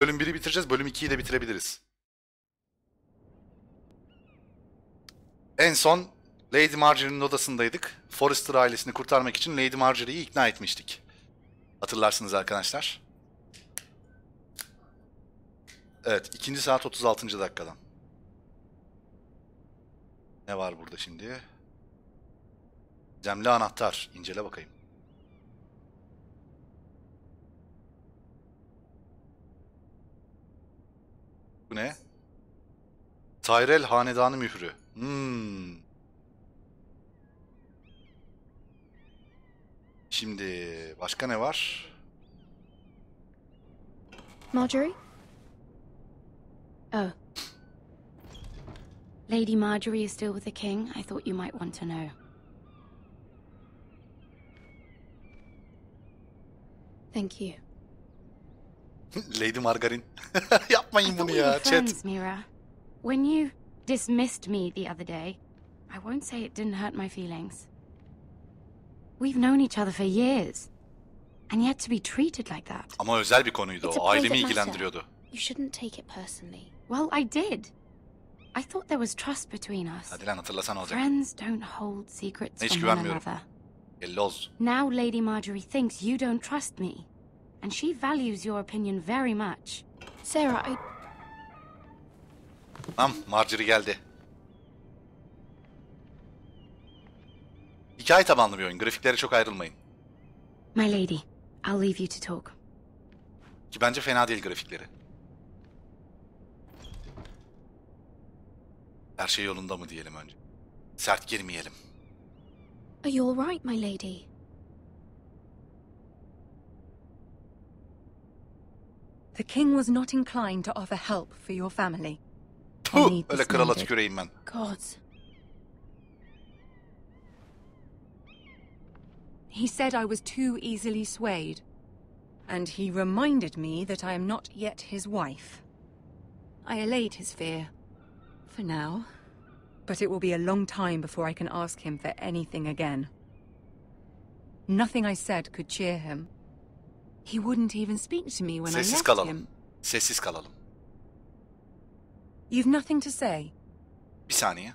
Bölüm 1'i bitireceğiz. Bölüm 2'yi de bitirebiliriz. En son Lady Marjorie'nin odasındaydık. Forrester ailesini kurtarmak için Lady Marjorie'yi ikna etmiştik. Hatırlarsınız arkadaşlar. Evet, 2. saat 36. dakikadan. Ne var burada şimdi? Gizemli anahtar. İncele bakayım. Bu ne? Tyrell hanedanı mührü. Şimdi başka ne var? Marjorie? Oh. Lady Marjorie is still with the king. I thought you might want to know. Thank you. Lady Margarin. Yapmayın bunu ya, chat. Mira. When you dismissed me the other day, I won't say it didn't hurt my feelings. We've known each other for years. And yet to be treated like that. Ama özel bir konuydu o. Ailemi ilgilendiriyordu. You shouldn't take it personally. Well, I did. I thought there was trust between us. Hadi lan hatırlasan olacak. Friends don't hold secrets Hiç from one güvenmiyorum. another. Belli olsun. Now Lady Marjorie thinks you don't trust me. And she values your opinion very much. Sarah, Tamam, Marjorie geldi. Hikaye tabanlı bir oyun. Grafiklere çok ayrılmayın. My lady, I'll leave you to talk. Ki bence fena değil grafikleri. Her şey yolunda mı diyelim önce. Sert girmeyelim. are you all right, my lady? The king was not inclined to offer help for your family. Puh, öyle krala tüküreyim ben. Gods. He said I was too easily swayed. And he reminded me that I am not yet his wife. I allayed his fear. For now. But it will be a long time before I can ask him for anything again. Nothing I said could cheer him. He wouldn't even speak to me when I Sessiz left kalalım. him. Sessiz kalalım. You've nothing to say? Bir saniye.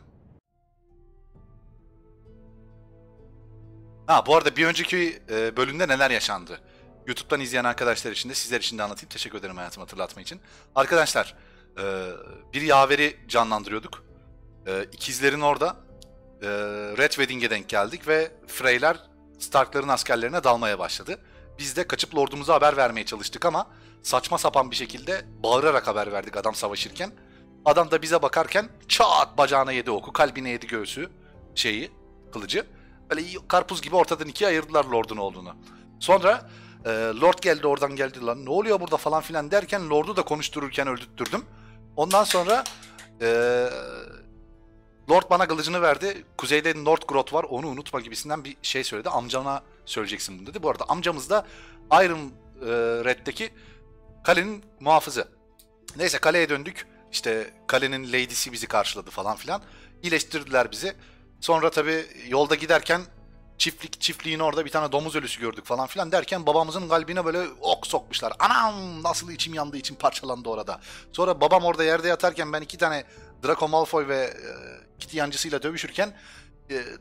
Ha, bu arada bir önceki bölümde neler yaşandı? YouTube'dan izleyen arkadaşlar için de sizler için de anlatayım. Teşekkür ederim hayatımı hatırlatma için. Arkadaşlar, bir yaveri canlandırıyorduk. İkizlerin orada Red Wedding'e denk geldik ve Freyler Stark'ların askerlerine dalmaya başladı. Biz de kaçıp lordumuza haber vermeye çalıştık ama saçma sapan bir şekilde bağırarak haber verdik adam savaşırken. Adam da bize bakarken çat bacağına yedi oku, kalbine yedi göğsü, kılıcı. Böyle karpuz gibi ortadan ikiye ayırdılar lordun olduğunu. Sonra lord geldi, oradan geldi, lan ne oluyor burada falan filan derken lordu da konuştururken öldürttürdüm. Ondan sonra lord bana kılıcını verdi. Kuzeyde Northgrowth var, onu unutma gibisinden bir şey söyledi. Amcana söyleyeceksin bunu dedi. Bu arada amcamız da Iron Red'deki kalenin muhafızı. Neyse, kaleye döndük. İşte kalenin lady'si bizi karşıladı falan filan. İyileştirdiler bizi. Sonra tabii yolda giderken çiftliğin orada bir tane domuz ölüsü gördük falan filan derken babamızın kalbine böyle ok sokmuşlar. Anam, nasıl içim yandı, içim parçalandı orada. Sonra babam orada yerde yatarken ben 2 tane Draco Malfoy ve Kitty yancısıyla dövüşürken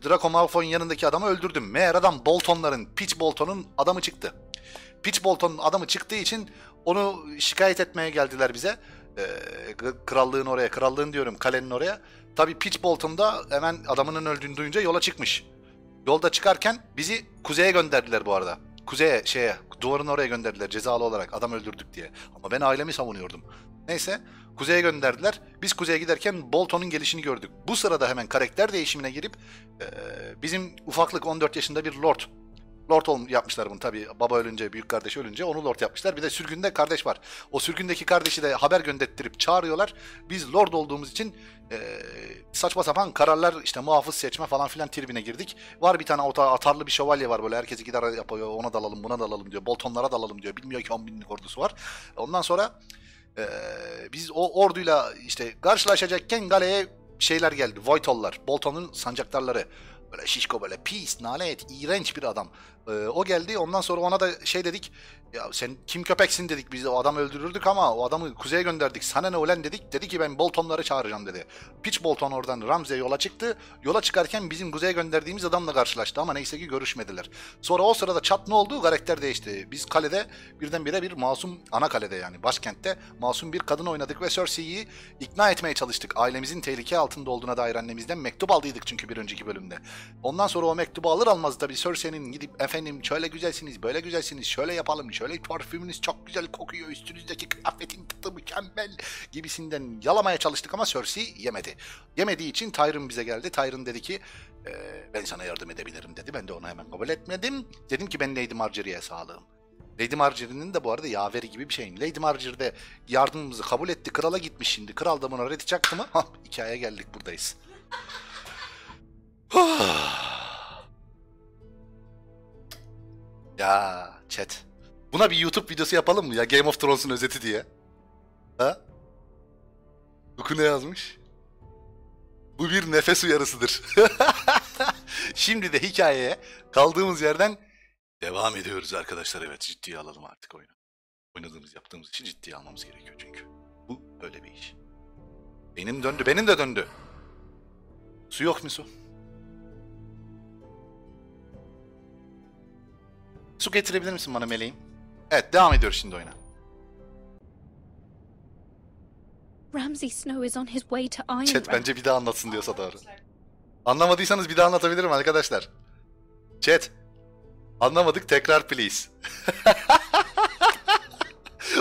Draco Malfoy'un yanındaki adamı öldürdüm. Meğer adam Peach Bolton'un adamı çıktı. Peach Bolton'un adamı çıktığı için onu şikayet etmeye geldiler bize. Kalenin oraya. Tabii Peach Bolton da hemen adamının öldüğünü duyunca yola çıkmış. Yolda çıkarken bizi kuzeye gönderdiler bu arada. Duvarın oraya gönderdiler cezalı olarak adam öldürdük diye. Ama ben ailemi savunuyordum. Neyse, kuzeye gönderdiler. Biz kuzeye giderken Bolton'un gelişini gördük. Bu sırada hemen karakter değişimine girip bizim ufaklık 14 yaşında bir lord yapmışlar bunu tabii. Baba ölünce, büyük kardeşi ölünce onu lord yapmışlar. Bir de sürgünde kardeş var. O sürgündeki kardeşi de haber gönderttirip çağırıyorlar. Biz lord olduğumuz için saçma sapan kararlar, işte muhafız seçme falan filan tribine girdik. Var bir tane atarlı bir şövalye var böyle, herkesi gider yapıyor, ona dalalım buna dalalım diyor. Boltonlara dalalım diyor. Bilmiyor ki 10 binlik ordusu var. Ondan sonra biz o orduyla işte karşılaşacakken galeye şeyler geldi. Voidollar, Bolton'un sancaktarları. Böyle şişko, böyle pis, nalet, iğrenç bir adam. O geldi. Ondan sonra ona da şey dedik. Ya sen kim köpeksin dedik. Biz o adamı öldürürdük ama o adamı kuzeye gönderdik. Sana ne ulan dedik. Dedi ki ben Boltonları çağıracağım dedi. Pitch Bolton oradan Ramsey'e yola çıktı. Yola çıkarken bizim kuzeye gönderdiğimiz adamla karşılaştı ama neyse ki görüşmediler. Sonra o sırada çat ne oldu? Karakter değişti. Biz kalede birdenbire bir masum, ana kalede yani başkentte masum bir kadın oynadık ve Cersei'yi ikna etmeye çalıştık. Ailemizin tehlike altında olduğuna dair annemizden mektup aldıydık çünkü bir önceki bölümde. Ondan sonra o mektubu alır almaz tabii Cersei'nin gidip efendim şöyle güzelsiniz, böyle güzelsiniz, şöyle yapalım, şöyle parfümünüz çok güzel kokuyor, üstünüzdeki kıyafetin tadı mükemmel gibisinden yalamaya çalıştık ama Cersei yemedi. Yemediği için Tyrion bize geldi. Tyrion dedi ki ben sana yardım edebilirim dedi. Ben de onu hemen kabul etmedim. Dedim ki ben Lady Marjorie'ye sağlığım. Lady Marjorie'nin de bu arada yaveri gibi bir şeyim. Lady Marjorie de yardımımızı kabul etti. Krala gitmiş şimdi. Kral da buna red çaktı mı? Hikayeye geldik, buradayız. Ya chat. Buna bir YouTube videosu yapalım mı ya? Game of Thrones'un özeti diye. Ha? Luku ne yazmış? Bu bir nefes uyarısıdır. Şimdi de hikayeye kaldığımız yerden devam ediyoruz arkadaşlar. Evet, ciddiye alalım artık oyunu. Oynadığımız, yaptığımız için ciddiye almamız gerekiyor çünkü. Bu böyle bir iş. Benim döndü, benim de döndü. Su yok mu su? Su getirebilir misin bana meleğim? Evet, devam ediyoruz şimdi oyuna. Ramsay Snow is on his way to Iron. Chat bence bir daha anlatsın diyorsa doğru. Anlamadıysanız bir daha anlatabilirim arkadaşlar. Chat. Anlamadık, tekrar please.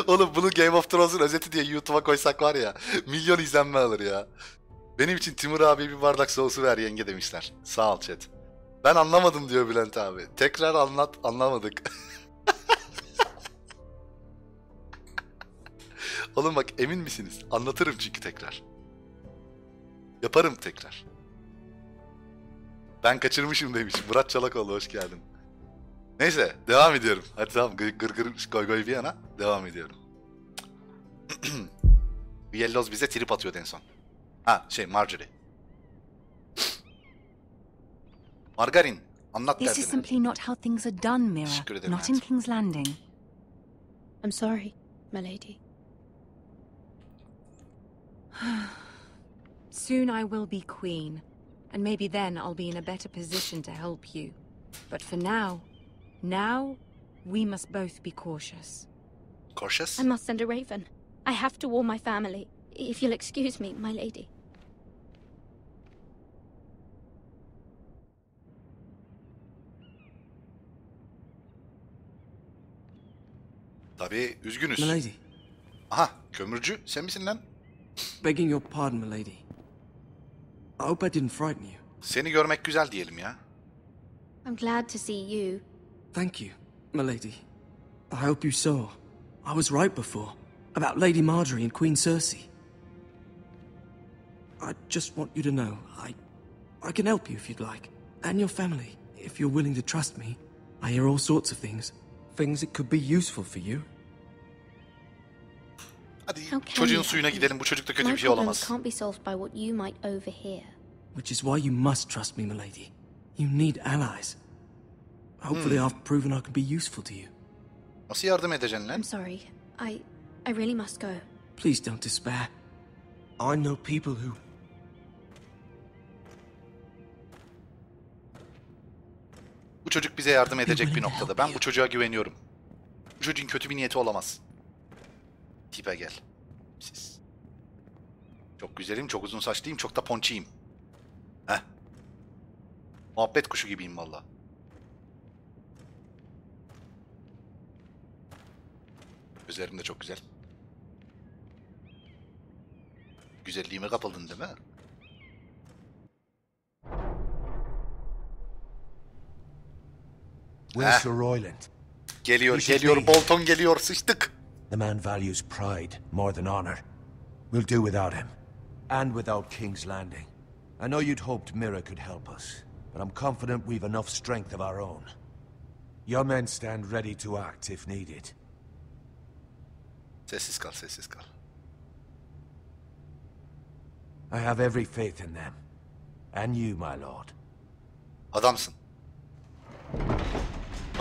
Oğlum bunu Game of Thrones'un özeti diye YouTube'a koysak var ya, milyon izlenme alır ya. Benim için Timur abi bir bardak soğusu ver yenge demişler. Sağ ol chat. Ben anlamadım diyor Bülent abi. Tekrar anlat, anlamadık. Oğlum bak, emin misiniz? Anlatırım çünkü tekrar. Yaparım tekrar. Ben kaçırmışım demiş. Murat Çalakoğlu hoş geldin. Neyse devam ediyorum. Hadi tamam, gır goy goy bir yana devam ediyorum. Yelloz bize trip atıyordu en son. Ha Marjorie. Margarin, anlat This is derdini. simply not how things are done, Mira. Teşekkür ederim Not in hayatım. King's Landing. I'm sorry, my lady. Soon I will be queen, and maybe then I'll be in a better position to help you. But for now we must both be cautious. Cautious? I must send a raven. I have to warn my family. If you'll excuse me, my lady. Tabii üzgünüz. Milady, Aha, kömürcü sen misin lan? begging your pardon, milady. I hope I didn't frighten you. Seni görmek güzel diyelim ya. I'm glad to see you. Thank you, milady. I hope you saw. I was right before. About Lady Marjorie and Queen Cersei. I just want you to know, I can help you if you'd like. And your family, if you're willing to trust me. I hear all sorts of things. Things that could be useful for you. Hadi How can çocuğun you suyuna help me? gidelim, bu çocukta kötü My bir şey problems olamaz. can't be solved by what you might overhear. Which is why you must trust me, milady. You need allies. Hopefully I've proven I can be useful to you. Nasıl yardım edeceksin lan? I'm sorry. I really must go. Please don't despair. I know people who... Bu çocuk bize yardım edecek bir noktada. Ben bu çocuğa güveniyorum. Bu çocuğun kötü bir niyeti olamaz. Tipe gel. Siz. Çok güzelim, çok uzun saçlıyım, çok da ponçiyim. Heh. Muhabbet kuşu gibiyim valla. Gözlerim de çok güzel. Güzelliğime kapıldın değil mi? Will Sir Royland. Geliyor, Bolton geliyor, sıçtık. The man values pride more than honor. We'll do without him. And without King's Landing. I know you'd hoped Mira could help us, but I'm confident we've enough strength of our own. Your men stand ready to act if needed. Sessiz kal, sessiz kal. I have every faith in them. And you, my lord. Adamsın.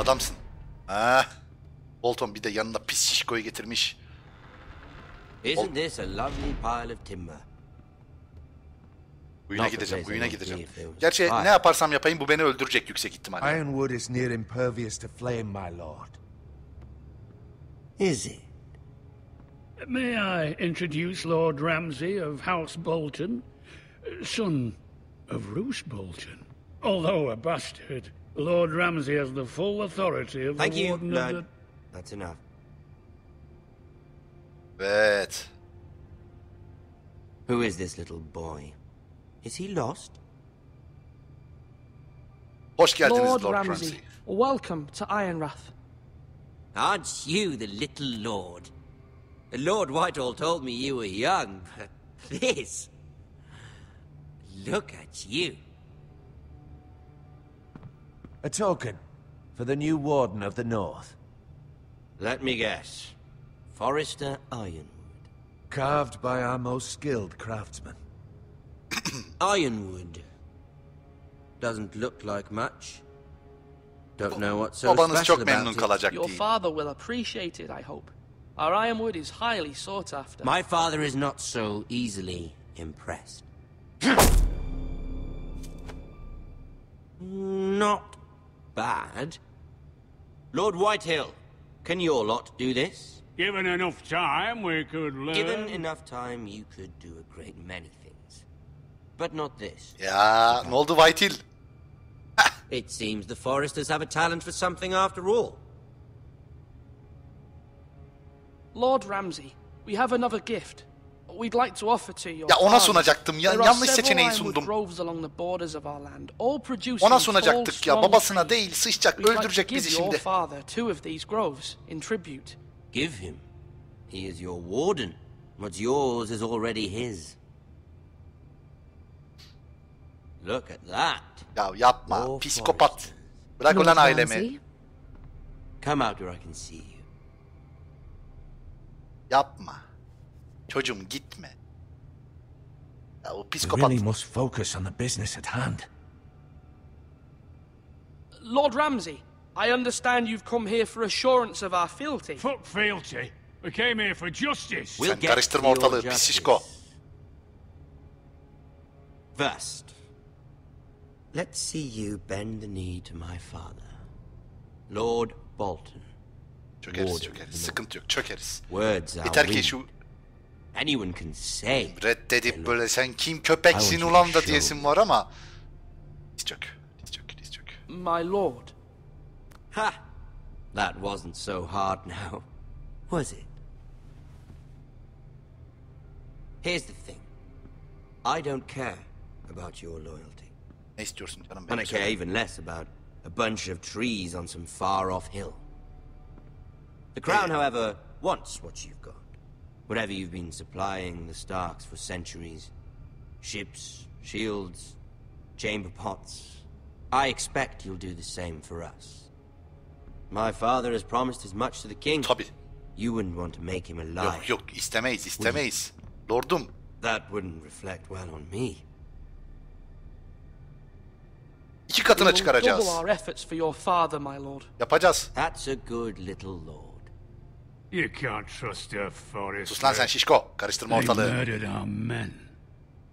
Adamsın. Ha. Bolton bir de yanında pis şişkoyu getirmiş. Isn't this a lovely pile of timber? Bugüne gideceğim, bugüne gideceğim. Gerçi ne yaparsam yapayım bu beni öldürecek yüksek ihtimalle. Ironwood is near impervious to flame, my lord. Is it? May I introduce Lord Ramsay of House Bolton, son of Roose Bolton? Although a bastard, Lord Ramsay has the full authority of Thank the you, Warden of Lord. the... That's enough. Evet. Who is this little boy? Is he lost? Hoş geldiniz Lord Lord Ramsay. Ramsay. Welcome to Ironrath. Aren't you the little lord? Lord Whitehall told me you were young, but this... Look at you. A token for the new Warden of the North. Let me guess. Forrester Ironwood. Carved by our most skilled craftsmen. Ironwood. Doesn't look like much. Don't know what's so Babanız special çok memnun about it. kalacak Your değil. father will appreciate it, I hope. Our ironwood is highly sought after. My father is not so easily impressed. Not bad. Lord Whitehill, can your lot do this? Given enough time, we could learn... Given enough time, you could do a great many things. But not this. Ya ne oldu Whitehill? It seems the Foresters have a talent for something after all. Lord Ramsay, we have another gift. We'd like to offer to your Ya ona father. sunacaktım ya, There are yanlış several seçeneği ironwood sundum. groves along the borders of our land, all producing Ona tall, sunacaktık ya, strong babasına trees. değil, sıçacak, We'd like to öldürecek give bizi your şimdi. father two of these groves in tribute. Give him. He is your warden. What's yours is already his. Look at that. Ya yapma, Your psikopat. Foresters. Bırak Lord ulan ailemi. Ramsay? Come out where I can see you. Yapma. Çocuğum gitme. Ya o We psikopat. really must focus on the business at hand. Lord Ramsay, I understand you've come here for assurance of our fealty. Fuck fealty. We came here for justice. We'll Sen get karıştırma to your ortalığı, pis justice. şişko. First, let's see you bend the knee to my father, Lord Bolton. Çökeriz, Warden çökeriz. of the Sıkıntı yok, çökeriz. Words are Yeter ki wind. şu Anyone can say. reddedip böyle sen kim köpeksin I want ulan you da to diyesin show. var ama. Diz çök, diz çök, diz çök. My lord. Ha! That wasn't so hard now, was it? Here's the thing. I don't care about your loyalty. Ne istiyorsun canım And benim? I care Söyle. even less about a bunch of trees on some far-off hill. The Crown, however, wants what you've got. Whatever you've been supplying the Starks for centuries. Ships, shields, chamber pots. I expect you'll do the same for us. My father has promised as much to the king. Tabii. You wouldn't want to make him a liar. Yok yok istemeyiz, istemeyiz. Lordum. That wouldn't reflect well on me. 2 katına We will double çıkaracağız. our efforts for your father, my lord. Yapacağız. That's a good little lord. You can't trust a Forester. Sus lan sen şişko. Karıştırma They ortalığı. murdered our men.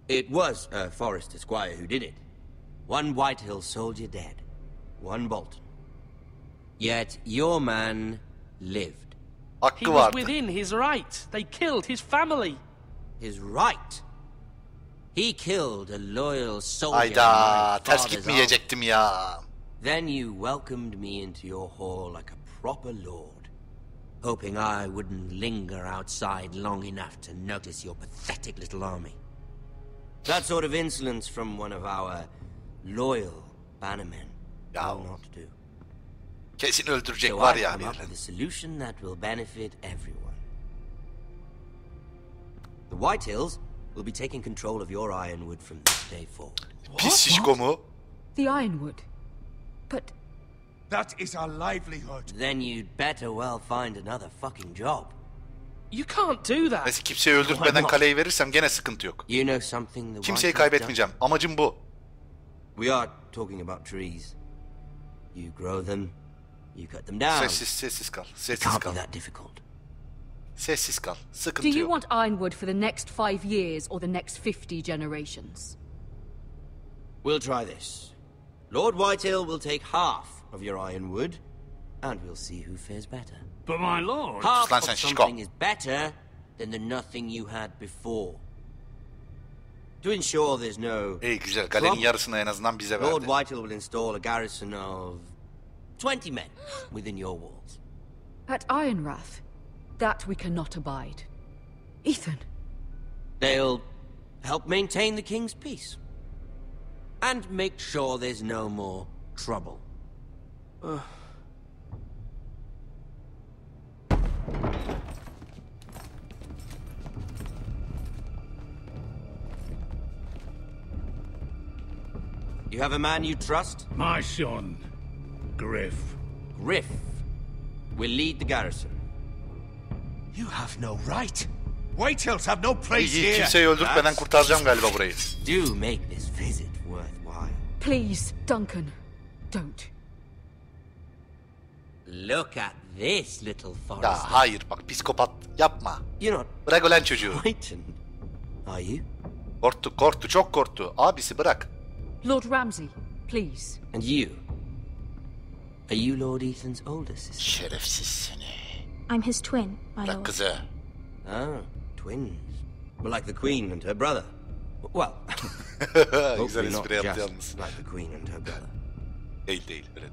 It was a Forester squire who did it. One Whitehill soldier dead. One Bolton. Yet your man lived. He Hakkı was vardı. within his right. They killed his family. His right. He killed a loyal soldier. in Hayda, my ters father's gitmeyecektim ya. army. Then you welcomed me into your hall like a proper lord, hoping I wouldn't linger outside long enough to notice your pathetic little army. That sort of insolence from one of our loyal bannermen Ya. will not do. Kesin öldürecek So var I've ya. come up with a solution that will benefit everyone. The Whitehills will be taking control of your ironwood from this day forward. Pis şişko mu? The Ironwood. But That is our livelihood. Then you'd better well find another fucking job. You can't do that. Mesela kimseyi öldürtmeden kaleyi verirsem gene sıkıntı yok. You know something the Kimseyi Whitehills kaybetmeyeceğim. Amacım bu. don't? We are talking about trees. You grow them, You cut them down. Sessiz kal. It Sessiz can't be kal. that difficult. Sessiz kal. Do Sıkıntı you yok. want ironwood for the next 5 years or the next 50 generations? We'll try this. Lord Whitehill will take half of your ironwood, and we'll see who fares better. But my lord... Half Lan of sen şişko. something is better than the nothing you had before. To ensure there's no... İyi güzel. Galenin yarısını en azından bize Lord verdi. Whitehill will install a garrison of 20 men within your walls. At Ironrath, that we cannot abide. Ethan. They'll help maintain the king's peace. And make sure there's no more trouble. You have a man you trust? My son, Griff. Griff will lead the garrison. You have no right. Whitehills have no place İyi, here. kimseyi öldürtmeden kurtaracağım galiba burayı. Do make this visit worthwhile. Please, Duncan, don't. Look at this little forest. Ya hayır bak psikopat yapma. You're not Bırak ölen çocuğu. frightened, are you? Korktu çok korktu. Abisi bırak. Lord Ramsay, please. And you? Are you Lord Ethan's older sister? Şerefsiz seni. I'm his twin, my Bırak lord. kızı. Ah, twins. Well, like the Queen and her brother. Well, Güzel hopefully not espri yaptı just yalnız. like the Queen and her brother. Değil. Öyle.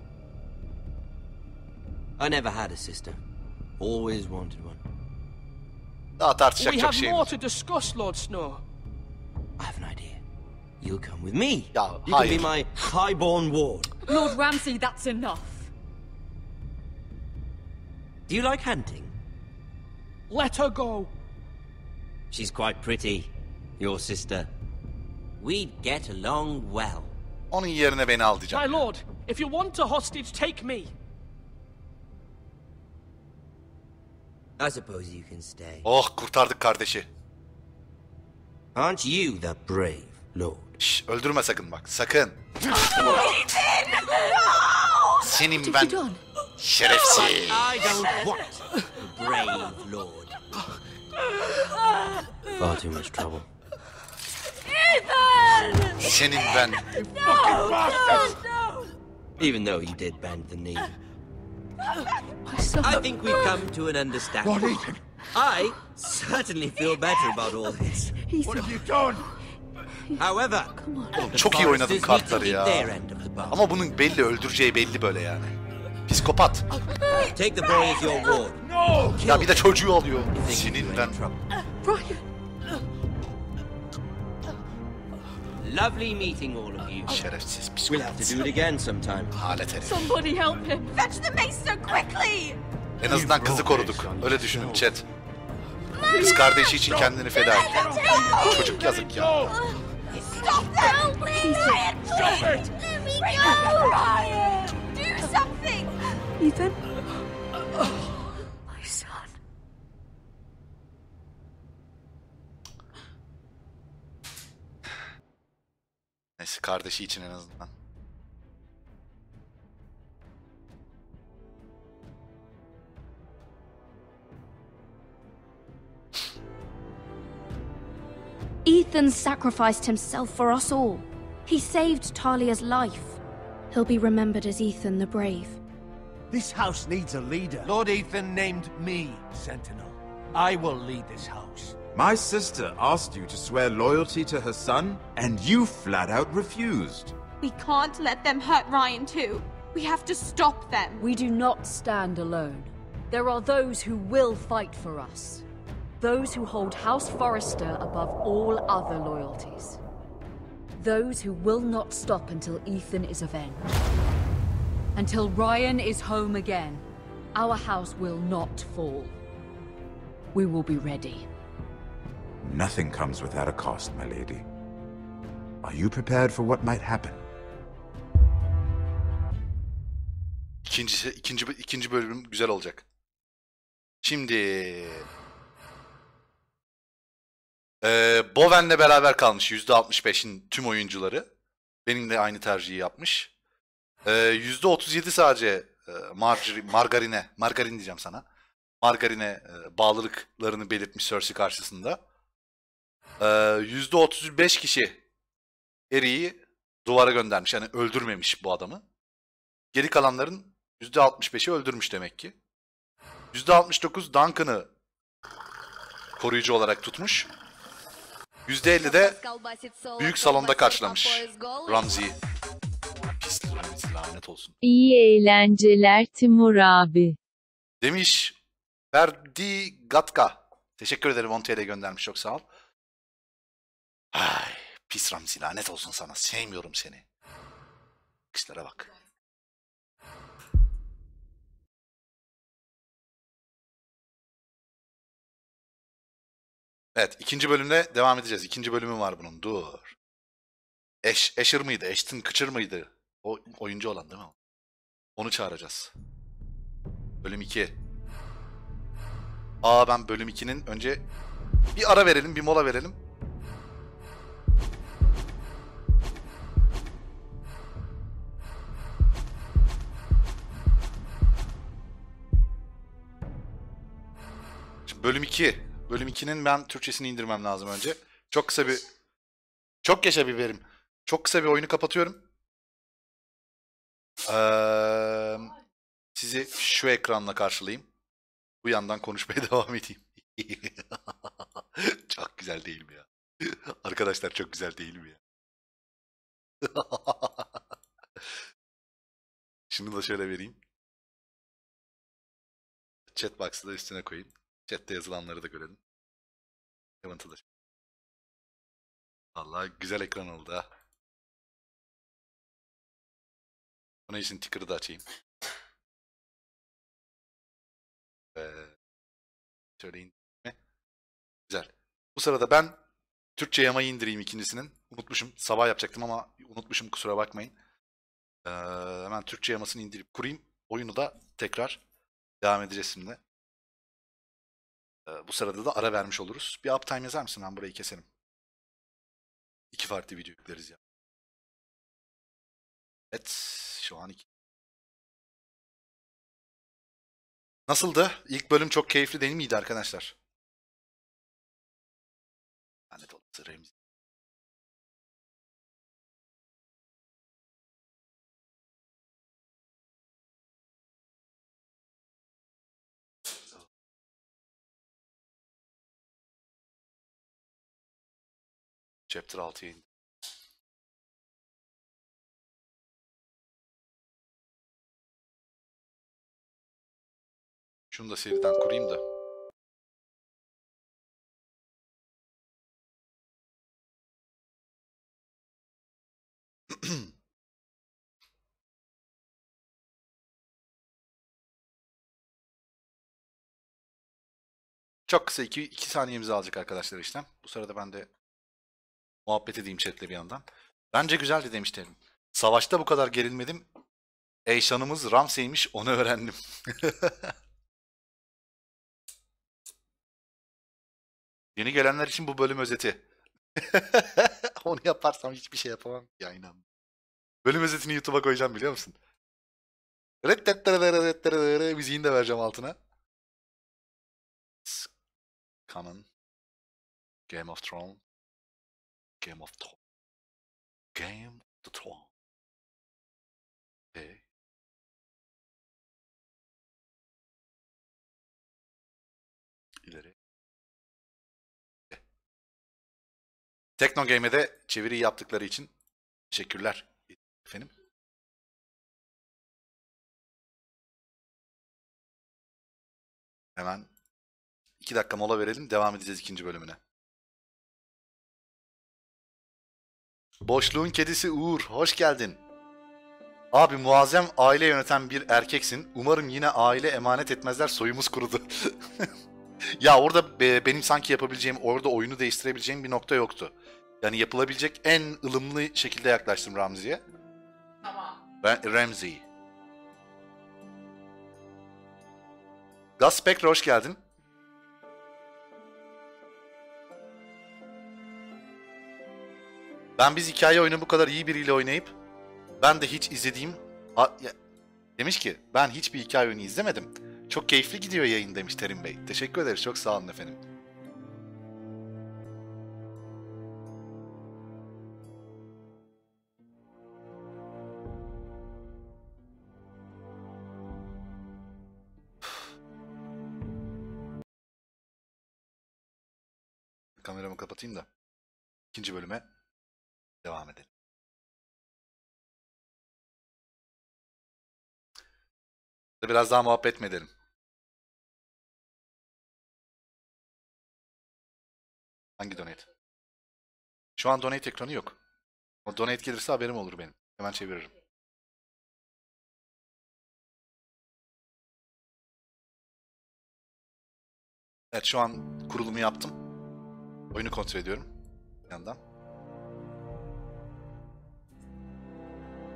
I never had a sister. Always wanted one. Daha tartışacak We çok have şeyim. more to discuss, Lord Snow. I have an idea. You'll come with me. Ya, you can hayır. be my highborn ward. Lord Ramsay, that's enough. Do you like hunting? Let her go. She's quite pretty, your sister. We'd get along well. Onun yerine beni al diyeceğim. My lord, if you want a hostage, take me. I suppose you can stay. Oh kurtardık kardeşi. Aren't you the brave lord? Şş, öldürme sakın bak sakın. Senin ben şerefsiz. I don't want the brave lord. Far too much trouble. Senin ben. Even though you did bend the knee. I think we've come to an understanding. Lord Ethan, I certainly feel better about all this. what have you done? However, Çok iyi oynadın kartları ya. their end of the bargain. Ama bunun belli öldüreceği belli böyle yani. Psikopat. Take the boy as your ward. No! Ya bir de çocuğu alıyor. If they get Senin you ben. in trouble. Brian. Lovely meeting all of you. Şerefsiz We'll have to psikopat. do it again sometime. Halet herif. Somebody help him. Fetch the maester quickly! En azından kızı koruduk. Öyle düşünün chat. Kız kardeşi için kendini feda etti. Çocuk yazık ya. Stop them! Ryan, please! Let me go! Ryan! Do something! Ethan? My son. Neyse kardeşi için en azından. Ethan sacrificed himself for us all. He saved Talia's life. He'll be remembered as Ethan the Brave. This house needs a leader. Lord Ethan named me Sentinel. I will lead this house. My sister asked you to swear loyalty to her son, and you flat out refused. We can't let them hurt Ryan too. We have to stop them. We do not stand alone. There are those who will fight for us. Those who hold House Forrester above all other loyalties. Those who will not stop until Ethan is avenged. Until Ryan is home again, our house will not fall. We will be ready. Nothing comes without a cost, my lady. Are you prepared for what might happen? İkinci bölüm güzel olacak. Şimdi Bowen'le beraber kalmış %65'in tüm oyuncuları. Benim de aynı tercihi yapmış. %37 sadece margarin diyeceğim sana. Margarine bağlılıklarını belirtmiş Cersei karşısında. %35 kişi Eri'yi duvara göndermiş. Yani öldürmemiş bu adamı. Geri kalanların %65'i öldürmüş demek ki. %69 Duncan'ı koruyucu olarak tutmuş. %50 de büyük salonda karşılamış Ramsey'i. Pis Ramsey, lanet olsun. İyi eğlenceler Timur abi. Demiş Ferdi Gatka. Teşekkür ederim, 10 TL göndermiş, çok sağ ol. Ay, pis Ramsey, lanet olsun sana. Sevmiyorum seni. Kişilere bak. Evet, ikinci bölümde devam edeceğiz. İkinci bölümü var bunun. Dur. Asher mıydı? Ashton Kutcher mıydı? O oyuncu olan değil mi? Onu çağıracağız. Bölüm 2. Ben bölüm 2'nin önce bir ara verelim, bir mola verelim. Şimdi bölüm 2. Bölüm 2'nin ben Türkçesini indirmem lazım önce. Çok kısa bir... Çok yaşa biberim. Çok kısa bir oyunu kapatıyorum. Sizi şu ekranla karşılayayım. Bu yandan konuşmaya devam edeyim. Çok güzel değil mi ya? Arkadaşlar çok güzel değil mi ya? Şunu da şöyle vereyim. Chat box'ı da üstüne koyayım. Chat'te yazılanları da görelim. Kırıntılı. Vallahi güzel ekran oldu ha. Onun için ticker'ı da açayım. Şöyle indirme. Güzel. Bu sırada ben Türkçe yamayı indireyim ikincisinin. Unutmuşum. Sabah yapacaktım ama unutmuşum, kusura bakmayın. Hemen Türkçe yamasını indirip kurayım. Oyunu da tekrar devam edeceğiz şimdi. Bu sırada da ara vermiş oluruz. Bir uptime yazar mısın? Ben burayı keserim. 2 farklı video yükleriz ya. Evet. Şu an 2. Nasıldı? İlk bölüm çok keyifli değil miydi arkadaşlar? Lanet olası Remzi. Chapter 6'ya indi. Şunu da seriden kurayım da. Çok kısa 2 saniyemizi alacak arkadaşlar işlem. Bu sırada ben de muhabbet edeyim chatle bir yandan. Bence güzeldi demiştim. Savaşta bu kadar gerilmedim. Eyşanımız Ramsey'miş, onu öğrendim. Yeni gelenler için bu bölüm özeti. Onu yaparsam hiçbir şey yapamam ya, inan. Bölüm özetini YouTube'a koyacağım, biliyor musun? Müziğini de vereceğim altına. Common. Game of Thrones. Game of Thrones. Game of the Thrones. Okay. İleri. Tekno Game'e de çeviriyi yaptıkları için teşekkürler efendim. Hemen 2 dakika mola verelim. Devam edeceğiz ikinci bölümüne. Boşluğun kedisi Uğur, hoş geldin. Abi muazzam aile yöneten bir erkeksin. Umarım yine aile emanet etmezler, soyumuz kurudu. Ya orada benim sanki yapabileceğim, orada oyunu değiştirebileceğim bir nokta yoktu. Yani yapılabilecek en ılımlı şekilde yaklaştım Ramsey'e. Tamam. Ben Ramsey. Gaspectre hoş geldin. Biz hikaye oyunu bu kadar iyi biriyle oynayıp ben de hiç izlediğim Demiş ki ben hiçbir hikaye oyunu izlemedim. Çok keyifli gidiyor yayın demiş Terim Bey. Teşekkür ederiz. Çok sağ olun efendim. Kameramı kapatayım da ikinci bölüme devam edelim. Biraz daha muhabbet mi edelim? Hangi donate? Şu an donate ekranı yok. O donate gelirse haberim olur benim. Hemen çeviririm. Evet, şu an kurulumu yaptım. Oyunu kontrol ediyorum. Bir yandan.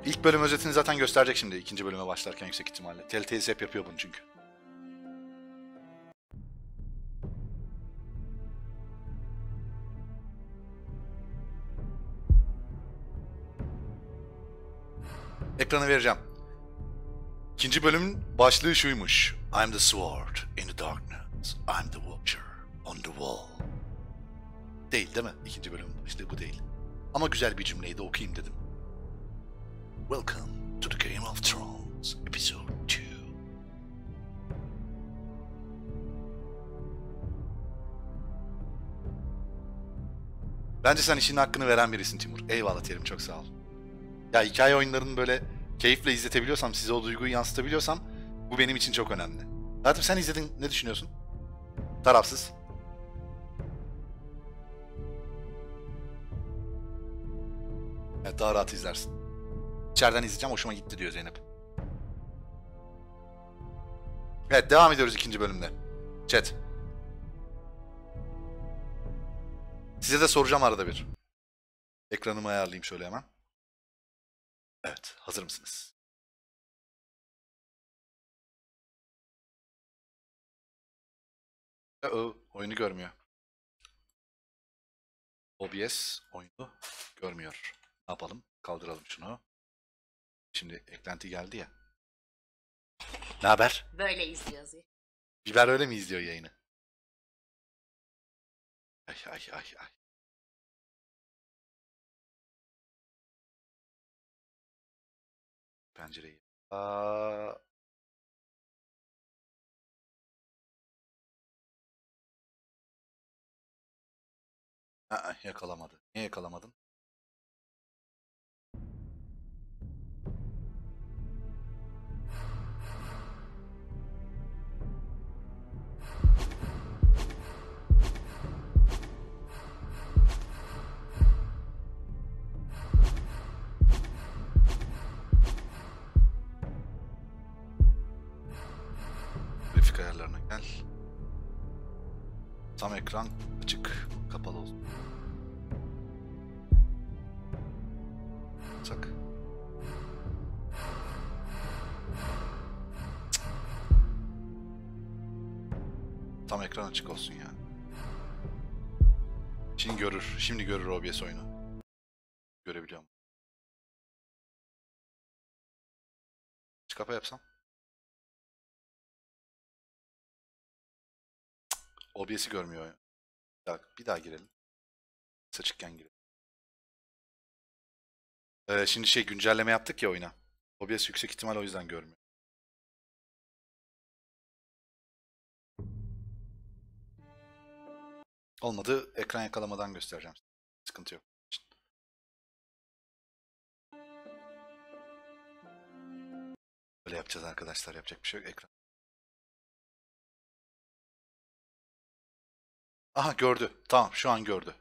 İlk bölüm özetini zaten gösterecek şimdi. İkinci bölüme başlarken yüksek ihtimalle. Telltale hep yapıyor bunu çünkü. Ekranı vereceğim. İkinci bölümün başlığı şuymuş. I'm the sword in the darkness. I'm the watcher on the wall. Değil mi? İkinci bölümün başlığı bu değil. Ama güzel bir cümleydi, okuyayım dedim. Welcome to the Game of Thrones episode 2. Bence sen işin hakkını veren birisin Timur. Eyvallah Terim, çok sağ ol. Ya hikaye oyunlarını böyle keyifle izletebiliyorsam, size o duyguyu yansıtabiliyorsam bu benim için çok önemli. Zaten sen izledin, ne düşünüyorsun? Tarafsız. Evet, daha rahat izlersin. İçeriden izleyeceğim, hoşuma gitti diyor Zeynep. Evet, devam ediyoruz ikinci bölümde. Chat. Size de soracağım arada bir. Ekranımı ayarlayayım şöyle hemen. Evet, hazır mısınız? Oyunu görmüyor. OBS oyunu görmüyor. Ne yapalım? Kaldıralım şunu. Şimdi eklenti geldi ya. Ne haber? Böyle izliyoruz. Biber öyle mi izliyor yayını? Ay ay ay ay. Pencereyi. Yakalamadı. Niye yakalamadın? Grafik ayarlarına gel. Tam ekran açık, kapalı olsun. Sak. Tam ekran açık olsun ya. Şimdi görür. Şimdi görür OBS oyunu. Görebiliyor mu? Aç kapa yapsam. OBS'i görmüyor oyun. Bir daha girelim. Açıkken girelim. Şimdi güncelleme yaptık ya oyuna. OBS yüksek ihtimal o yüzden görmüyor. Olmadı, ekran yakalamadan göstereceğim. Sıkıntı yok. Böyle yapacağız arkadaşlar, yapacak bir şey yok. Ekran. Aha, gördü. Tamam, şu an gördü.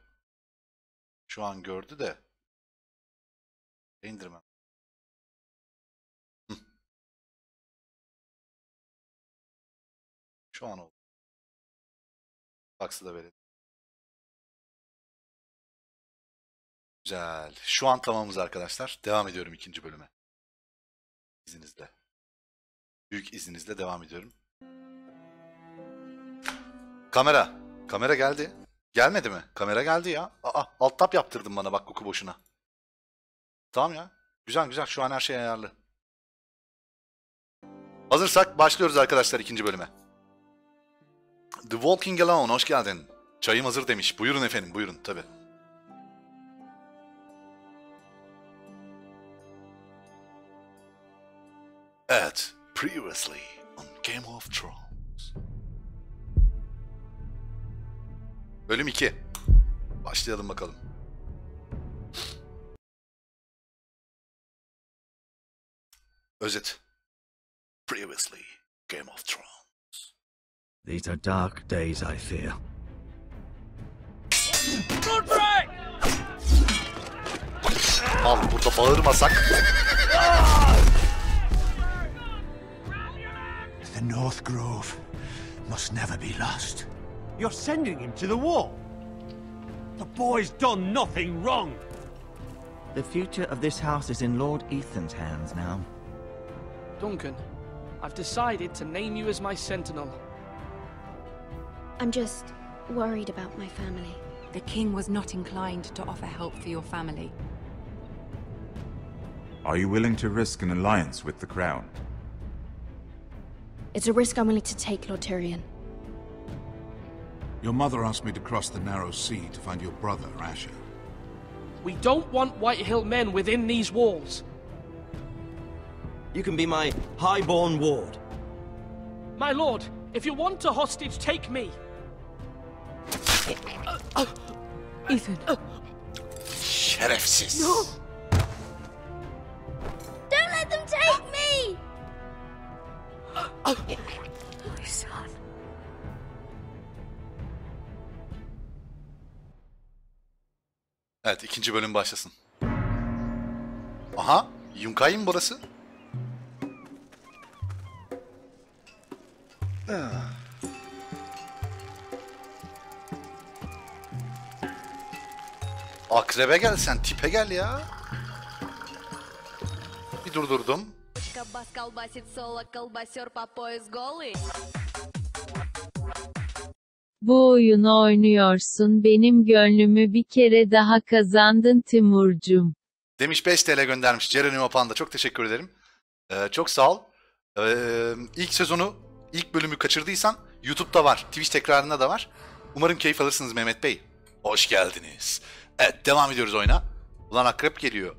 Şu an gördü de. İndirmem. Şu an oldu. Faksı da verelim. Güzel. Şu an tamamız arkadaşlar. Devam ediyorum ikinci bölüme. İzninizle. Büyük izninizle devam ediyorum. Kamera. Kamera geldi. Gelmedi mi? Kamera geldi ya. Alt tab yaptırdın bana bak koku boşuna. Tamam ya. Güzel güzel. Şu an her şey ayarlı. Hazırsak başlıyoruz arkadaşlar ikinci bölüme. The Walking Alone, hoş geldin. Çayım hazır demiş. Buyurun efendim, buyurun tabi. Evet, previously on Game of Thrones. Bölüm 2. Başlayalım bakalım. Özet. Previously, Game of Thrones. These are dark days, I fear. Al, burada bağırmasak. The North Grove must never be lost. You're sending him to the wall. The boy's done nothing wrong. The future of this house is in Lord Ethan's hands now. Duncan, I've decided to name you as my sentinel. I'm just worried about my family. The king was not inclined to offer help for your family. Are you willing to risk an alliance with the crown? It's a risk I'm willing to take, Lord Tyrion. Your mother asked me to cross the narrow sea to find your brother, Asher. We don't want Whitehill men within these walls. You can be my highborn ward. My lord, if you want a hostage, take me. Ethan. Şerefsiz. No. Don't let them take me! My son. Evet, ikinci bölüm başlasın. Aha, Yunkay'ın burası. Akrebe gel sen, tipe gel ya. Bir durdurdum. Bu oyunu oynuyorsun, benim gönlümü bir kere daha kazandın Timurcum. Demiş 5 TL göndermiş Cerenimo Panda. Çok teşekkür ederim. Çok sağ ol. İlk sezonu, ilk bölümü kaçırdıysan YouTube'da var. Twitch tekrarında da var. Umarım keyif alırsınız Mehmet Bey. Hoş geldiniz. Evet, devam ediyoruz oyuna. Ulan akrep geliyor.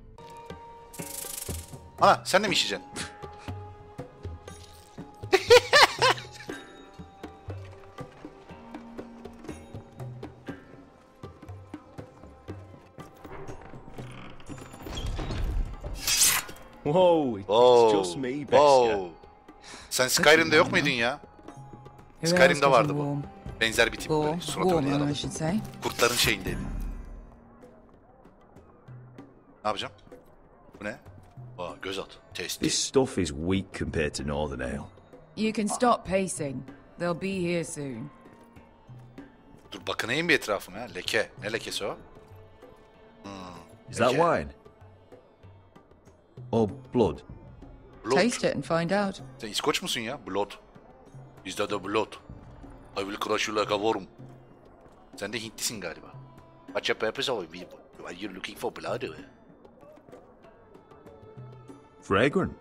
Ana, sen de mi işeyeceksin? Whoa, it's just me, Beskar. Sen Skyrim'de yok muydun ya? Skyrim'de vardı bu. Benzer bir tip böyle. Suratı öyle yaralı. Kurtların şeyindeydi. Ne yapacağım? Bu ne? Aa, göz at. Testi. This stuff is weak compared to Northern Ale. You can stop pacing. They'll be here soon. Dur bakınayım bir etrafıma ya. Leke. Ne lekesi o? Is that wine? Or blood? Taste it and find out. Sen İskoç musun ya? Blood. Is that a blood? I will crush you like a worm. Sen de Hintlisin galiba. What's your purpose of me? Are you looking for blood? Fragrant.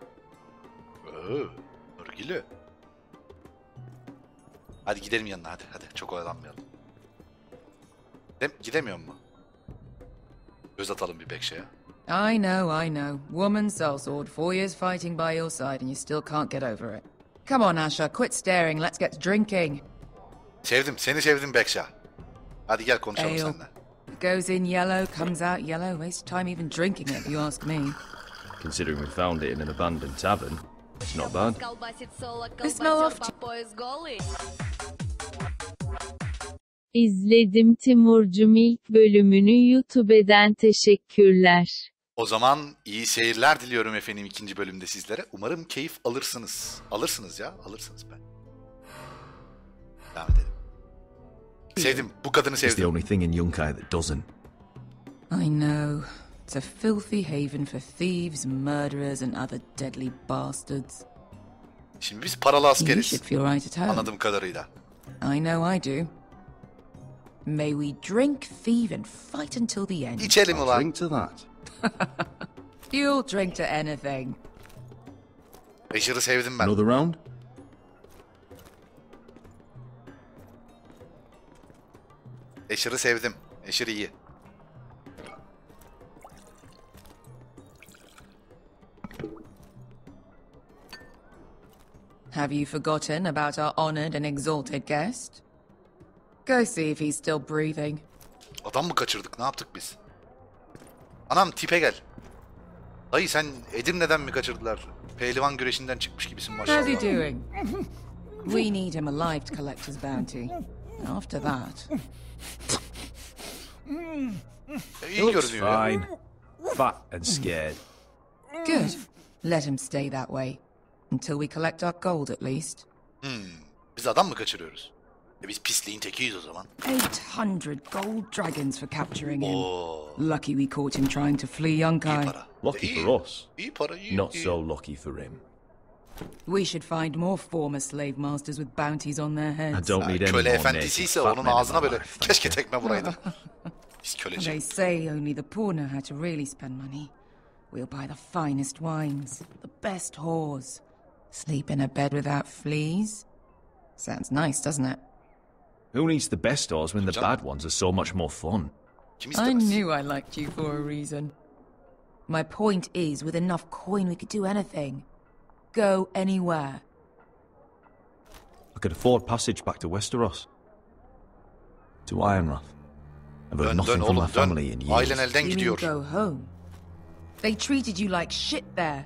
Örgülü. Hadi gidelim yanına hadi. Hadi çok oyalanmayalım. Gidemiyor mu? Göz atalım bir Bekşe'ye. I know. Woman sellsword, 4 years fighting by your side and you still can't get over it. Come on, Asher, quit staring, let's get drinking. Seni sevdim Bekşa. Hadi gel konuşalım Ale. seninle. Goes in yellow, comes out yellow. Waste time even drinking it, if you ask me. Considering we found it in an abandoned tavern, it's not bad. The smell of... İzledim Timurcum, ilk bölümünü YouTube'den teşekkürler. O zaman iyi seyirler diliyorum efendim ikinci bölümde sizlere. Umarım keyif alırsınız. Alırsınız ya, alırsınız ben. Devam edelim. Sevdim, bu kadını sevdim. It's the only thing in Yunkai that doesn't. I know. It's a filthy haven for thieves, murderers and other deadly bastards. Şimdi biz paralı You askeriz. should feel right at home. Anladığım kadarıyla. I know I do. May we drink, thieve and fight until the end. İçelim ulan. Drink to that. You'll drink to anything. Asher'ı sevdim ben. Another round? Asher'ı sevdim. Asher iyi. Have you forgotten about our honored and exalted guest? Go see if he's still breathing. Adam mı kaçırdık? Ne yaptık biz? Anam tipe gel. Dayı sen Edirne'den mi kaçırdılar? Pehlivan güreşinden çıkmış gibisin maşallah. How's he doing? We need him alive to collect his bounty. After that... İyi görünüyor. Fine. Fat and scared. Good. Let him stay that way. Until we collect our gold at least. Biz adam mı kaçırıyoruz? Biz pisliğin tekiyiz o zaman. 800 gold dragons for capturing him. Lucky we caught him trying to flee Yunkai. Lucky for us. İyi para, iyi. Not so lucky for him. We should find more former slave masters with bounties on their heads. I don't need any Köle more efendisiyse naked onun fat men ağzına in my böyle life, thank keşke you. tekme vuraydım. Biz köleci. They say only the poor know how to really spend money. We'll buy the finest wines, the best whores. Sleep in a bed without fleas. Sounds nice, doesn't it? Who needs the best stores when the bad ones are so much more fun? I knew I liked you for a reason. My point is, with enough coin we could do anything. Go anywhere. I could afford passage back to Westeros. To Ironrath. I've heard nothing from my family in years. Ailen elden You mean gidiyor. go home? They treated you like shit there.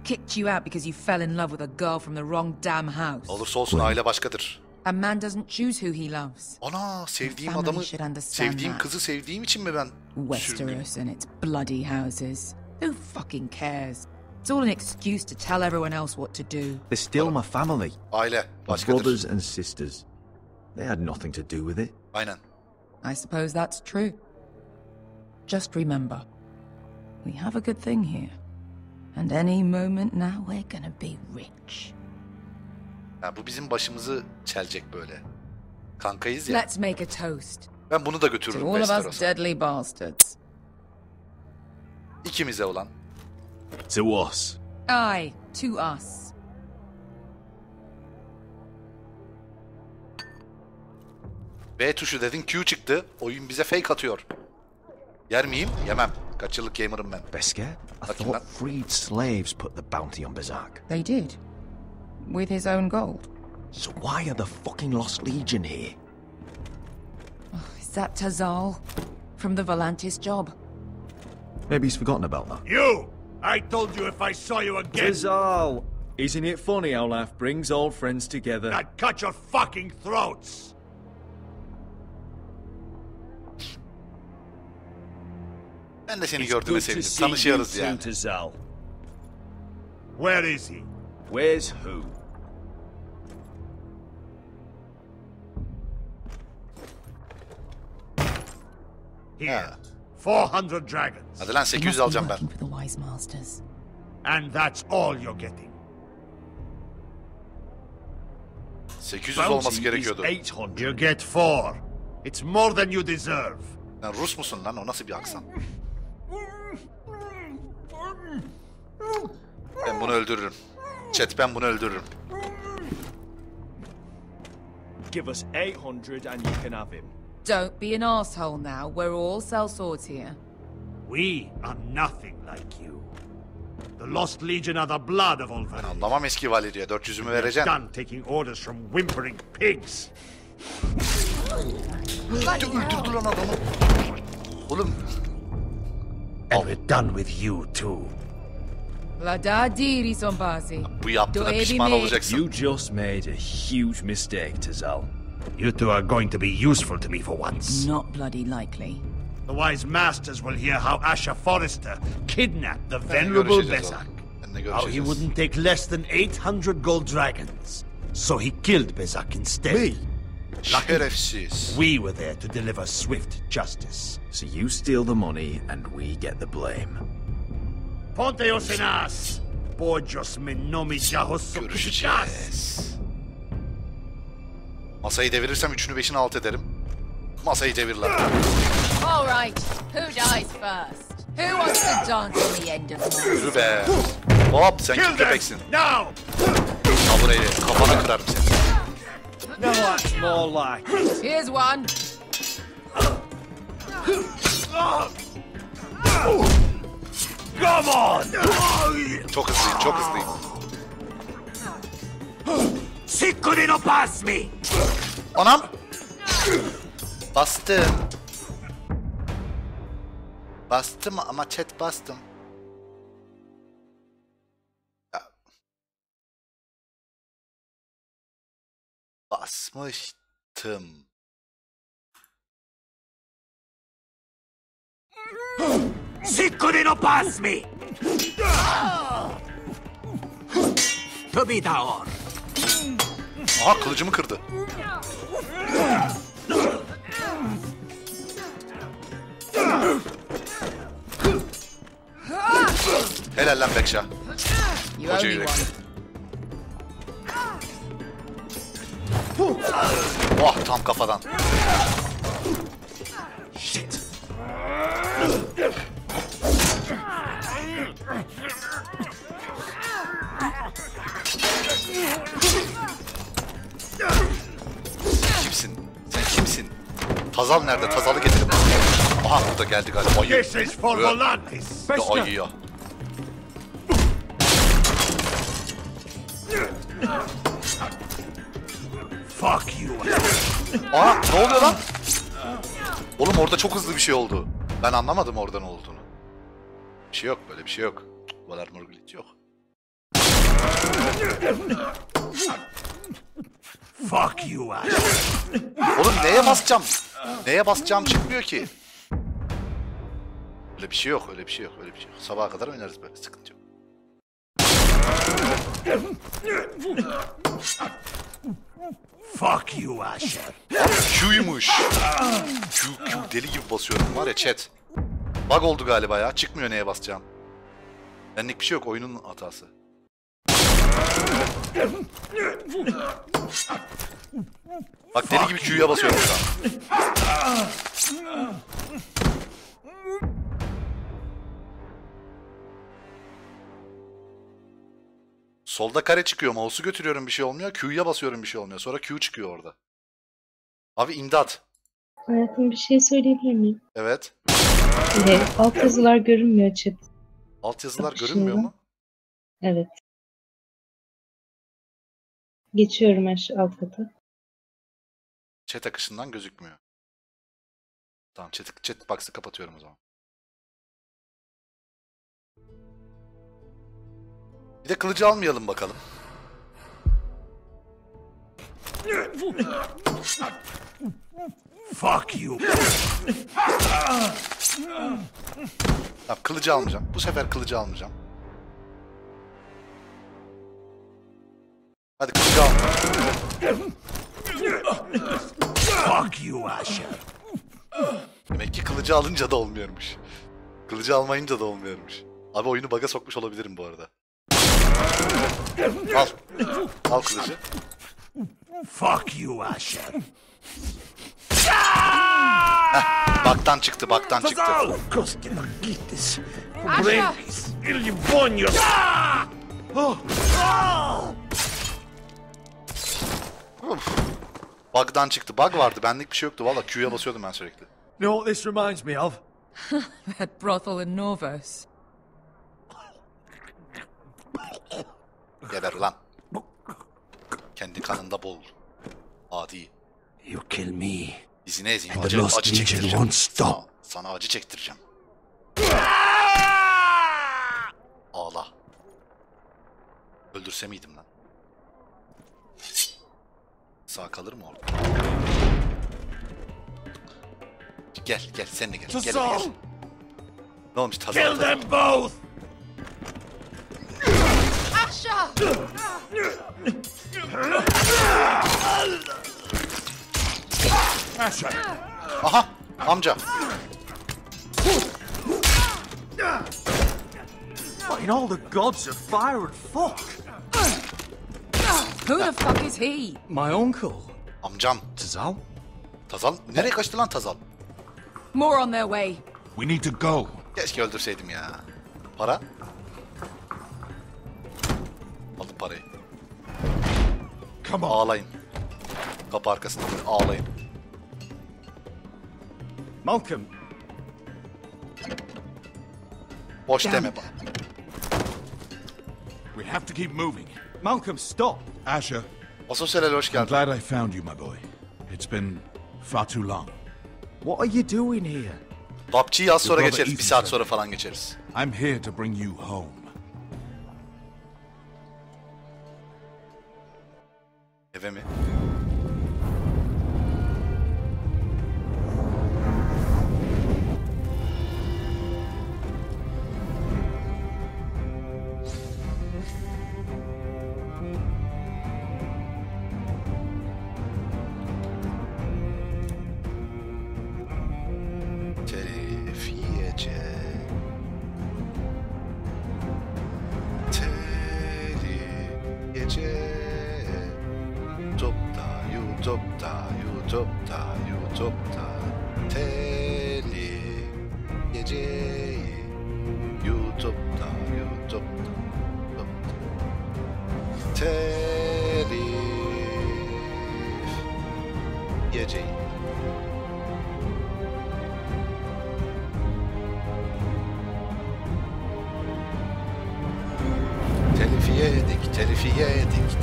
Kicked you out because you fell in love with a girl from the wrong damn house. Olursa olsun aile başkadır. A man doesn't choose who he loves. Ana sevdiğim Family adamı, should understand sevdiğim that. kızı sevdiğim için mi ben Westeros and its bloody houses. Who fucking cares? It's all an excuse to tell everyone else what to do. They're still my family. Aile My başkadır. brothers and sisters. They had nothing to do with it. Aynen. I suppose that's true. Just remember, we have a good thing here. And any moment now we're gonna be rich. Ya bu bizim başımızı çelecek böyle. Kankayız ya. Let's make a toast. Ben bunu da To götürürüm all of us Westeros'a. deadly bastards. İkimize olan. To us. Aye, to us. B tuşu dedin, Q çıktı. Oyun bize fake atıyor. Yer miyim? Yemem. Kaç yıllık gamer'ım ben. Beskar? I thought freed slaves put the bounty on Berserk. They did. With his own gold. So why are the fucking Lost Legion here? Is that Tazal? From the Volantis job? Maybe he's forgotten about that. You! I told you if I saw you again... Tazal! Isn't it funny how life brings old friends together? I'd cut your fucking throats! Ben de seni gördüğüme sevindim. Tanışıyoruz yani. Tazal. Where is he? Where's who? Here. 400 dragons. Hadi lan 800 alacağım ben. For the wise masters. And that's all you're getting. 800 olması gerekiyordu. 800. You get 4. It's more than you deserve. Sen Rus musun lan? O nasıl bir aksan? Ben bunu öldürürüm. Chat, ben bunu öldürürüm. Give us 800 and you can have him. Don't be an asshole now. We're all sellswords here. We are nothing like you. The Lost Legion are the blood of all Valyria. Anlamam eski Valeriye. 400'ümü vereceksin. Done taking orders from whimpering pigs. Öldürdü lan adamı. Oğlum. And we're done with you too. La da diri sombazi. Bu yaptığına pişman olacaksın. You just made a huge mistake, Tazal. You two are going to be useful to me for once. Not bloody likely. The wise masters will hear how Asher Forrester kidnapped the venerable Besak. How he wouldn't take less than 800 gold dragons. So he killed Besak instead. Me? Şerefsiz. We were there to deliver swift justice. So you steal the money and we get the blame. Ponteos en as! Bojos menomi jahos Görüşeceğiz. Masayı devirirsem 3'ünü 5'ini alt ederim. Masayı devir lan. All right, who dies first? Who wants to dance on the end of mine? Yürü be. Hop sen kim köpeksin? Al burayı kafana kırarım seni. No, that's more like. Here's one. Come on! Çok hızlıyım, çok hızlıyım. Si couldn't pass me! Anam! Bastım. Bastım ama chat bastım. Ya. Basmıştım. Si couldn't pass me! To be down. Aha kılıcımı kırdı. Helal lan Bekşa. Koca yürekli. Oh tam kafadan. Shit. Kimsin? Sen kimsin? Tazal nerede? Tazal'ı getirin. Aha burada geldi galiba. Ayı. This is for Volantis. Ya ayı ya. Fuck you. Aa ne oluyor lan? Oğlum orada çok hızlı bir şey oldu. Ben anlamadım orada ne olduğunu. Bir şey yok, böyle bir şey yok. Valar Morgullit yok. Fuck you. Oğlum neye basacağım? Neye basacağım çıkmıyor ki. Öyle bir şey yok, öyle bir şey yok, öyle bir şey yok. Sabaha kadar oynarız böyle, sıkıntı yok. Fuck you, Asher. Q'ymuş. Q deli gibi basıyorum var ya chat. Bug oldu galiba ya. Çıkmıyor neye basacağım. Benlik bir şey yok, oyunun hatası. Bak deli gibi Q'ya basıyorum şu an. Solda kare çıkıyor, mouse'u götürüyorum bir şey olmuyor. Q'ya basıyorum bir şey olmuyor. Sonra Q çıkıyor orada. Abi imdat. Hayatım bir şey söyleyebilir miyim? Evet. Alt yazılar görünmüyor chat. Alt yazılar görünmüyor mu? Evet. Geçiyorum alt kata. Chat akışından gözükmüyor. Tamam chat box'ı kapatıyorum o zaman. Bir de kılıcı almayalım bakalım. Fuck you. Tamam kılıcı almayacağım. Bu sefer kılıcı almayacağım. Hadi kılıcı al. Fuck you, Asher. Demek ki kılıcı alınca da olmuyormuş. Kılıcı almayınca da olmuyormuş. Abi oyunu bug'a sokmuş olabilirim bu arada. Al. Al kılıcı. Fuck you, Asher. Heh, baktan çıktı, baktan çıktı. Bug'dan çıktı. Bug vardı. Benlik bir şey yoktu. Valla Q'ya basıyordum ben sürekli. You know what this reminds me of? That brothel in Norvos. Geber lan. Kendi kanında boğul. Adi. You kill me. Dizine ezeyim. Acı çektireceğim. Sana acı çektireceğim. Ağla. Öldürse miydim lan? Sağ kalır mı orada? Gel sen de gel. Gel. Ne olmuş Tazal? Kill them both. Asher. Aha amca. In all the gods of fire and fuck. Who the fuck is he? My uncle. Amcam. Tazal? Nereye kaçtı lan Tazal? More on their way. We need to go. Keşke öldürseydim ya. Para? Aldım parayı. Ağlayın. Kapı arkasında ağlayın. Malcolm. Boş deme bak. We have to keep moving. Malcolm, stop. Asher. Asosyal hoş geldin. I'm glad I found you, my boy. It's been far too long. What are you doing here? PUBG'yi az sonra geçeriz. Bir saat sonra falan geçeriz. I'm here to bring you home. Eve mi? YouTube'da teli geceyi YouTube'da telif geceyi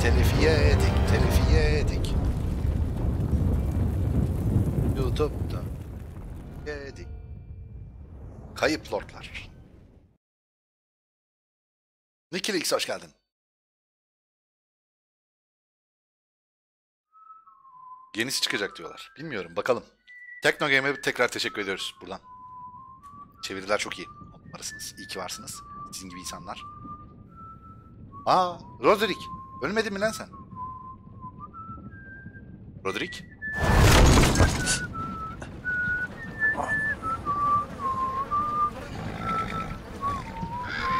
Telifi yedik YouTube'da yedik. Kayıp lordlar. Nikili X hoş geldin. Yenisi çıkacak diyorlar. Bilmiyorum, bakalım. Tekno Game'e tekrar teşekkür ediyoruz buradan. Çeviriler çok iyi. Varsınız. İyi ki varsınız. Sizin gibi insanlar. Aa, Roderick. Ölmedin mi lan sen? Roderick?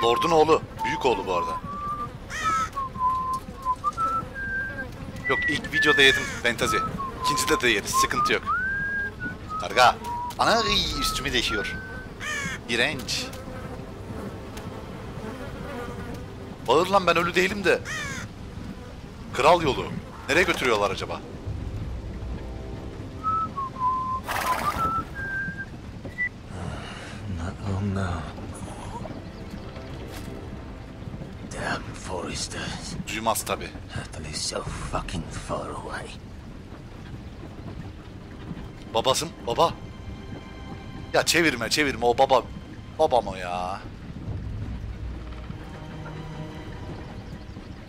Lord'un oğlu. Büyük oğlu bu arada. Yok, ilk videoda yedim Fantasy. İkincide de yeriz. Sıkıntı yok. Karga. Ana üstümü değişiyor. İğrenç. Bağır lan, ben ölü değilim de. Kral yolu. Nereye götürüyorlar acaba? Not long now. Damn Foresters. Duymaz tabi. They're so fucking far away. Babasın, baba. Ya çevirme o baba. Babam o ya.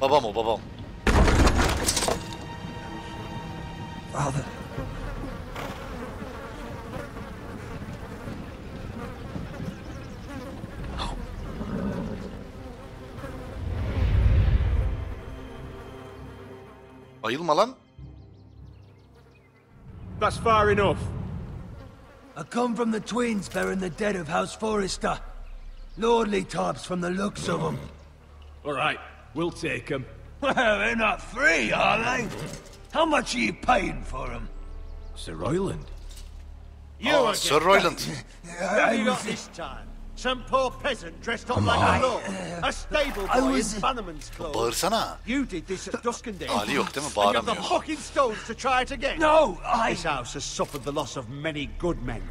Babam o, babam. Father. Ayılma lan. That's far enough. I come from the twins bearing the dead of House Forrester. Lordly types from the looks of them. All right, we'll take them. Well, they're not free, are they? How much are you paying for them? Sir Royland. You Sir Royland. What have you got this time? Some poor peasant dressed up like a lord. A stable boy in Bannerman's clothes. Bağırsana. You did this at Duskendale. Hali yok değil mi? And you have Bağıramıyor. the fucking stones to try it again. No, This house has suffered the loss of many good men.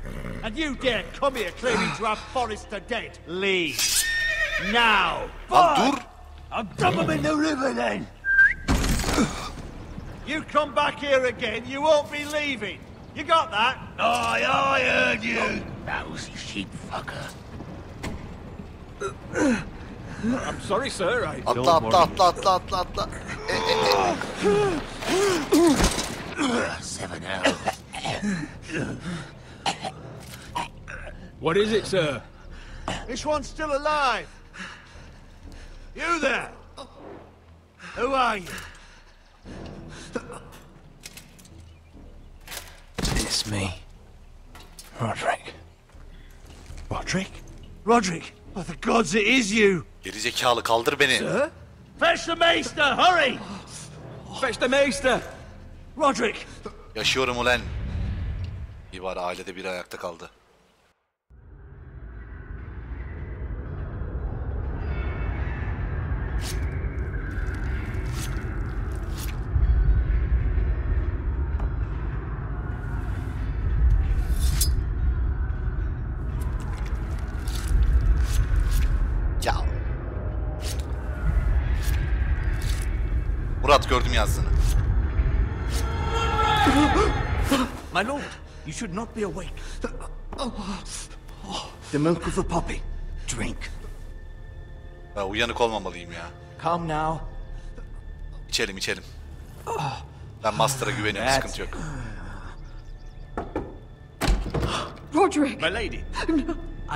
And you dare come here claiming to have Forrester dead. Leave. Now. Lan dur. I'll dump them in the river then. You come back here again, you won't be leaving. You got that? Aye, I heard you. Lousy sheep fucker. I'm sorry, sir. Atla. Seven out. What is it, sir? This one's still alive. You there? Who are you? It's me. Roderick. Roderick? Roderick? By the gods, it is you! Gerizekalı, kaldır beni. Sir? Fetch the maester, hurry! Fetch the maester! Roderick! Yaşıyorum ulan. İyi bari ailede biri ayakta kaldı. Murat gördüm yazdığını. My lord, you should not be awake. The milk of the poppy. Drink. Ben uyanık olmamalıyım ya. Calm now. İçelim. Ben Master'a güveniyorum, sıkıntı yok. Roderick! My lady,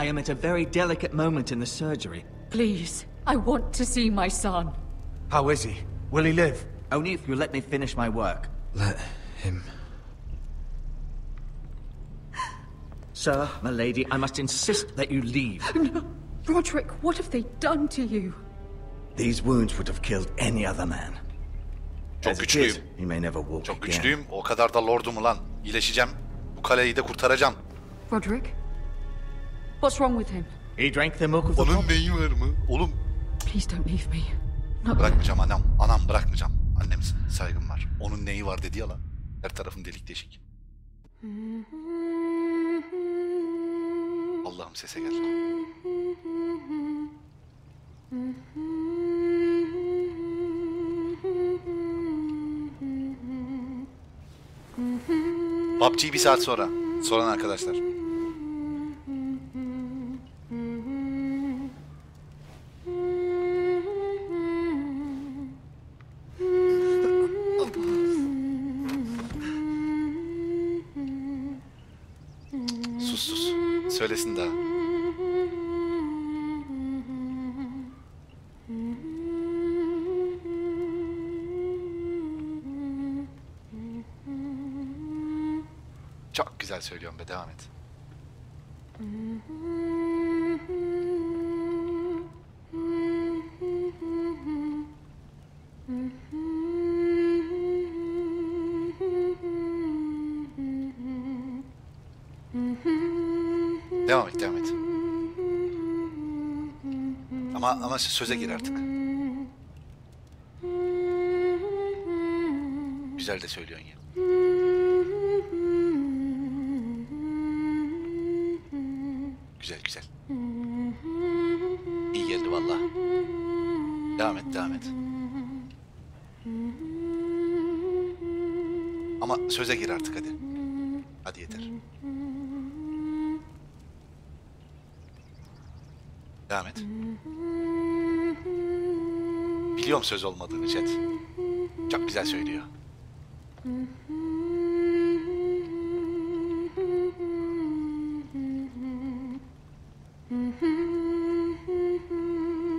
I am at a very delicate moment in the surgery. Please, I want to see my son. How is he? Will he live? Only if you let me finish my work. Let him. Sir, my lady, I must insist that you leave. No. Roderick, what have they done to you? These wounds would have killed any other man. Çok güçlüyüm. He may never walk Çok again. güçlüyüm. O kadar da lordum ulan. İyileşeceğim. Bu kaleyi de kurtaracağım. Roderick? What's wrong with him? He drank the milk of the Onun poppy. neyi var mı? Oğlum. Please don't leave me. No. Bırakmayacağım anam. Anam bırakmayacağım. Annem saygım var. Onun neyi var dedi ya lan. Her tarafım delik deşik. Allah'ım sese gel. PUBG bir saat sonra. Soran arkadaşlar. Sus. Söylesin daha. Çok güzel söylüyorum be, devam et. Devam et. Ama söze gir artık. Güzel de söylüyorsun ya. Güzel. İyi geldi valla. Devam et. Ama söze gir artık hadi. Hadi yeter. Devam et. Biliyorum söz olmadığını chat. Çok güzel söylüyor.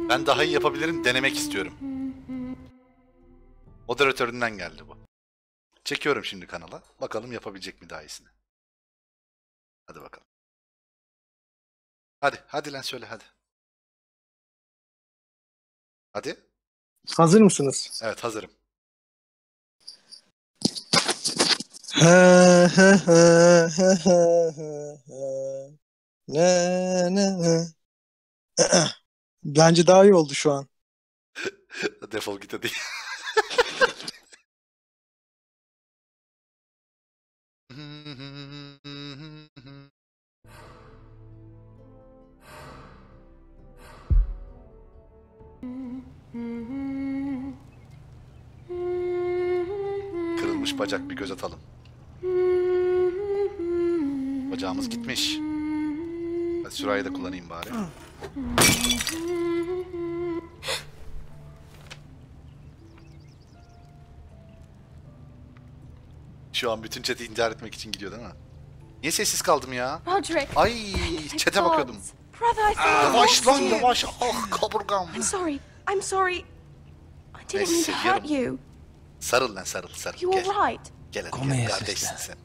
Ben daha iyi yapabilirim, denemek istiyorum. Moderatöründen geldi bu. Çekiyorum şimdi kanala. Bakalım yapabilecek mi daha iyisini. Hadi bakalım. Hadi lan söyle hadi. Hadi. Hazır mısınız? Evet, hazırım. Ne. Bence daha iyi oldu şu an. Defol git hadi. Kırılmış bacak, bir göz atalım. Bacağımız gitmiş. Hadi sürahıyı da kullanayım bari. Şu an bütün chat'i intihar etmek için gidiyor değil mi? Niye sessiz kaldım ya? Roderick. Ay, chat'e bakıyordum. Brother, I thought Yavaş lan you. yavaş. Ah, kaburgam. I'm sorry. I didn't mean to hurt you. Sarıl lan sarıl. You Gel. alright? Gel Come hadi here, gel, kardeşsin sister. sen.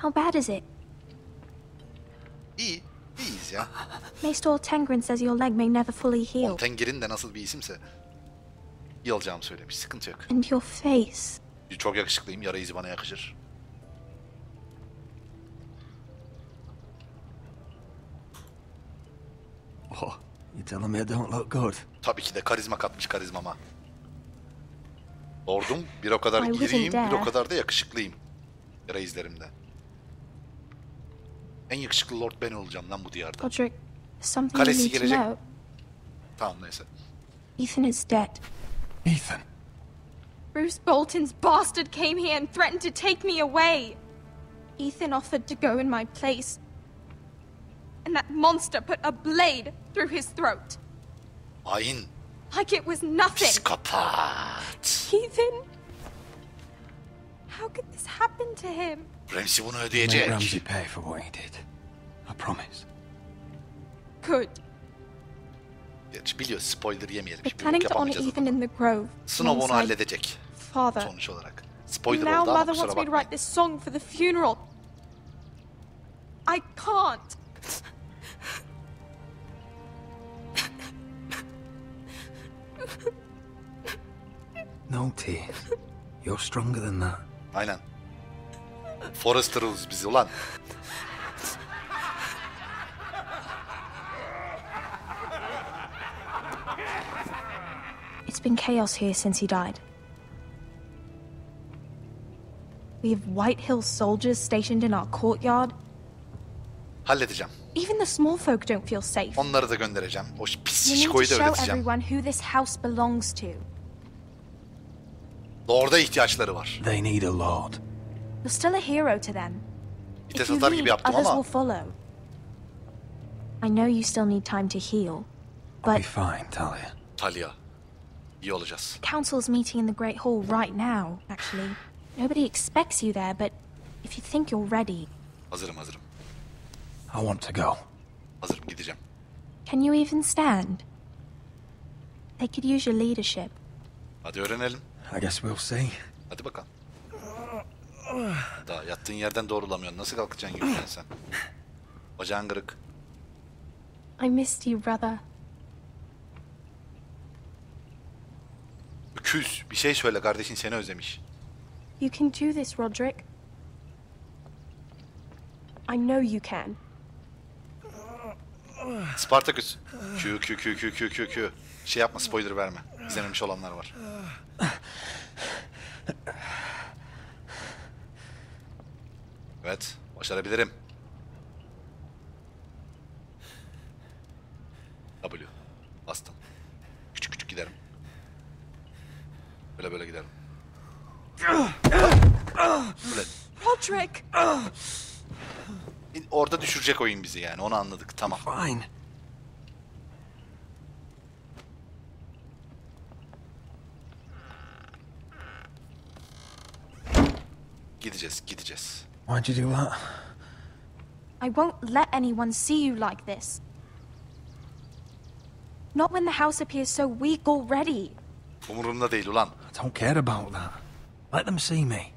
How bad is it? İyiyiz ya. Maester Tengrin says your leg may never fully heal. Tenger'in de nasıl bir isimse iyi olacağımı söylemiş. Sıkıntı yok. And your face. Çok yakışıklıyım. Yara izi bana yakışır. Oh, you telling me I don't look good? Tabii ki de karizma katmış karizmama. Lordum, bir o kadar I wouldn't giriyim, bir o dare. kadar da yakışıklıyım. Yara izlerimde. En yakışıklı lord ben olacağım lan bu diyarda. Roderick, Something you Kalesi need to gelecek. know. Tamam neyse. Ethan is dead. Ethan? Bruce Bolton's bastard came here and threatened to take me away. Ethan offered to go in my place. And that monster put a blade through his throat. Hain. Like it was nothing. Psikopat. Ethan. How could this happen to him? Ramsey bunu Make ödeyecek. Ramsey pay for what he did. I promise. Good. Gerçi biliyoruz, spoiler yemeyelim. We're Şimdi planning yok to honor yapamayacağız. Ethan in the grove. Snow onu alongside halledecek. Father. Sonuç olarak. Spoiler Now oldu ama Mother kusura wants me to bakmayın. write this song for the funeral. I can't. No tears. You're stronger than that. Aynen. Forrester'ız biz ulan. It's been chaos here since he died. We have White Hill soldiers stationed in our courtyard. Halledeceğim. Even the small folk don't feel safe. Onları da göndereceğim. O pis You need to şişkoyu da show öğreteceğim. everyone who this house belongs to. Lord'a ihtiyaçları var. They need a lord. You're still a hero to them. Vites If you atar gibi lead, yaptım others ama. will follow. I know you still need time to heal, I'll be but fine, Talia. Talia. İyi olacağız. Council's meeting in the Great Hall right now, actually. Nobody expects you there, but if you think you're ready... Hazırım. I want to go. Hazırım, gideceğim. Can you even stand? They could use your leadership. Hadi öğrenelim. I guess we'll see. Hadi bakalım. Daha yattığın yerden doğrulamıyorsun. Nasıl kalkacaksın yürüyen sen? Bacağın kırık. I missed you, brother. Öküz. Bir şey söyle, kardeşin seni özlemiş. You can do this, Roderick. I know you can. Spartaküs. Q. Şey yapma, spoiler verme. İzlememiş olanlar var. Evet, başarabilirim. W. Bastım. Küçük giderim. Böyle giderim. Böyle. Roderick! Orada düşürecek oyun bizi yani, onu anladık, tamam. Fine. Gideceğiz. Why'd you do that? I won't let anyone see you like this. Not when the house appears so weak already. Umurumda değil ulan. I don't care about that. Let them see me.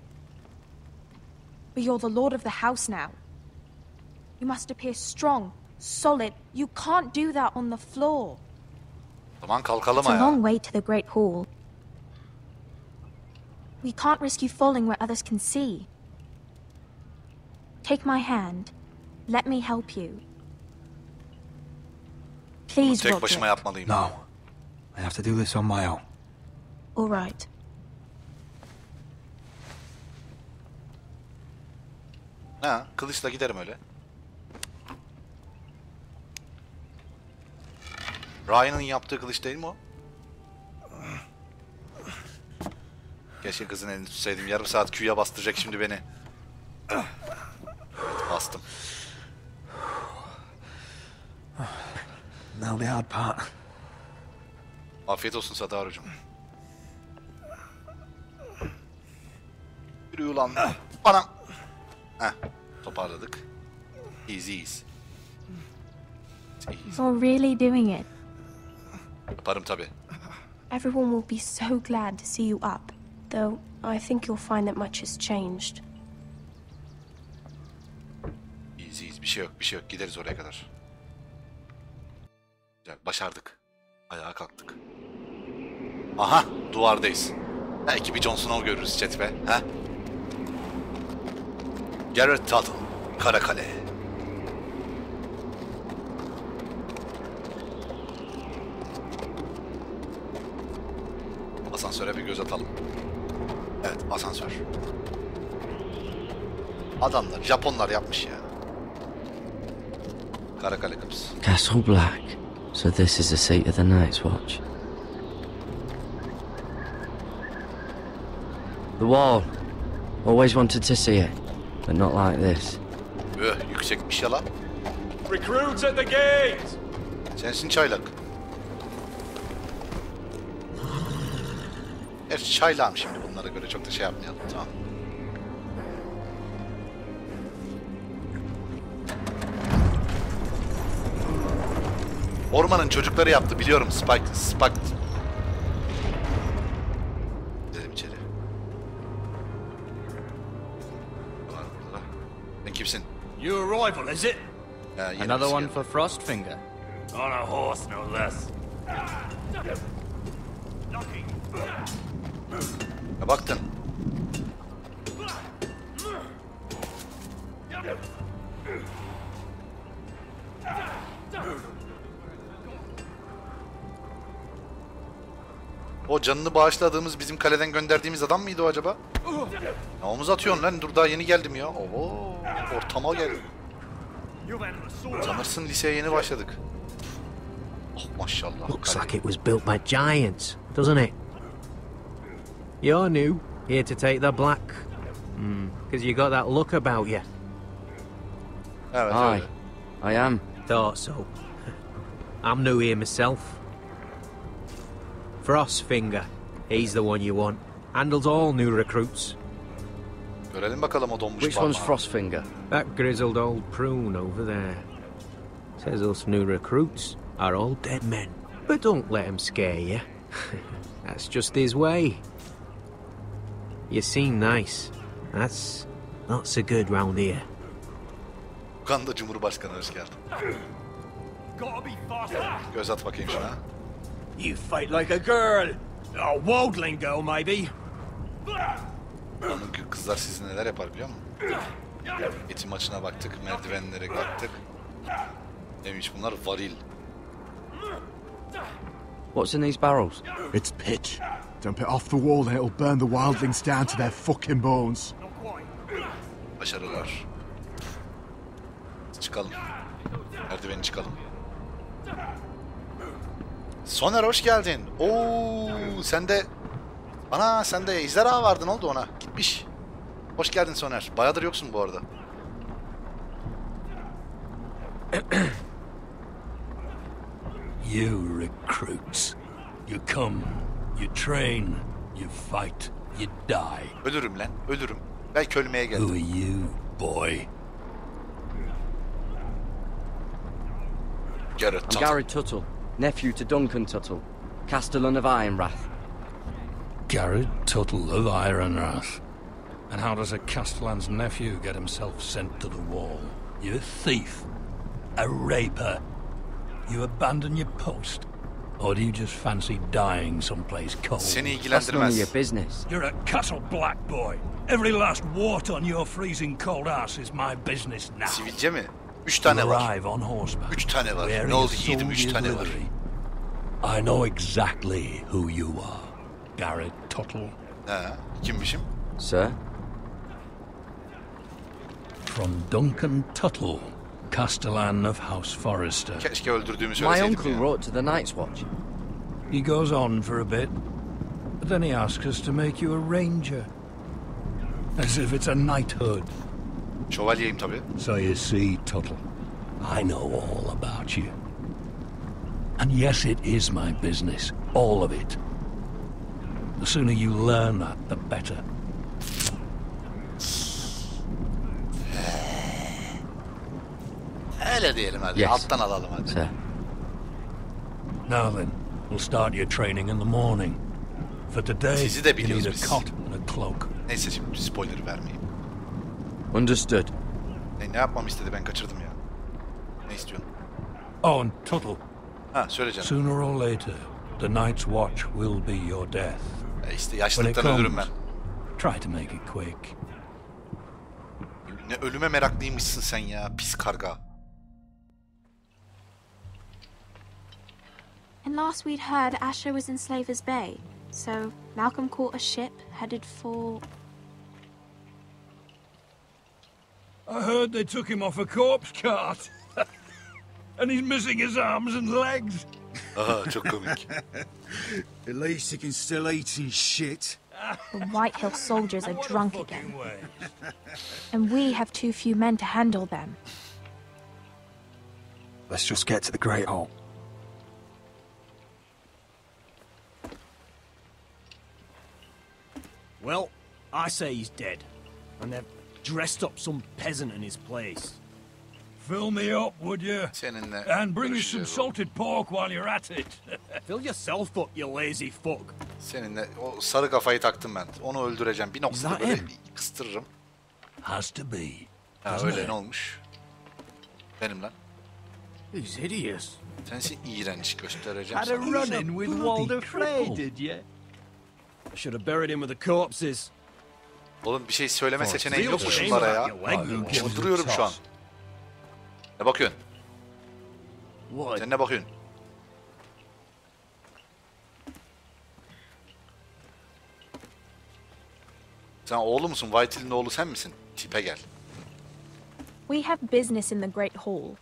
But you're the lord of the house now. You must appear strong, solid. You can't do that on the floor. Tamam, kalkalım It's a ayağa. long way to the Great Hall. We can't risk you falling where others can see. Take my hand. Let me help you. Please, Tek başıma Roderick. yapmalıyım. No. I have to do this on my own. All right. Ha, kılıçla giderim öyle. Ryan'ın yaptığı kılıç değil mi o? Keşke kızın elini tutsaydım. Yarım saat Q'ya bastıracak şimdi beni. Bastım. Now the hard part. Afiyet olsun Sadarucuğum. Yürü ulan. Bana. Heh, toparladık. Easy. You're really doing it. Yaparım tabii. Everyone will be so glad to see you up. Though, I think you'll find that much has changed. Easy. Bir şey yok. Gideriz oraya kadar. Güzel, başardık. Ayağa kalktık. Aha, duvardayız. Belki bir Jon Snow görürüz chat be. Ha? Garrett Tuttle, Karakale. Asansöre bir göz atalım. Evet, asansör. Adamlar, Japonlar yapmış ya. Karakale kapısı. Castle Black. So this is the seat of the Night's Watch. The wall. Always wanted to see it, but not like this. Yüksekmiş ya lan. Recruits at the gate. Sensin çaylak. Gerçi çaylağım şimdi bunlara göre çok da şey yapmayalım. Tamam. Ormanın çocukları yaptı biliyorum. Spike. Gidelim içeri. Sen kimsin? New arrival, is it? Another one for Frostfinger. On a horse, no less. Ya baktın. O canını bağışladığımız bizim kaleden gönderdiğimiz adam mıydı o acaba? Ya omuz atıyorsun lan, dur daha yeni geldim ya. Oo, ortama geldim. Sanırsın liseye yeni başladık. Oh maşallah. Looks like it was built by giants, doesn't it? You're new, here to take the black. Because you got that look about you. Evet, Aye, I am. Thought so. I'm new here myself. Frostfinger, he's the one you want. Handles all new recruits. Görelim bakalım o donmuş Which one's Frostfinger? That grizzled old prune over there. Says us new recruits are all dead men. But don't let him scare you. That's just his way. You seem nice. That's not so good round here. Uganda Cumhurbaşkanı hoş geldin. Göz at bakayım şuna. You fight like a girl. A wildling girl, maybe. Onun kızlar siz neler yapar biliyor musun? Eğitim maçına baktık, merdivenlere baktık. Neymiş bunlar? Varil. What's in these barrels? It's pitch. Dump it off the wall and it'll burn the wildlings down to their fucking bones. Başarılar. Çıkalım. Merdiveni çıkalım. Soner hoş geldin. Oo, sen de... Ana sen de ejderha vardın, oldu ona. Gitmiş. Hoş geldin Soner. Bayağıdır yoksun bu arada. You recruits. You come, you train, you fight, you die. Ölürüm lan, ölürüm. Belki ölmeye geldim. Who are you, boy? I'm Garrett Tuttle, nephew to Duncan Tuttle, Castellan of Ironrath. Garrett Tuttle of Ironrath. And how does a Castellan's nephew get himself sent to the wall? You're a thief, a raper. You abandon your post, or do you just fancy dying someplace cold? Seni ilgilendirmez. That's none of your business. You're a Castle Black boy. Every last wart on your freezing cold ass is my business now. Sivilce mi? 3 tane var. 3 tane var. Ne oldu yiğidim, 3 tane var. I know exactly who you are, Garrett Tuttle. Kimmişim? Sir? From Duncan Tuttle, Castellan of House Forrester. Keşke öldürdüğümü My söyleseydim uncle ya. wrote to the Night's Watch. He goes on for a bit, but then he asks us to make you a ranger. As if it's a knighthood. Şövalyeyim tabii. So you see, Tuttle, I know all about you. And yes, it is my business, all of it. The sooner you learn that, the better. Öyle diyelim hadi. Yes. Alttan alalım hadi. Sir. Now then, we'll start your training in the morning. For today, Sizi de you biliyoruz need a biz. cot and a cloak. Neyse şimdi spoiler vermeyeyim. Understood. Ne yapmamı istedi, ben kaçırdım ya. Ne istiyorsun? Oh, and Tuttle. Ha söyle canım. Sooner or later, the Night's Watch will be your death. İşte When it yaşlılıktan comes, ölürüm ben. try to make it quick. Ne ölüme meraklıymışsın sen ya, pis karga. And last we'd heard Asher was in Slaver's Bay, so Malcolm caught a ship headed for... I heard they took him off a corpse cart. and he's missing his arms and legs. Aha, çok komik. At least he can still eat his shit. The White Hill soldiers are drunk again. And we have too few men to handle them. Let's just get to the Great Hall. Well, I say he's dead. And they've dressed up some peasant in his place. Fill me up, would you? And bring us some salted pork while you're at it. Fill yourself up, you lazy fuck. Seninle o sarı kafayı taktım ben. Onu öldüreceğim. Bir noktada böyle kıstırırım. Has to be. Ha öyle ne olmuş? Benim lan. He's hideous. Sensin iğrenç göstereceğim Had a sana. run-in with Walder Frey, did you? I should have buried him with the corpses. Oğlum bir şey söyleme seçeneği yok mu şunlara ya? Duruyorum şu an. Ne bakıyorsun? Sen ne bakıyorsun? Sen oğlu musun? Whiteley'nin oğlu sen misin? Tipe gel. We have business in the Great Hall.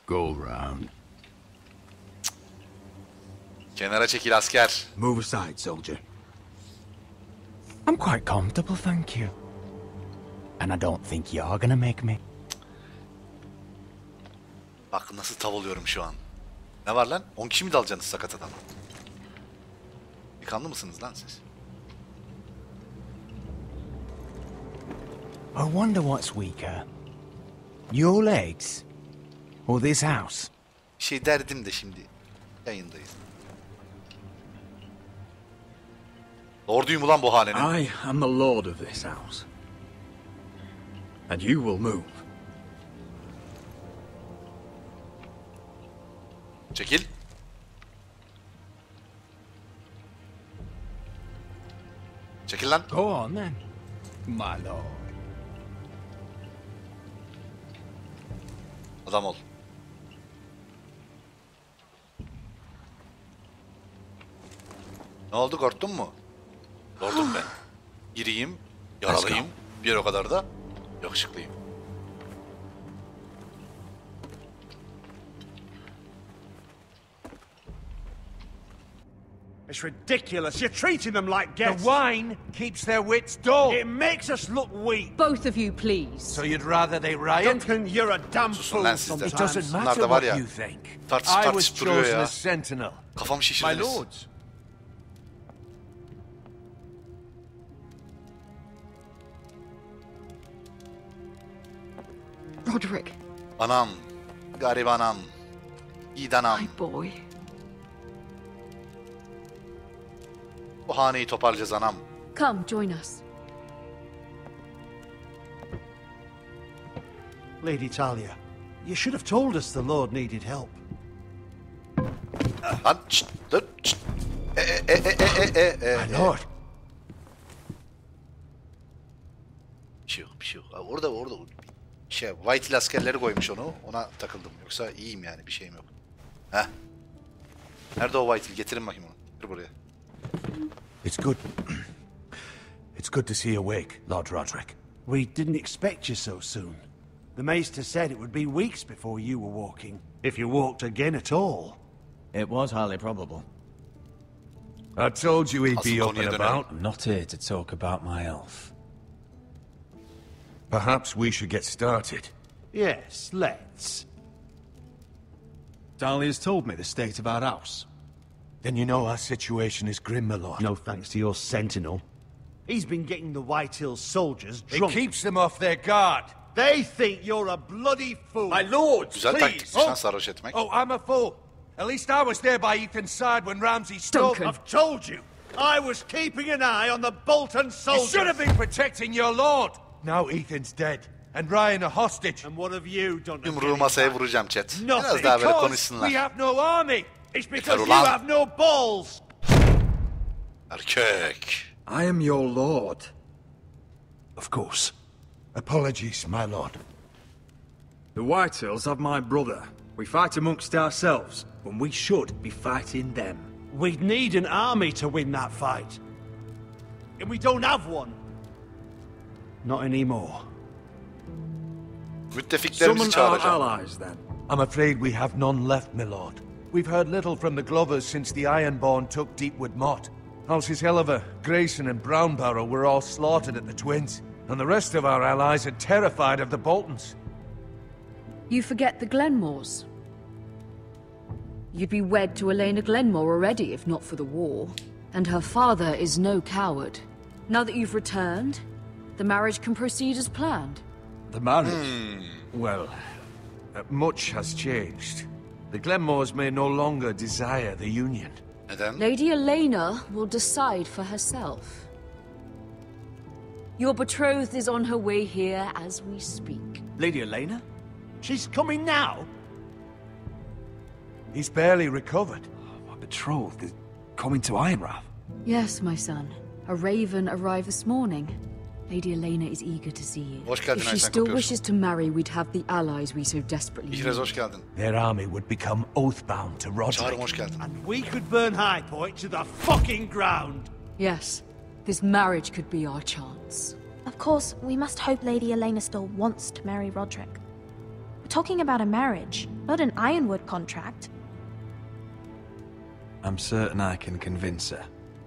Go round. Kenara çekil asker. Move aside, soldier. I'm quite comfortable, thank you. And I don't think you're gonna make me. Bak nasıl tav oluyorum şu an. Ne var lan? 10 kişi mi dalacaksınız sakat adam? Yıkanlı mısınız lan siz? I wonder what's weaker. Your legs? Or this house? Bir şey derdim de şimdi. Yayındayız. Lorduyum ulan bu hanenin. I am the lord of this house. And you will move. Çekil. Çekil lan. Go on then, my lord. Adam ol. Ne oldu, korktun mu? Lordum ben. İriyim, yaralıyım, bir o kadar da yakışıklıyım. It's ridiculous. You're treating them like guests. The wine keeps their wits dull. It makes us look weak. Both of you, please. So you'd rather they riot? Duncan, you're a damn fool sometimes. It doesn't matter what you think. I was chosen as sentinel. Kafam My şişirdiniz. lords. Roderick. Anam, garip anam, yiğit anam. My boy. Bu haneyi toparlayacağız anam. Come, join us. Lady Talia, you should have told us the Lord needed help. Lan şşt, dur şşt. My lord. Bir şey yok, bir şey yok. Orada Whiteley askerleri koymuş onu. Ona takıldım. Yoksa iyiyim yani, bir şeyim yok. Heh. Nerede o Whiteley? Getirin bakayım onu. Dur buraya. It's good. It's good to see you awake, Lord Roderick. We didn't expect you so soon. The Maester said it would be weeks before you were walking, if you walked again at all. It was highly probable. I told you he'd be up and about. I'm not here to talk about my elf. Perhaps we should get started. Yes, let's. Dahlia's told me the state of our house. Then you know our situation is grim, my lord. No thanks to your sentinel. He's been getting the White Hill soldiers drunk. It keeps them off their guard. They think you're a bloody fool. My lords, Güzel please. taktikmiş lan sarhoş etmek. Oh, I'm a fool. At least I was there by Ethan's side when Ramsay stole. I've told you. I was keeping an eye on the Bolton soldiers. You should have been protecting your lord. Now Ethan's dead. And Ryan a hostage. And what have you done? Yumruğu masaya vuracağım chat. Nothing. Biraz daha böyle Because konuşsunlar. We have no army. It's because you have no balls. Erkek. I am your lord. Of course. Apologies, my lord. The Whitehills have my brother. We fight amongst ourselves when we should be fighting them. We'd need an army to win that fight. And we don't have one. not anymore. Müttefiklerimizi çağıracağım. Allies, then. I'm afraid we have none left, my lord. We've heard little from the Glovers since the Ironborn took Deepwood Motte. Houses Helliver, Grayson and Brownbarrow were all slaughtered at the Twins, and the rest of our allies are terrified of the Boltons. You forget the Glenmores. You'd be wed to Elena Glenmore already if not for the war. And her father is no coward. Now that you've returned, the marriage can proceed as planned. The marriage? Well, much has changed. The Glenmores may no longer desire the union. Neden? Lady Elena will decide for herself. Your betrothed is on her way here as we speak. Lady Elena? She's coming now? He's barely recovered. My betrothed is coming to Ironrath. Yes, my son. A raven arrived this morning. Lady Elena is eager to see you. Hoş geldin, If she Aysen, still kopuyorsun. wishes to marry, we'd have the allies we so desperately need. İhraz hoş geldin. Their army would become oathbound to Roderick. Çağrım hoş geldin. And we could burn High Point to the fucking ground. Yes, this marriage could be our chance. Of course, we must hope Lady Elena still wants to marry Roderick. We're talking about a marriage, not an Ironwood contract. I'm certain I can convince her.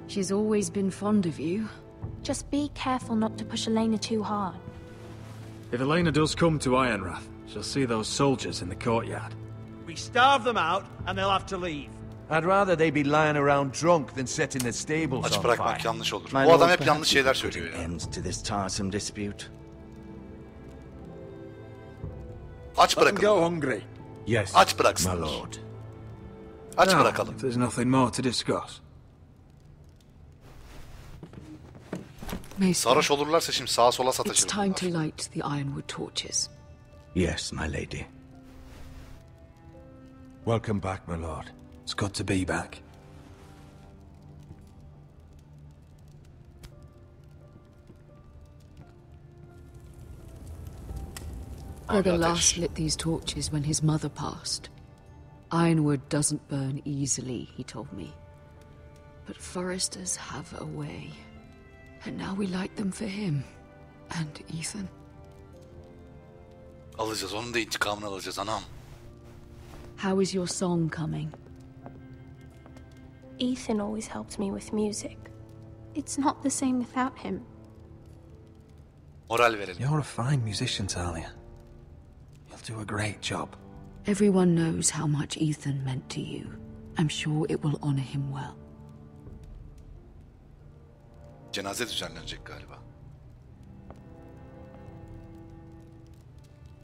She's always been fond of you. Just be careful not to push Elena too hard. If Elena does come to Ironrath, she'll see those soldiers in the courtyard. We starve them out and they'll have to leave. I'd rather they be lying around drunk than setting the stables Aç on bırakmak fire. yanlış olur. My Bu adam lord, hep yanlış perhaps şeyler you could söylüyor put ya. an end to this tiresome dispute. Aç Let them go bırakalım. hungry. Yes, Aç bıraksınlar. my lord. Aç Now, bırakalım. if there's nothing more to discuss. Sarhoş olurlarsa şimdi sağa sola It's sataşır time to bunlar. light the Ironwood torches. Yes, my lady. Welcome back, my lord. It's good to be back. Brother Abi last ateş. lit these torches when his mother passed. Ironwood doesn't burn easily, he told me. But foresters have a way. And now we light them for him. And Ethan. Alacağız. Onun da intikamını alacağız anam. How is your song coming? Ethan always helped me with music. It's not the same without him. Moral verelim. You're a fine musician, Talia. You'll do a great job. Everyone knows how much Ethan meant to you. I'm sure it will honor him well. Cenaze düzenlenecek galiba.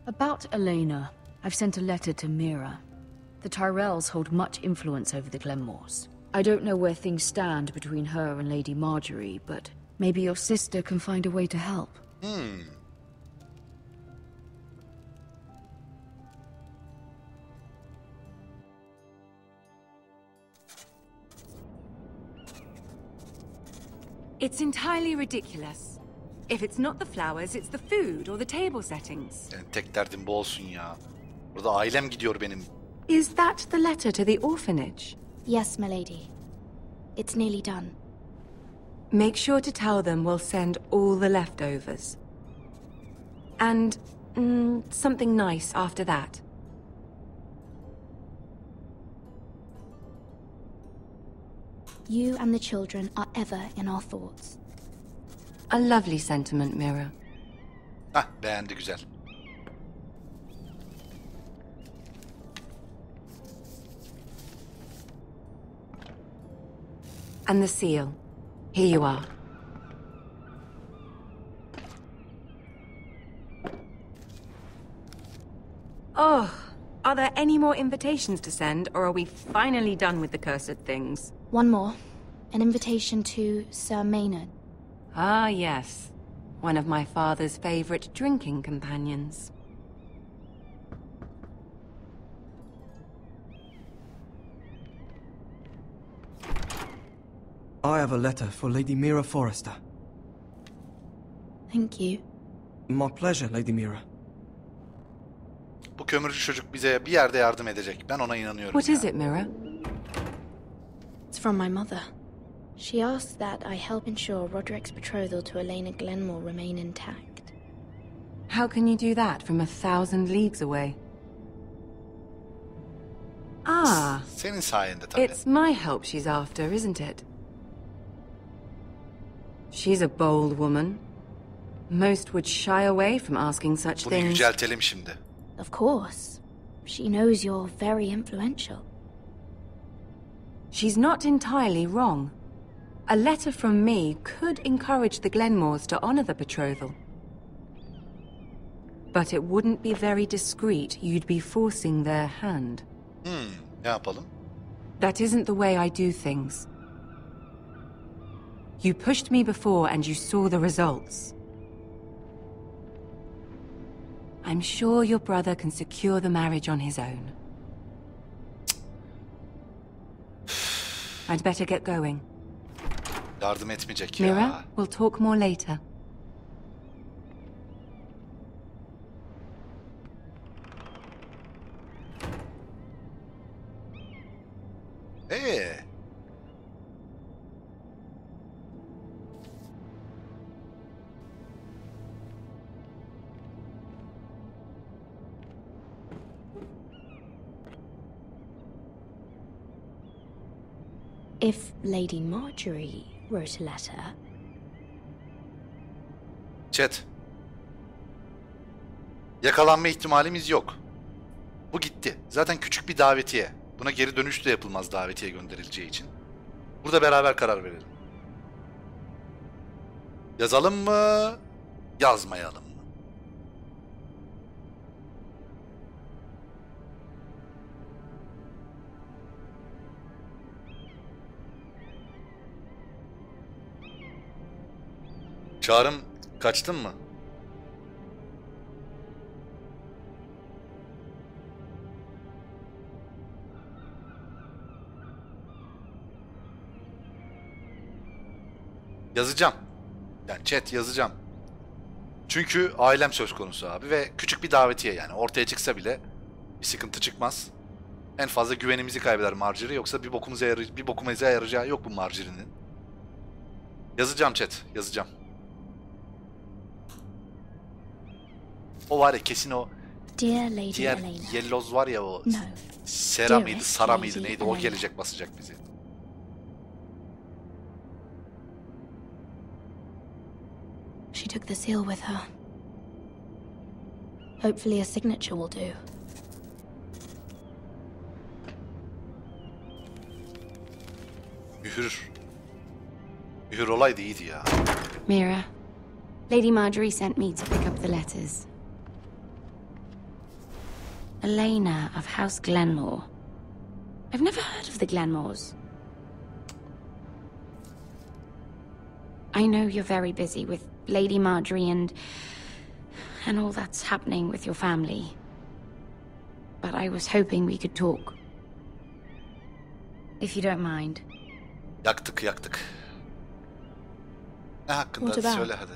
About Elena, I've sent a letter to Mira. The Tyrells hold much influence over the Glenmores. I don't know where things stand between her and Lady Marjorie, but maybe your sister can find a way to help. It's entirely ridiculous. If it's not the flowers, it's the food or the table settings. Senin tek derdin bu olsun ya. Burada ailem gidiyor benim. Is that the letter to the orphanage? Yes, my lady. It's nearly done. Make sure to tell them we'll send all the leftovers. And something nice after that. You and the children are ever in our thoughts. A lovely sentiment, Mira. Hah, beğendi, güzel. And the seal. Here you are. Oh, are there any more invitations to send, or are we finally done with the cursed things? One more. An invitation to Sir Maynard. Ah, yes. One of my father's favorite drinking companions. I have a letter for Lady Mira Forrester. Thank you. My pleasure, Lady Mira. Bu kömürcü çocuk bize bir yerde yardım edecek. Ben ona inanıyorum. What is it, Mira? It's from my mother. She asked that I help ensure Roderick's betrothal to Elena Glenmore remain intact. How can you do that from 1,000 leagues away? Ah. Senin sayende tabii. It's my help she's after, isn't it? She's a bold woman. Most would shy away from asking such Bunu things. yüceltelim şimdi. Of course. She knows you're very influential. She's not entirely wrong. A letter from me could encourage the Glenmores to honor the betrothal. But it wouldn't be very discreet. You'd be forcing their hand. Ne yapalım? That isn't the way I do things. You pushed me before and you saw the results. I'm sure your brother can secure the marriage on his own. I'd better get going. Yardım etmeyecek ya. Mira, we'll talk more later. If Lady Marjorie wrote a letter... Chat. Yakalanma ihtimalimiz yok. Bu gitti. Zaten küçük bir davetiye. Buna geri dönüş de yapılmaz davetiye gönderileceği için. Burada beraber karar verelim. Yazalım mı? Yazmayalım mı? Çağrım, kaçtın mı? Yazacağım. Yani chat yazacağım. Çünkü ailem söz konusu abi ve küçük bir davetiye yani. Ortaya çıksa bile bir sıkıntı çıkmaz. En fazla güvenimizi kaybeder Marjorie, yoksa bir bokumuza yarayacağı yok bu Marjorie'nin. Yazacağım chat, yazacağım. O var ya kesin o Dear Lady diğer Elena. Yelloz var ya o. No. Sera mıydı, Dearest Sara mıydı Lady neydi o Elena. gelecek basacak bizi. She took the seal with her. Hopefully a signature will do. Mühür. Mühür olaydı iyiydi ya. Mira, Lady Marjorie sent me to pick up the letters. Elena of House Glenmore. I've never heard of the Glenmores. I know you're very busy with Lady Marjorie and all that's happening with your family. But I was hoping we could talk. If you don't mind. Yaktık. Ne hakkında? What about? Söyle hadi.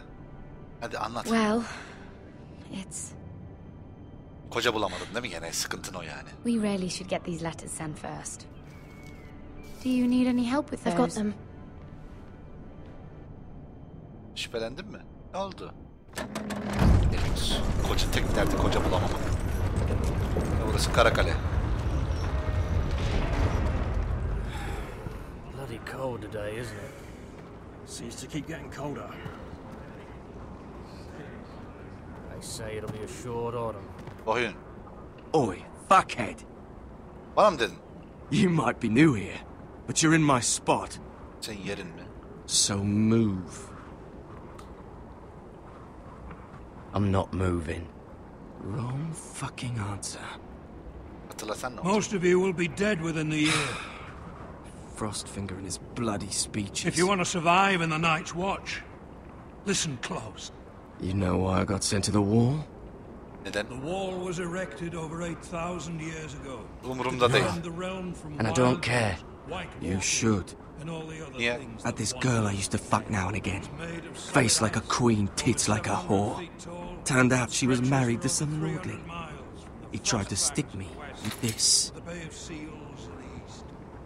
Hadi anlat. Well, it's... Koca bulamadın değil mi gene? Sıkıntın o yani. We really should get these letters sent first. Do you need any help with those? I've got them. Şüphelendin mi? Ne oldu? Deliyoruz. Koca tek derdi koca bulamamak. Burası Karakale. Bloody cold today, isn't it? Seems to keep getting colder. They say it'll be a short autumn. Oyun. Oi, fuckhead. Bana mı dedin? You might be new here, but you're in my spot. Senin yerin mi? So move. I'm not moving. Wrong fucking answer. Hatırlasan ne olacak? Most of you will be dead within the year. Frostfinger and his bloody speeches. If you want to survive in the Night's Watch, listen close. You know why I got sent to the wall? Neden? The wall was erected over 8,000 years ago. Umurumda değil. And I don't care. You should. Niye? Had this girl I used to fuck now and again. Face like a queen, tits like a whore. Turned out she was married to some lordling. He tried to stick me with this.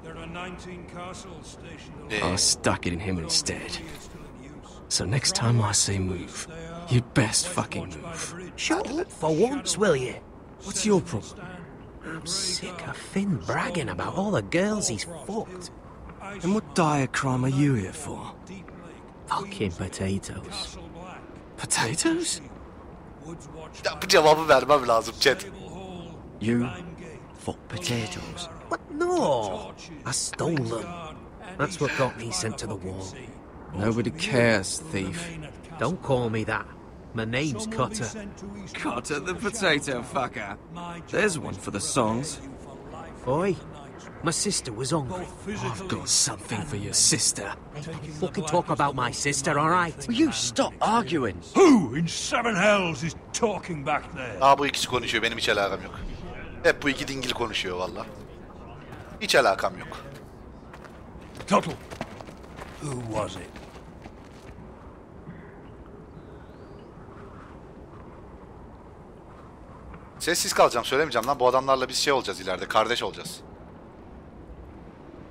There are 19 castles stationed. I stuck it in him instead. So next time I say move, you'd best fucking move. Shut up for once, will you? What's your problem? I'm sick of Finn bragging about all the girls he's fucked. And what diagram are you here for? Fucking potatoes. Potatoes? Ya bu cevabı vermem lazım chat. You fuck potatoes? What? No! I stole them. That's what got me sent to the wall. Nobody cares, thief. Don't call me that. My name's Cutter. Cutter the potato fucker. There's one for the songs. Oi, my sister was hungry. I've got something for your sister. Don't fucking talk about my sister, alright? Will you stop arguing? Who in seven hells is talking back there? Aa, bu ikisi konuşuyor, benim hiç alakam yok. Hep bu iki dingil konuşuyor valla. Hiç alakam yok. Tuttle. Who was it? Sessiz kalacağım, söylemeyeceğim lan. Bu adamlarla biz şey olacağız ileride, kardeş olacağız.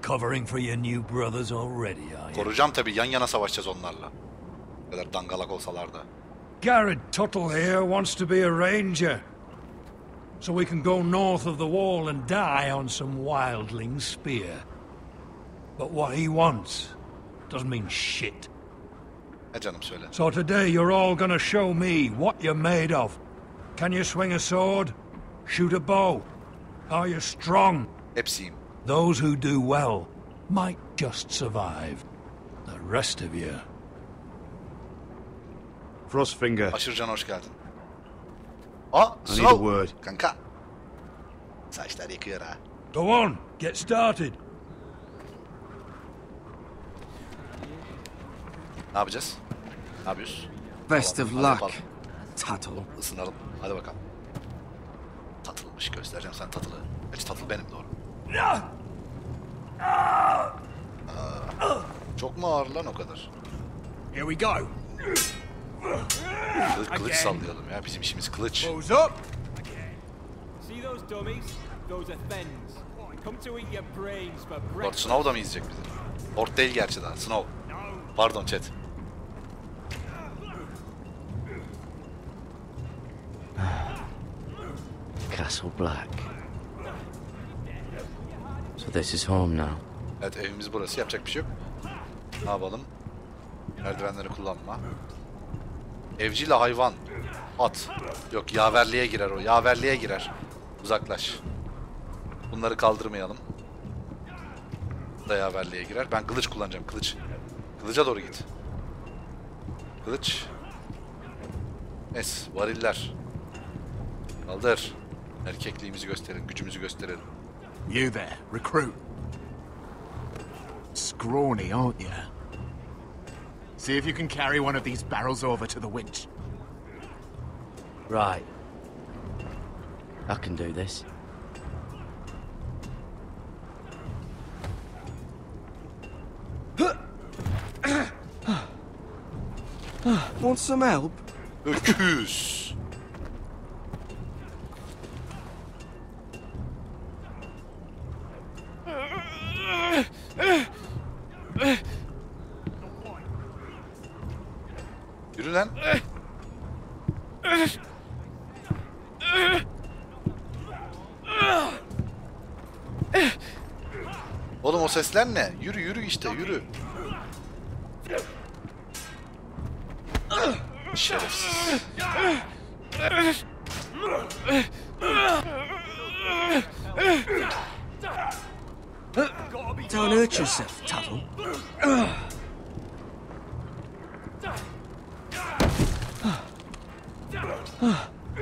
Covering for your new brothers already, are you? Koruyacağım tabii, yan yana savaşacağız onlarla. Ne kadar dangalak olsalar da. Garrett Tuttle here wants to be a ranger. So we can go north of the wall and die on some wildling spear. But what he wants doesn't mean shit. Canım söyle. So today you're all gonna show me what you're made of. Can you swing a sword? Shoot a bow? Are you strong? Hepsiyim. Those who do well might just survive. The rest of you... Frostfinger. Aşırcan hoş geldin. Aa, I need a word. Kanka. Saçlar yakıyor ha. Go on, get started. Ne yapacağız? Ne yapıyoruz? Best of Hadi luck, yapalım. Tuttle. Isınalım. Hadi bakalım. Tatılmış, göstereceğim sen tatılı. Gerçi tatıl benim, doğru. Çok mu ağır lan o kadar? Here we go. Kılıç sallayalım ya, bizim işimiz kılıç. See those dummies? Those are things. Come to eat your brains for Lord breakfast. Snow da mı izleyecek bizi? Lord değil gerçi daha, Snow. Pardon chat. Castle Black. So this is home now. Evet, evimiz burası, yapacak bir şey yok. Ne yapalım? Merdivenleri kullanma. Evcil hayvan. At. Yok, yaverliğe girer o. Yaverliğe girer. Uzaklaş. Bunları kaldırmayalım. Bu da yaverliğe girer. Ben kılıç kullanacağım. Kılıç. Kılıca doğru git. Kılıç. Es. Variller. Kaldır. Erkekliğimizi gösterin. Gücümüzü gösterelim. You there, recruit. Scrawny, aren't you? See if you can carry one of these barrels over to the winch. Right. I can do this. Want some help? Öküz. Yürü lan. Oğlum o sesler ne? Yürü yürü işte, yürü. Şerefsiz. Don't hurt yourself, Tuttle.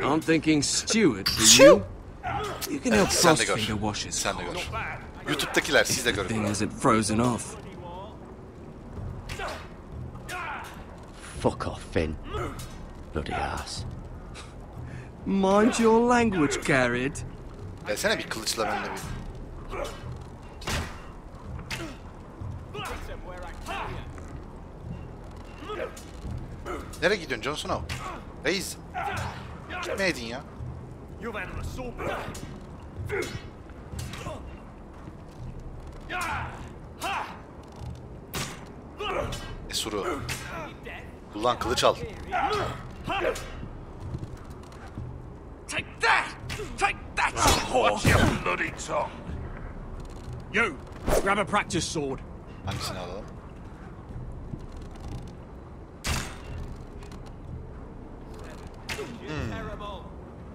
I'm thinking steward for you. You can help Sen de gör. Frostfinger wash his Sen de car. gör. YouTube'dakiler siz de görün. Thing hasn't frozen off. Fuck off, Finn. Bloody ass. Mind your language, Garrett. Gelsene bir kılıçla benimle bir. Nereye gidiyorsun Jon Snow? Reis. Gitmeydin ya. Suru. Kullan, kılıç al. Take that! Take that! Watch your bloody tongue! You, grab a practice sword. Hangisini alalım?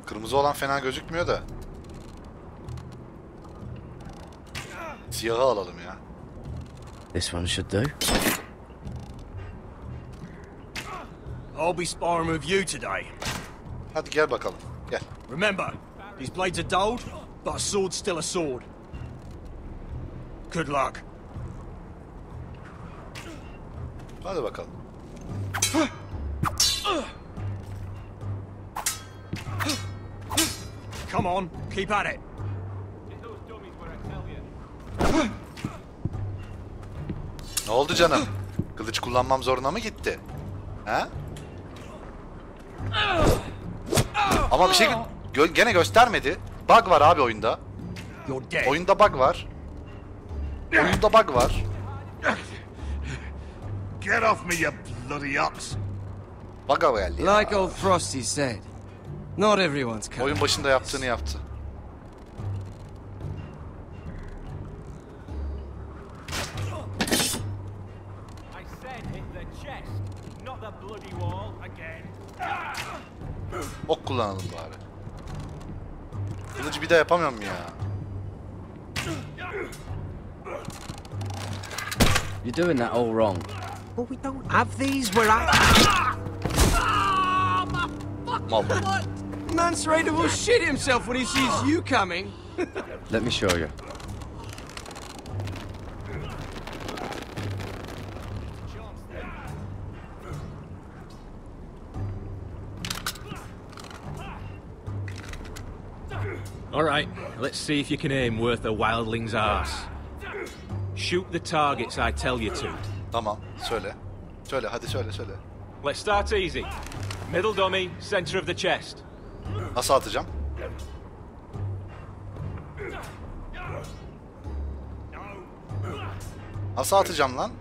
Kırmızı olan fena gözükmüyor da. Siyahı alalım ya. This one should do. I'll be sparring with you today. Hadi gel bakalım. Gel. Remember, these blades are dulled, but a sword's still a sword. Good luck. Hadi bakalım. Come on, keep at it. Ne oldu canım? Kılıç kullanmam zoruna mı gitti? He? Ama bir şey gene göstermedi. Bug var abi oyunda. Oyunda bug var. Oyunda bug var. Get off me, you bloody ox. Bug'a geldi ya. Like old Frosty said, not everyone's coming. Oyun başında yaptığını yaptı. Ok kullanalım bari. Kılıcı bir daha yapamıyorum ya. You're doing that all wrong. Well, we don't have these where I... Mal. Mance Raider will shit himself when he sees you coming. Let me show you. All right, let's see if you can aim worth a wildling's arse. Shoot the targets I tell you to. Tamam, söyle. Söyle, hadi söyle. Let's start easy. Middle dummy, center of the chest. Nasıl atacağım? Nasıl atacağım lan?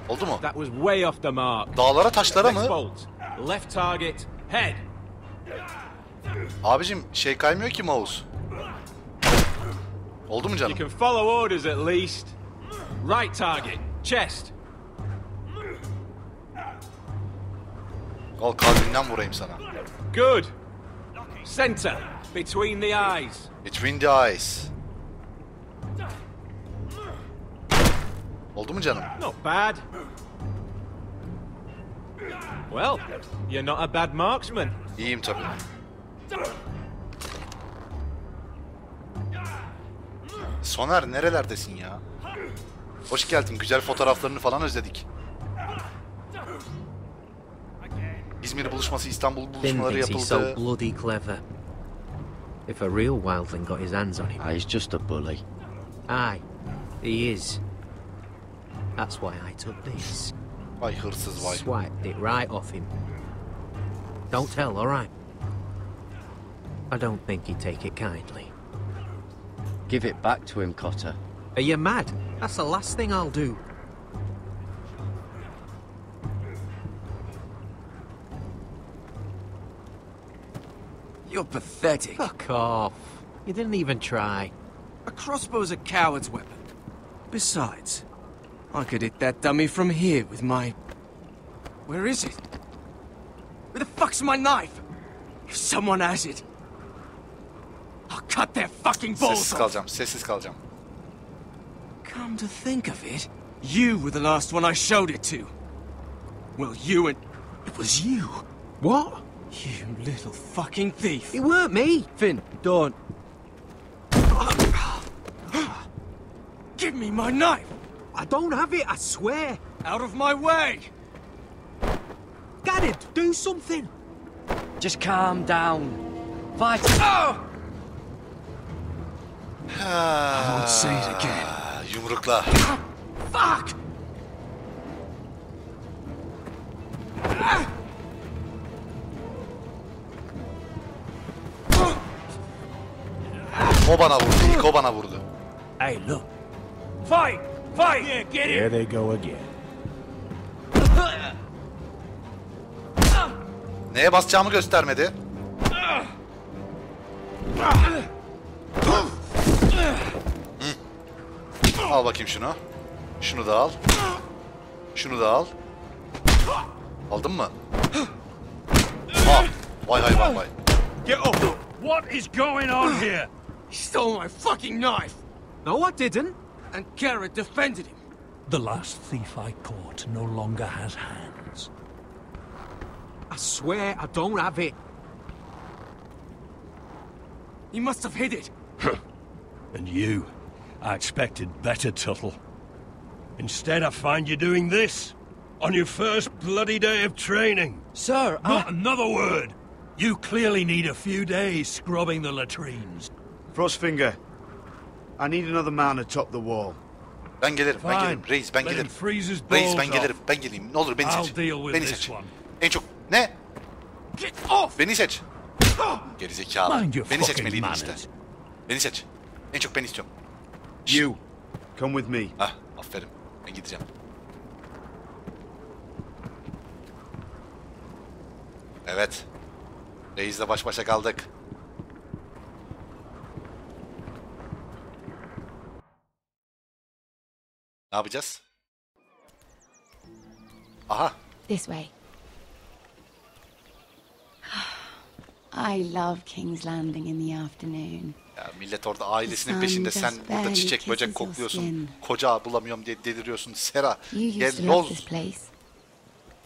Oldu mu? That was way off the mark. Dağlara, taşlara Next mı? bolt. Left target, head. Abicim şey kaymıyor ki mouse. Oldu mu canım? You can follow orders at least. Right target, chest. Al kalbinden vurayım sana. Good. Center, between the eyes. Between the eyes. Oldu mu canım? Not bad. Well, you're not a bad marksman. İyiyim tabii. Soner nerelerdesin ya? Hoş geldin. Güzel fotoğraflarını falan özledik. İzmir buluşması, İstanbul buluşmaları Finn thinks he's so yapıldı. bloody clever. If a real wildling got his hands on him... He's just a bully. Aye, he is. That's why I took this. Vay hırsız vay. Swiped it right off him. Don't tell, all right? I don't think he'd take it kindly. Give it back to him, Cotter. Are you mad? That's the last thing I'll do. You're pathetic. Fuck off. You didn't even try. A crossbow's a coward's weapon. Besides, I could hit that dummy from here with my... Where is it? Where the fuck's my knife? If someone has it, I'll cut their fucking balls Sessiz off. kalacağım, sessiz kalacağım. Come to think of it, you were the last one I showed it to. Well, you and... It was you. What? You little fucking thief. It weren't me. Finn, don't. Give me my knife. I don't have it, I swear. Out of my way. Gadded, do something. Just calm down. Fight. Oh! I won't say it again. Yumrukla. Fuck! O bana vurdu, ilk o bana vurdu. Hey, look. Fight! Fight! Yeah, get There it! they go again. Neye basacağımı göstermedi. Al bakayım şunu. Şunu da al. Şunu da al. Aldın mı? Vay hay vay. Get up! What is going on here? He stole my fucking knife! No, I didn't. And Garrett defended him. The last thief I caught no longer has hands. I swear I don't have it. He must have hid it. And you, I expected better, Tuttle. Instead, I find you doing this on your first bloody day of training. Sir, Not another word. You clearly need a few days scrubbing the latrines. Frostfinger, I need another man to top the wall. Ben gelirim, ben gelirim. Reis, ben gelirim. Reis, ben gelirim, ben geleyim. Ne olur beni seç. Beni seç. En çok... Ne? Beni seç. Gerizekalı. Beni seçmeliydin işte. Beni seç. En çok ben istiyorum. You, come with me. Ah, aferin. Ben gideceğim. Evet. Reis'le baş başa kaldık. Ne yapacağız? Aha. This way. I love King's Landing in the afternoon. Ya millet orada ailesinin peşinde, sen burada çiçek böcek kokluyorsun. Koca bulamıyorum diye deliriyorsun. Sera, gel ol.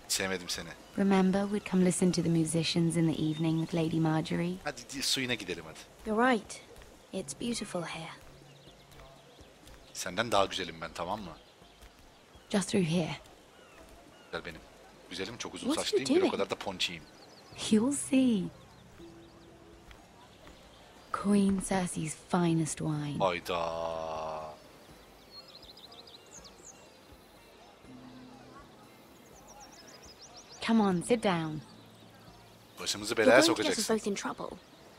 Sevmedim seni. Remember, we'd come listen to the musicians in the evening with Lady Marjorie. Hadi suyuna gidelim hadi. You're right. It's beautiful here. Senden daha güzelim ben, tamam mı? Just through here. Güzel benim. Güzelim, çok uzun What saçlıyım, you bir o doing? kadar da ponçiyim. You'll see. Queen Cersei's finest wine. Hayda. Come on, sit down. Başımızı You're belaya going to get us sokacaksın. both in trouble.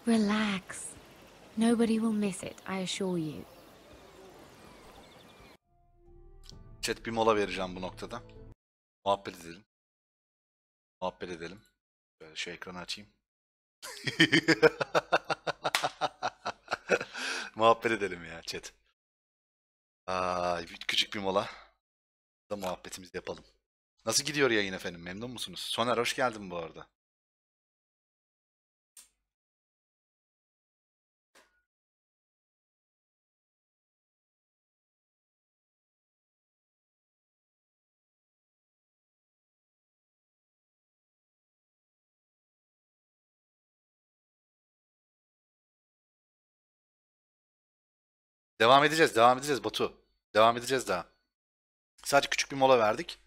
Relax. Nobody will miss it, I assure you. Chat, bir mola vereceğim bu noktada. Muhabbet edelim. Muhabbet edelim. Böyle şu ekranı açayım. Muhabbet edelim ya chat. Küçük bir mola. Da muhabbetimizi yapalım. Nasıl gidiyor yayın efendim? Memnun musunuz? Soner, hoş geldin bu arada. Devam edeceğiz, devam edeceğiz Batu. Devam edeceğiz daha. Sadece küçük bir mola verdik.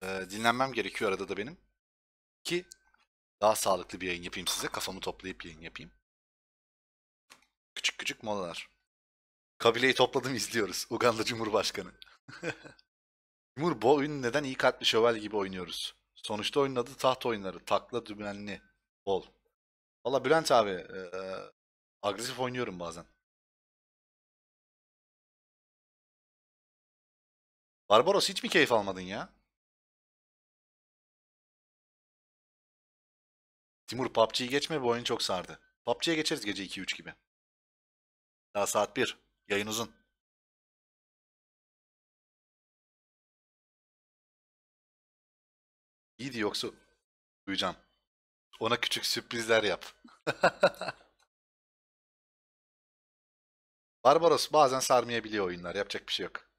Dinlenmem gerekiyor arada da benim. Ki daha sağlıklı bir yayın yapayım size. Kafamı toplayıp yayın yapayım. Küçük küçük molalar. Kabileyi topladım, izliyoruz. Uganda Cumhurbaşkanı. Timur, bu oyunu neden iyi kalpli şövalye gibi oynuyoruz? Sonuçta oyunun adı taht oyunları. Takla, dümenli, bol. Valla Bülent abi, agresif oynuyorum bazen. Barbaros, hiç mi keyif almadın ya? Timur, PUBG'yi geçme, bu oyun çok sardı. PUBG'ye geçeriz gece 2-3 gibi. Daha saat 1. Yayın uzun. İyiydi, yoksa duyacağım. Ona küçük sürprizler yap. Barbaros, bazen sarmayabiliyor oyunlar. Yapacak bir şey yok.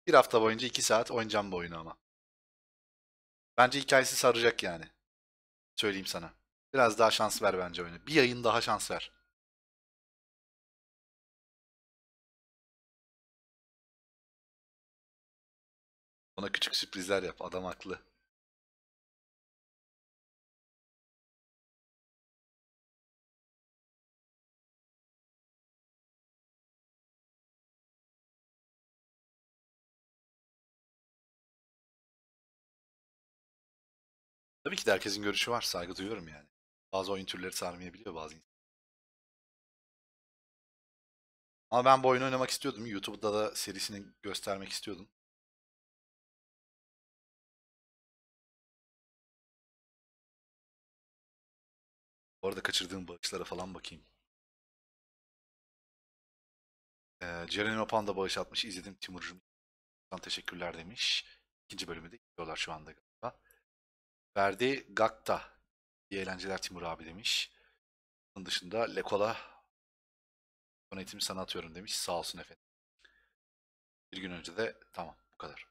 Bir hafta boyunca 2 saat oynayacağım bu oyunu ama. Bence hikayesi saracak yani. Söyleyeyim sana. Biraz daha şans ver bence oyunu. Bir yayın daha şans ver. Ona küçük sürprizler yap. Adam haklı. Tabii ki de herkesin görüşü var. Saygı duyuyorum yani. Bazı oyun türleri sarmayabiliyor bazı insan. Ama ben bu oyunu oynamak istiyordum. YouTube'da da serisini göstermek istiyordum. Orada kaçırdığım bağışlara falan bakayım. Ceren Opan da bağış atmış. İzledim Timurleng. Teşekkürler demiş. İkinci bölümü de izliyorlar şu anda galiba. Verdi Gakta. İyi eğlenceler Timur abi demiş. Bunun dışında Lekola donatimi sana atıyorum demiş. Sağ olsun efendim. Bir gün önce de tamam bu kadar.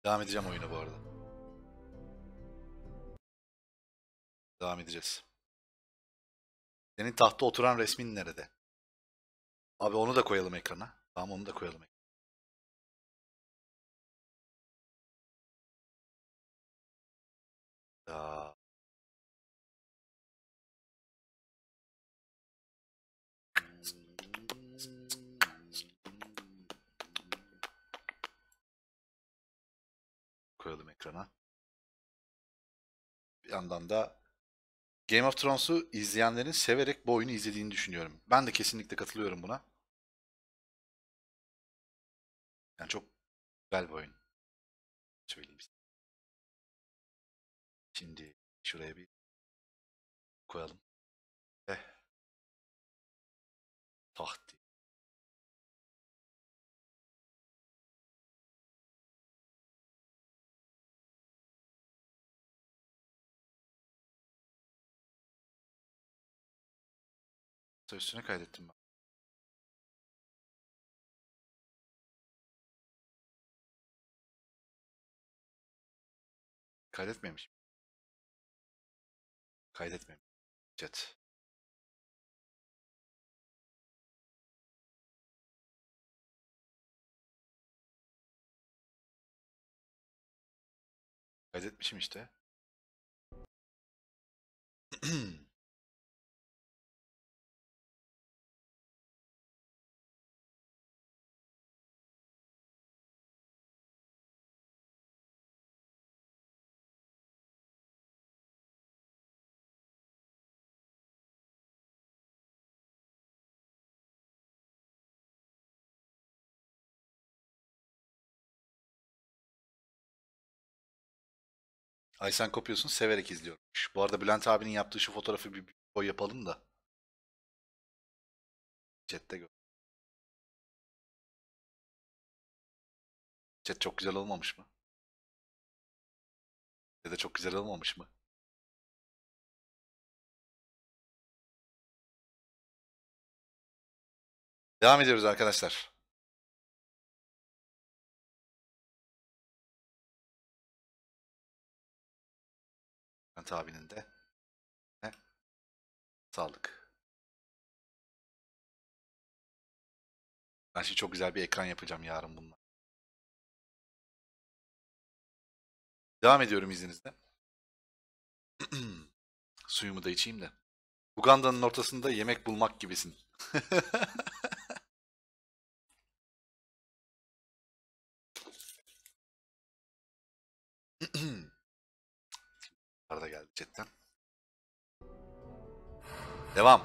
Devam edeceğim oyuna bu arada. Devam edeceğiz. Senin tahta oturan resmin nerede? Abi onu da koyalım ekrana. Tamam onu da koyalım ekrana. Ya. Koyalım ekrana. Bir yandan da Game of Thrones'u izleyenlerin severek bu oyunu izlediğini düşünüyorum. Ben de kesinlikle katılıyorum buna. Yani çok güzel bir oyun. Söyleyeyim size. Şimdi şuraya bir koyalım. Taht. Üstüne kaydettim ben. Kaydetmemişim. Kaydetmemişim. Chat. Kaydetmişim işte. Ay sen kopuyorsun severek izliyormuş. Bu arada Bülent abinin yaptığı şu fotoğrafı bir boy yapalım da. Chat'te gör. Chat çok güzel olmamış mı? Ya da çok güzel olmamış mı? Devam ediyoruz arkadaşlar. Bülent abinin de sağlık. Ben şimdi çok güzel bir ekran yapacağım yarın bununla. Devam ediyorum izninizle. Suyumu da içeyim de. Uganda'nın ortasında yemek bulmak gibisin. Arada geldi chatten. Devam.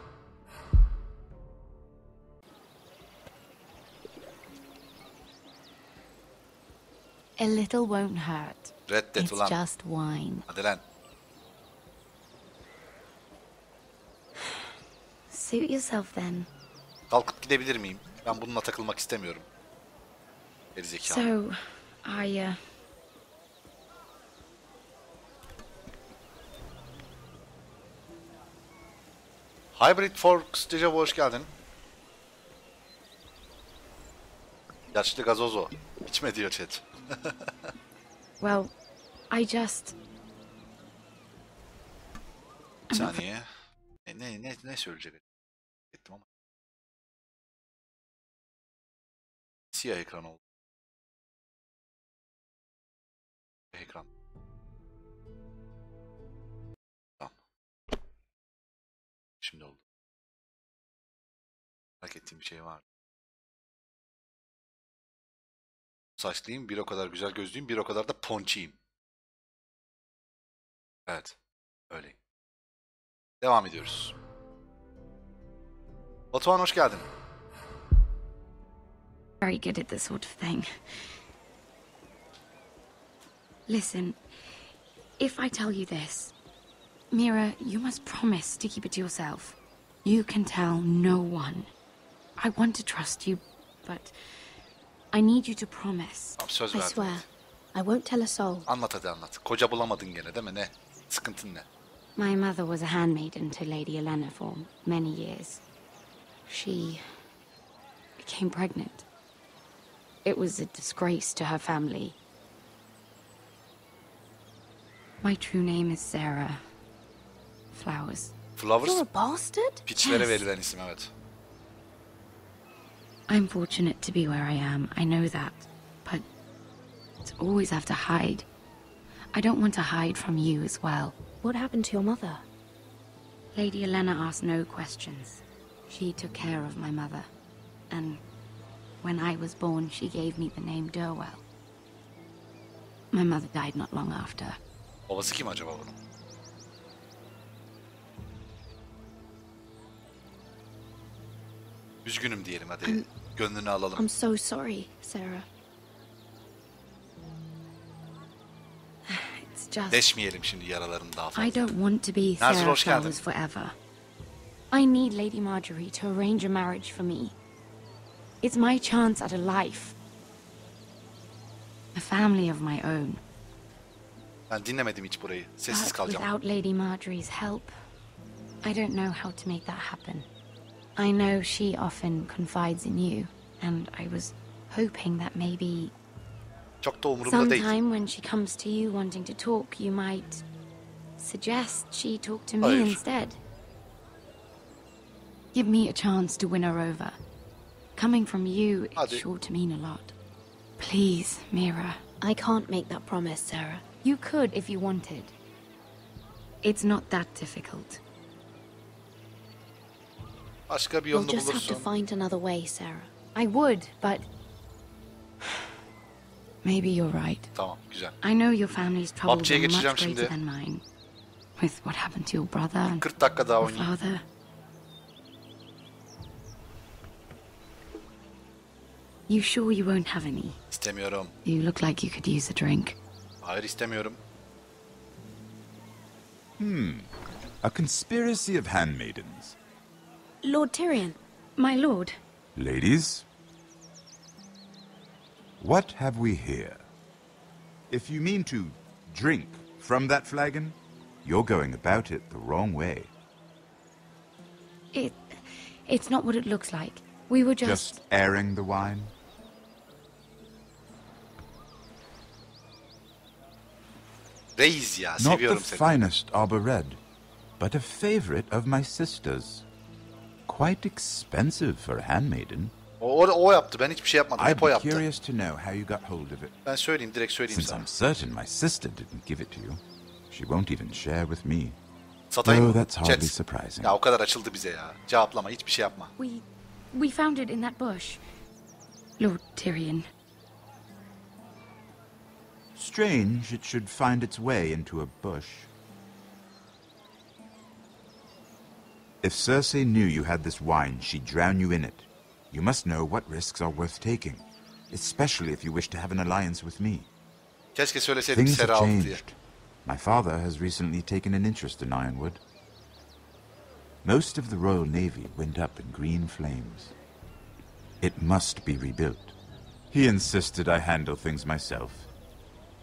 A little won't hurt. Reddet It's ulan. just wine. Hadi lan. Suit yourself then. Kalkıp gidebilir miyim? Ben bununla takılmak istemiyorum. Gerizekalı. So, Hybrid Forks Dejavu hoş geldin. Yaşlı gazozo. İçme diyor chat. well, I just... Bir saniye. Ne söyleyecek? Ettim ama. Siyah ekran oldu. Ekran. Tamam. Şimdi oldu. Merak ettiğim bir şey var. Saçlıyım, bir o kadar güzel gözlüyüm, bir o kadar da ponçiyim. Evet, öyle. Devam ediyoruz. Batuhan hoş geldin. very good at this sort of thing. Listen, if I tell you this, Mira, you must promise to keep it to yourself. You can tell no one. I want to trust you, but I need you to promise. Tamam, söz I verdim. swear. I won't tell a soul. Anlat hadi anlat. Koca bulamadın gene değil mi? Ne? Sıkıntın ne? My mother was a handmaiden to Lady Elena for many years. She became pregnant. It was a disgrace to her family. My true name is Sarah Flowers. Flowers? You're a bastard? Piçlere verilen isim, evet. I'm fortunate to be where I am. I know that. But to always have to hide. I don't want to hide from you as well. What happened to your mother? Lady Elena asked no questions. She took care of my mother. And when I was born, she gave me the name Durwell. My mother died not long after. Babası kim acaba bunun? Üzgünüm diyelim hadi. Gönlünü alalım. I'm so sorry, Sarah. It's just... Deşmeyelim şimdi yaralarını daha fazla. I don't want to be Sarah Flowers forever. I need Lady Marjorie to arrange a marriage for me. It's my chance at a life. A family of my own. Ben dinlemedim hiç burayı. Sessiz But kalacağım. without Lady Marjorie's help, I don't know how to make that happen. I know she often confides in you, and I was hoping that maybe çok da umurumda değil. sometime when she comes to you wanting to talk, you might suggest she talk to me Hayır. instead. Give me a chance to win her over. Coming from you, it's sure to mean a lot. Please, Mira. I can't make that promise, Sarah. You could if you wanted. It's not that difficult. Başka bir You'll yolunu just have bulursun. to find another way, Sarah. I would, but maybe you're right. Tamam, güzel. I know your family's troubles PUBG'ye are much geçeceğim greater şimdi. than mine. With what happened to your brother and 40 dakika daha your oynayayım. father. You sure you won't have any? İstemiyorum. You look like you could use a drink. Hayır, istemiyorum. A conspiracy of handmaidens. Lord Tyrion. My lord. Ladies, what have we here? If you mean to drink from that flagon, you're going about it the wrong way. It's not what it looks like. We were Just airing the wine? Reis ya, Not seviyorum the seni. finest arbor red, but a favorite of my sister's. Quite expensive for a handmaiden. O yaptı, ben hiçbir şey yapmadım. I'd Hep o be yaptı. curious to know how you got hold of it. Ben söyleyeyim, direkt söyleyeyim Since sana. I'm certain my sister didn't give it to you, she won't even share with me. Satayım Oh, mı? that's hardly Chat. surprising. Ya o kadar açıldı bize ya. Cevaplama, hiçbir şey yapma. We found it in that bush. Lord Tyrion. Strange it should find its way into a bush. If Cersei knew you had this wine, she'd drown you in it. You must know what risks are worth taking, especially if you wish to have an alliance with me. Keşke söyleseydim Things seri have aldı diye. changed. My father has recently taken an interest in Ironwood. Most of the Royal Navy went up in green flames. It must be rebuilt. He insisted I handle things myself.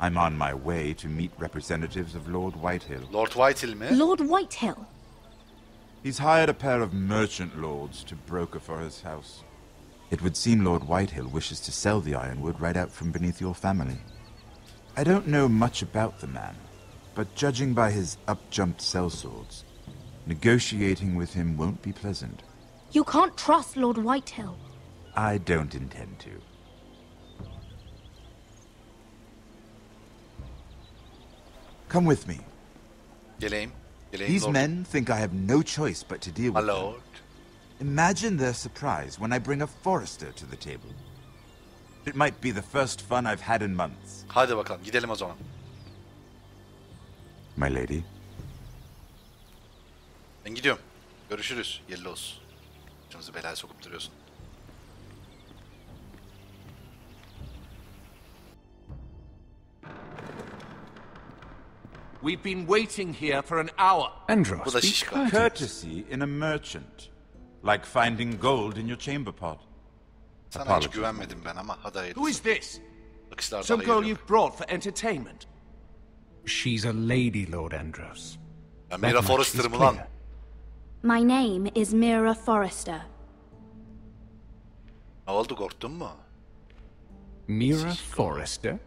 I'm on my way to meet representatives of Lord Whitehill. Lord Whitehill mi? Lord Whitehill? He's hired a pair of merchant lords to broker for his house. It would seem Lord Whitehill wishes to sell the ironwood right out from beneath your family. I don't know much about the man, but judging by his up-jumped sellswords, negotiating with him won't be pleasant. You can't trust Lord Whitehill. I don't intend to. Come with me. Geleyim. These Lord. men think I have no choice but to deal with My them. lord. Imagine their surprise when I bring a forester to the table. It might be the first fun I've had in months. Hadi bakalım, gidelim o zaman. My lady. Ben gidiyorum. Görüşürüz. Yerli olsun. Başımızı belaya sokup duruyorsun. We've been waiting here for an hour. Andros, be courteous. Courtesy in a merchant. Like finding gold in your chamber pot. Sana hiç güvenmedim ben ama hadi hayırlısı. Who is this? Bakışlar Some daha girl iyi. you've brought for entertainment. She's a lady, Lord Andros. Mira Forrester mı lan? My name is Mira Forrester. Ne oldu, korktun mu? Mira Forrester?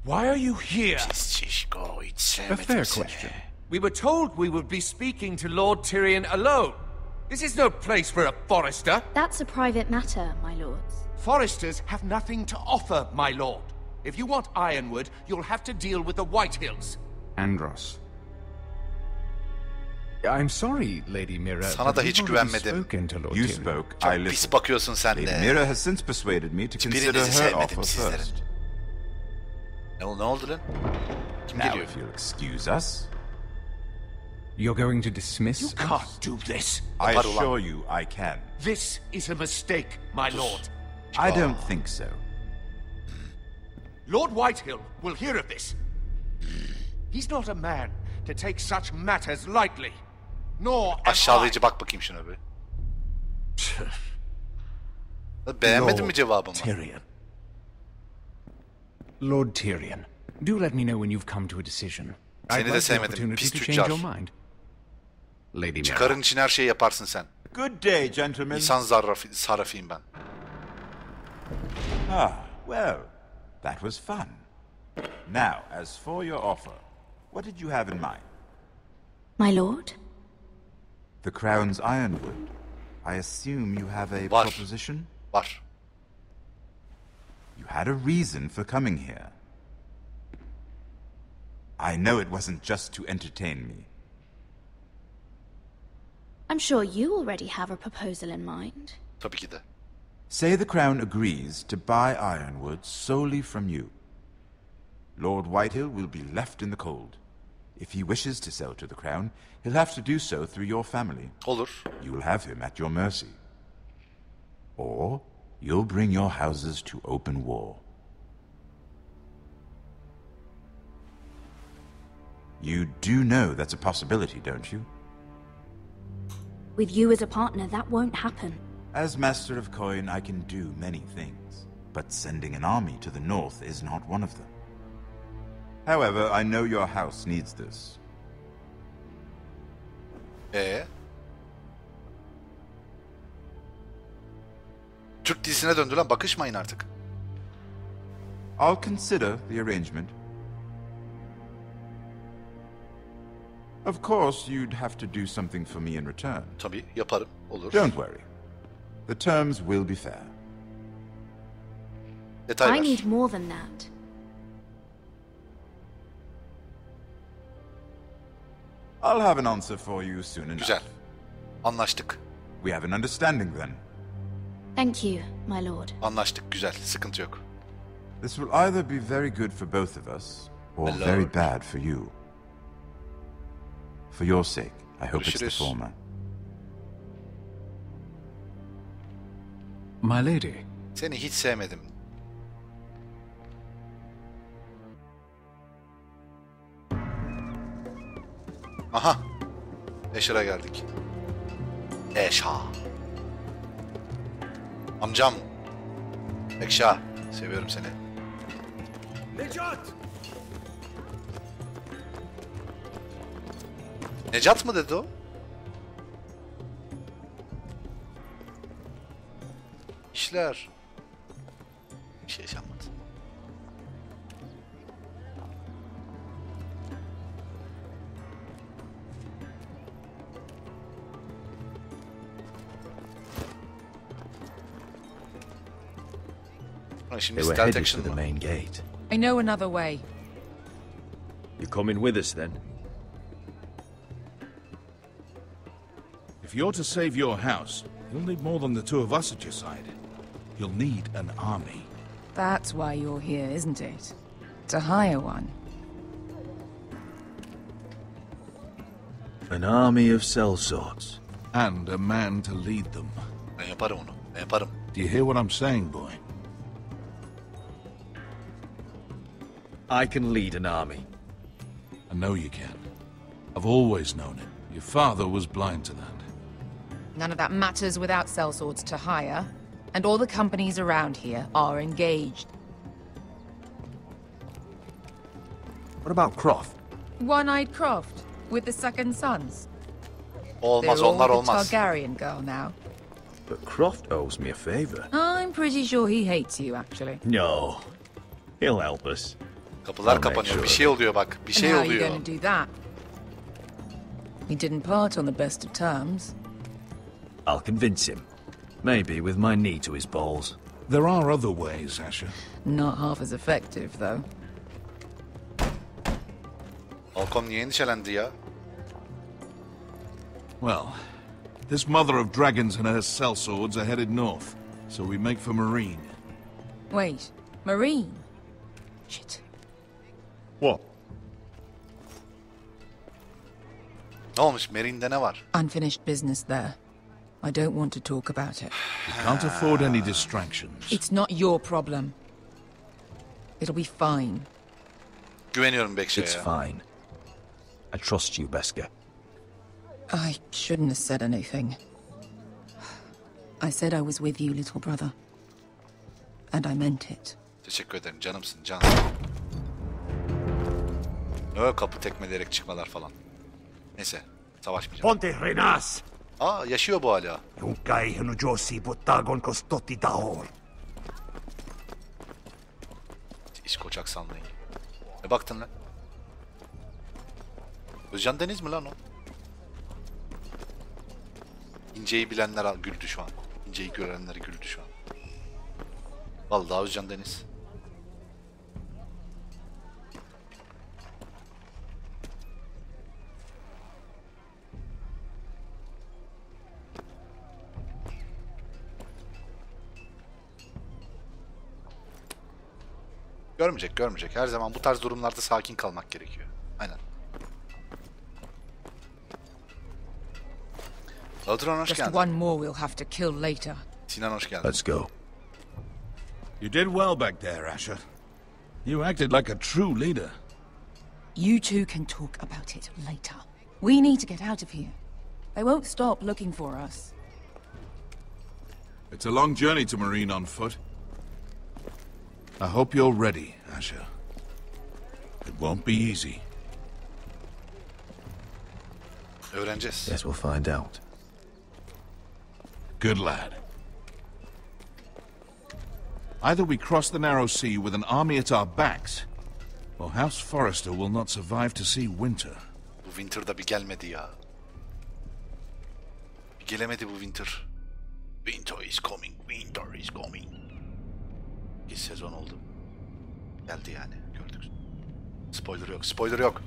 Why are you here? Şişko, hiç A sevmedim fair seni. question. We were told we would be speaking to Lord Tyrion alone. This is no place for a Forrester. That's a private matter, my lords. Foresters have nothing to offer, my lord. If you want Ironwood, you'll have to deal with the Whitehills. Andros. I'm sorry, Lady Mira. Sana da hiç güvenmedim. You spoke, I Çok listened. pis bakıyorsun sen Lady de. Mira has since persuaded me to consider Hiçbirinizi her sevmedim offer sizlerin. first. Ne oldu lan? Kim Now, geliyor? if you'll excuse us, You're going to dismiss You us? can't do this. I assure you I can. This is a mistake, my lord. I don't think so. Lord Whitehill will hear of this. He's not a man to take such matters lightly. Nor am Aşağılayıcı bak bakayım şuna bir. Beğenmedin mi cevabımı? Tyrion. Lord Tyrion, do let me know when you've come to a decision. Seni I'd de like the sevmedim, opportunity pis to tüccar. change your mind. Lady Mira. Çıkarın için her şeyi yaparsın sen. Good day, gentlemen. İnsan sarrafıyım ben. Ah, well, that was fun. Now, as for your offer, what did you have in mind? My lord? The Crown's Ironwood. I assume you have a proposition? Var. You had a reason for coming here. I know it wasn't just to entertain me. I'm sure you already have a proposal in mind. Tabii ki de. Say the Crown agrees to buy Ironwood solely from you. Lord Whitehill will be left in the cold. If he wishes to sell to the Crown, he'll have to do so through your family. Olur. You will have him at your mercy. Or you'll bring your houses to open war. You do know that's a possibility, don't you? With you as a partner, that won't happen. As Master of Coin, I can do many things, but sending an army to the north is not one of them. However, I know your house needs this. Türk dizisine döndü lan, bakışmayın artık. I'll consider the arrangement. Of course, you'd have to do something for me in return. Tabii, yaparım. Olur. Don't worry. The terms will be fair. Detay I ver. need more than that. I'll have an answer for you soon enough. Güzel. Anlaştık. We have an understanding then. Thank you, my lord. Anlaştık, güzel. Sıkıntı yok. This will either be very good for both of us, or My very lord. bad for you. For your sake, I hope it's the Görüşürüz. former. My lady. Seni hiç sevmedim. Aha. Eşer'e geldik. Eşa. Amcam. Ekşa. Seviyorum seni. Necat! Necat mı dedi o? İşler. Bir şey yaşanmadı. Şimdi They were stealth headed action for the mı? main gate. I know another way. You coming with us then? If you're to save your house, you'll need more than the two of us at your side. You'll need an army. That's why you're here, isn't it? To hire one. An army of sellswords. And a man to lead them. Ben yaparım onu. Ben yaparım. Do you hear what I'm saying, boy? I can lead an army. I know you can. I've always known it. Your father was blind to that. None of that matters without sellswords to hire, and all the companies around here are engaged. What about Croft? One-eyed Croft, with the second sons. Olmaz, They're all onlar with olmaz. Targaryen girl now. But Croft owes me a favor. I'm pretty sure he hates you, actually. No. He'll help us. Kapılar kapanıyor. Bir şey oluyor bak. Bir şey And how are you oluyor. going to do that? We didn't part on the best of terms. I'll convince him. Maybe with my knee to his balls. There are other ways, Asher. Not half as effective, though. Malcolm niye endişelendi ya? Well, this mother of dragons and her sellswords are headed north, so we make for Marine. Wait, Marine? Shit. What? Ne olmuş? Marine'de ne var? Unfinished business there. I don't want to talk about it. We can't afford any distractions. It's not your problem. It'll be fine. Güveniyorum Bekşe'ye. It's fine. I trust you, Beskar. I shouldn't have said anything. I said I was with you, little brother. And I meant it. Teşekkür ederim canımsın can. Öyle kapı tekmeleyerek çıkmalar falan. Neyse savaşmayacağım. Ponte renas. Aa yaşıyor bu hala. Junkai nujosi botagon kostotti dahor. İş koçak sanmayın. Ne baktın lan? Özcan Deniz mi lan o? İnceyi bilenler güldü şu an. İnceyi görenler güldü şu an. Vallahi Özcan Deniz. Görmeyecek. Her zaman bu tarz durumlarda sakin kalmak gerekiyor. Aynen. Adron hoş Just geldin. one more we'll have to kill later. Sinan hoş geldin. Let's go. You did well back there, Asher. You acted like a true leader. You two can talk about it later. We need to get out of here. They won't stop looking for us. It's a long journey to Marine on foot. I hope you're ready, Asher. It won't be easy. Öğreneceğiz. Yes, we'll find out. Good lad. Either we cross the narrow sea with an army at our backs, or House Forrester will not survive to see winter. Bu Winter'da bir gelmedi ya. Bir gelemedi bu Winter. Winter is coming, winter is coming. Bir sezon oldu. Geldi yani, gördük. Spoiler yok.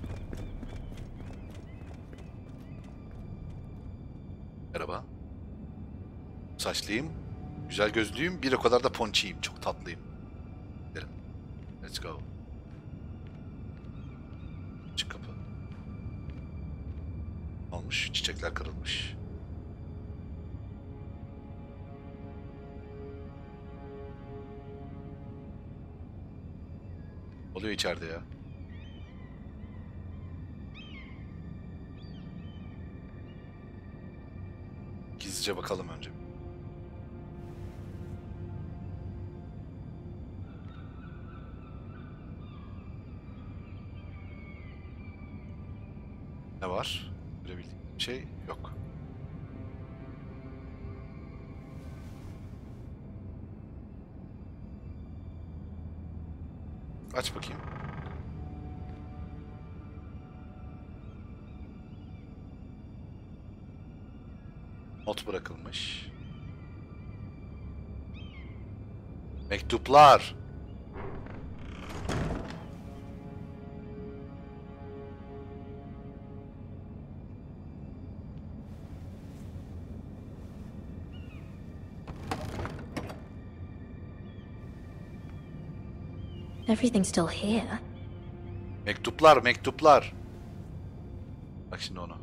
Merhaba. Saçlıyım, güzel gözlüyüm, bir o kadar da ponçiyim. Çok tatlıyım. Gidelim. Let's go. Çık kapı. Olmuş, çiçekler kırılmış. Oluyor içeride ya. Gizlice bakalım önce. Ne var? Görebildiğim şey yok. Aç bakayım. Not bırakılmış. Mektuplar. Everything's still here. Mektuplar. Bak şimdi onu.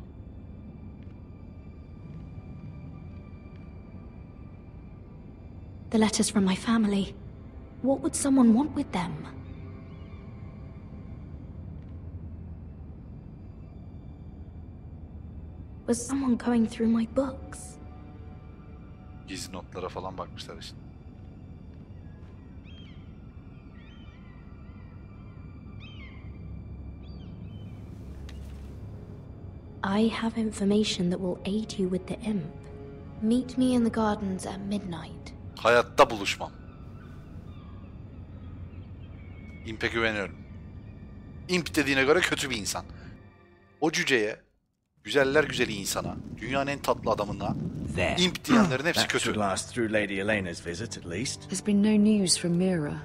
The letters from my family. What would someone want with them? Was someone going through my books? Gizli notlara falan bakmışlar işte. I have information that will aid you with the imp. Meet me in the gardens at midnight. Hayatta buluşmam. İmp'e güveniyorum. İmp dediğine göre kötü bir insan. O cüceye, güzeller güzeli insana, dünyanın en tatlı adamına, İmp diyenlerin hepsi That kötü. should last through Lady Elena's visit at least. There's been no news from Mira.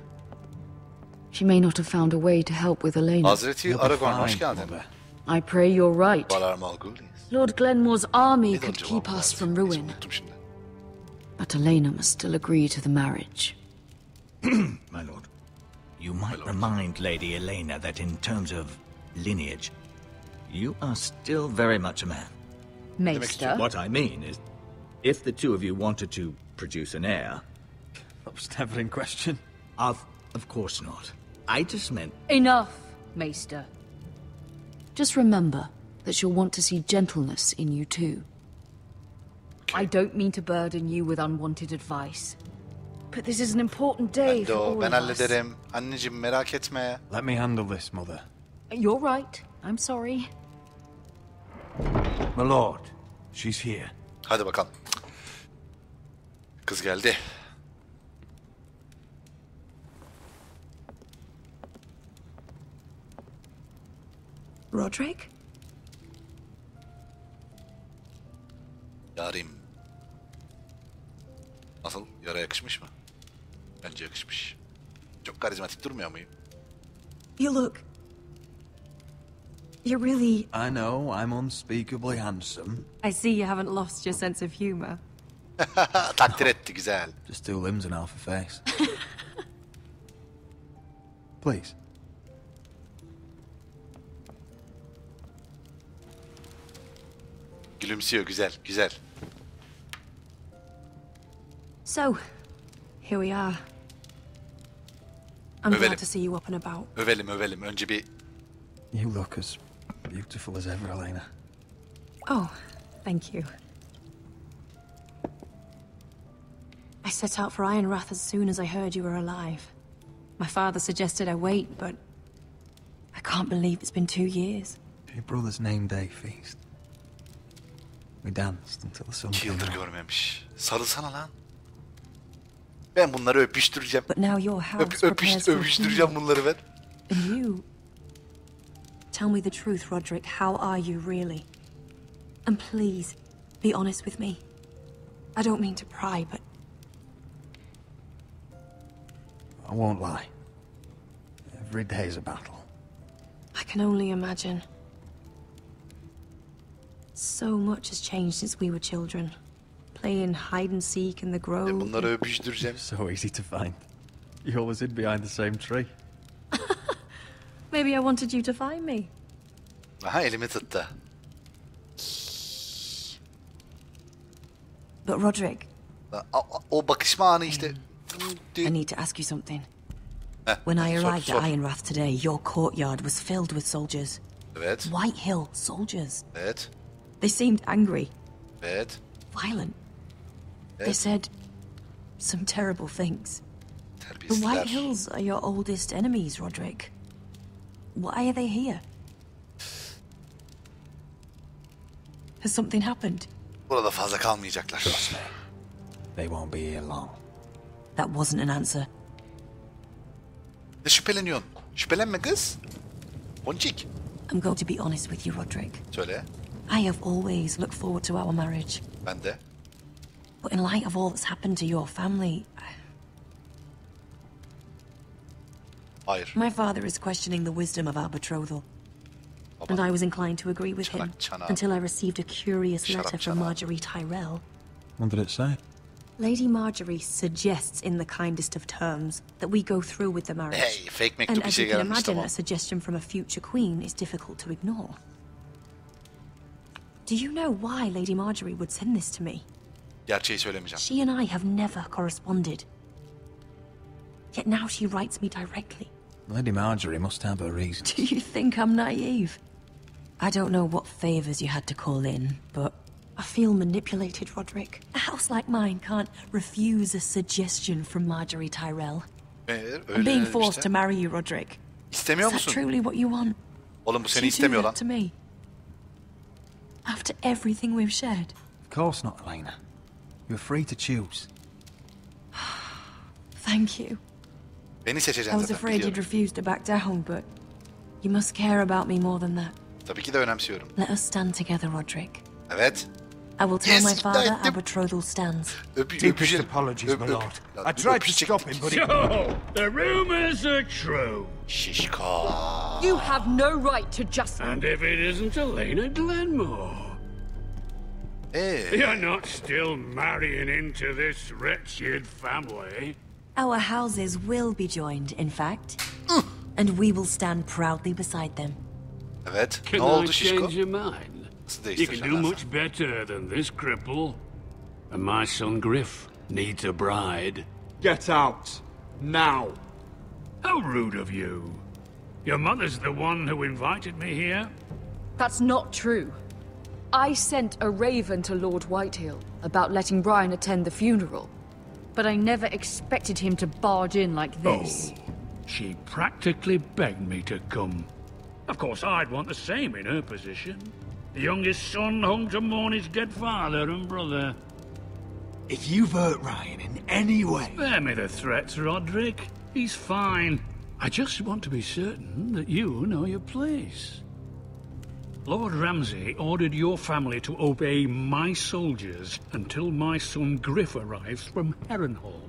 She may not have found a way to help with Elena. Hazreti Aragorn, hoş geldin. I pray you're right. Valar Morghulis. Lord Glenmore's army Neden could keep cevap us versin? from Neyse, ruin. unuttum şimdi. But Elena must still agree to the marriage. My lord, you might remind Lady Elena that in terms of lineage, you are still very much a man. Maester? What I mean is, if the two of you wanted to produce an heir... That was never in question. Of course not. I just meant... Enough, Maester. Just remember that she'll want to see gentleness in you too. I don't mean to burden you with unwanted advice, but this is an important day for all Ben of us. hallederim. Anneciğim merak etme. Let me handle this, Mother. You're right. I'm sorry. My lord, she's here. Hadi bakalım. Kız geldi. Roderick? Yarim. Nasıl? Yara yakışmış mı? Bence yakışmış. Çok karizmatik durmuyor muyum? You look... You're really... I know, I'm unspeakably handsome. I see you haven't lost your sense of humor. Takdir etti, güzel. Just two limbs and half a face. Please. Gülümsüyor, güzel, güzel. So, here we are. I'm Övelim. glad to see you up and about. Övelim, övelim. Önce bir... You look as beautiful as ever, Elena. Oh, thank you. I set out for Ironrath as soon as I heard you were alive. My father suggested I wait, but I can't believe it's been 2 years. Your brother's name day feast. We danced until the sun 2 came yıldır out. görmemiş. Sarılsana lan. Ben bunları öpüştüreceğim. But now your house prepares for Öpüştüreceğim bunları ben. And you... Tell me the truth, Roderick. How are you, really? And please, be honest with me. I don't mean to pry, but... I won't lie. Every day's a battle. I can only imagine. So much has changed since we were children. Playing hide and seek in the grove. Bunları öpüştüreceğim. So easy to find. You always hid behind the same tree. Maybe I wanted you to find me. Aha, elimi tuttu. But Roderick... O bakışma anı işte. I need to ask you something. Heh, When I sor, arrived sor. at Ironrath today, your courtyard was filled with soldiers. Evet. White Hill soldiers. Evet. They seemed angry, Evet. violent. They Evet. said some terrible things. The Terbiyesizler. White Hills are your oldest enemies, Roderick. Why are they here? Has something happened? Burada fazla kalmayacaklar. They won't be here long. That wasn't an answer. Ne şüpheleniyorsun? Şüphelenme kız. Boncik. I'm going to be honest with you, Roderick. Söyle. I have always looked forward to our marriage. Ben de. But in light of all that's happened to your family... Hayır. My father is questioning the wisdom of our betrothal. And I was inclined to agree with him until I received a curious letter from Marjorie Tyrell. What did it say? Lady Marjorie suggests in the kindest of terms that we go through with the marriage. Hey, fake mektup And bir as şey you can gelmiş, imagine, tamam. a suggestion from a future queen is difficult to ignore. Do you know why Lady Marjorie would send this to me? Gerçeği söylemeyeceğim. She and I have never corresponded. Yet now she writes me directly. Lady Marjorie must have a reason. Do you think I'm naive? I don't know what favors you had to call in, but I feel manipulated, Roderick. A house like mine can't refuse a suggestion from Marjorie Tyrell. I'm being forced to marry you, Roderick. İstemiyor Is that musun? truly what you want? Oğlum bu seni She do istemiyor lan. that to me. After everything we've shared. Of course not, Elena. You're free to choose. Thank you. Beni I seçeceksin was zaten afraid you'd biliyorum. refuse to back down, but you must care about me more than that. Tabii ki de önemsiyorum. Let us stand together, Roderick. Evet. I will tell Yes, my father I- our betrothal stands. Deepest apologies, my lord. I tried to stop him, but he... So, the rumors are true. Şişko. You have no right to just... And if it isn't Elena Glenmore? You're not still marrying into this wretched family. Our houses will be joined, in fact. And we will stand proudly beside them. Evet. Can Ne oldu I Şişko? change your mind? Nasıl You can değiştireceksin do lan much better than this cripple. And my son Griff needs a bride. Get out. Now. How rude of you. Your mother's the one who invited me here. That's not true. I sent a raven to Lord Whitehill about letting Brian attend the funeral. But I never expected him to barge in like this. Oh, she practically begged me to come. Of course, I'd want the same in her position. The youngest son home to mourn his dead father and brother. If you've hurt Ryan in any way... Spare me the threats, Roderick. He's fine. I just want to be certain that you know your place. Lord Ramsay ordered your family to obey my soldiers until my son Griff arrives from Harrenhal.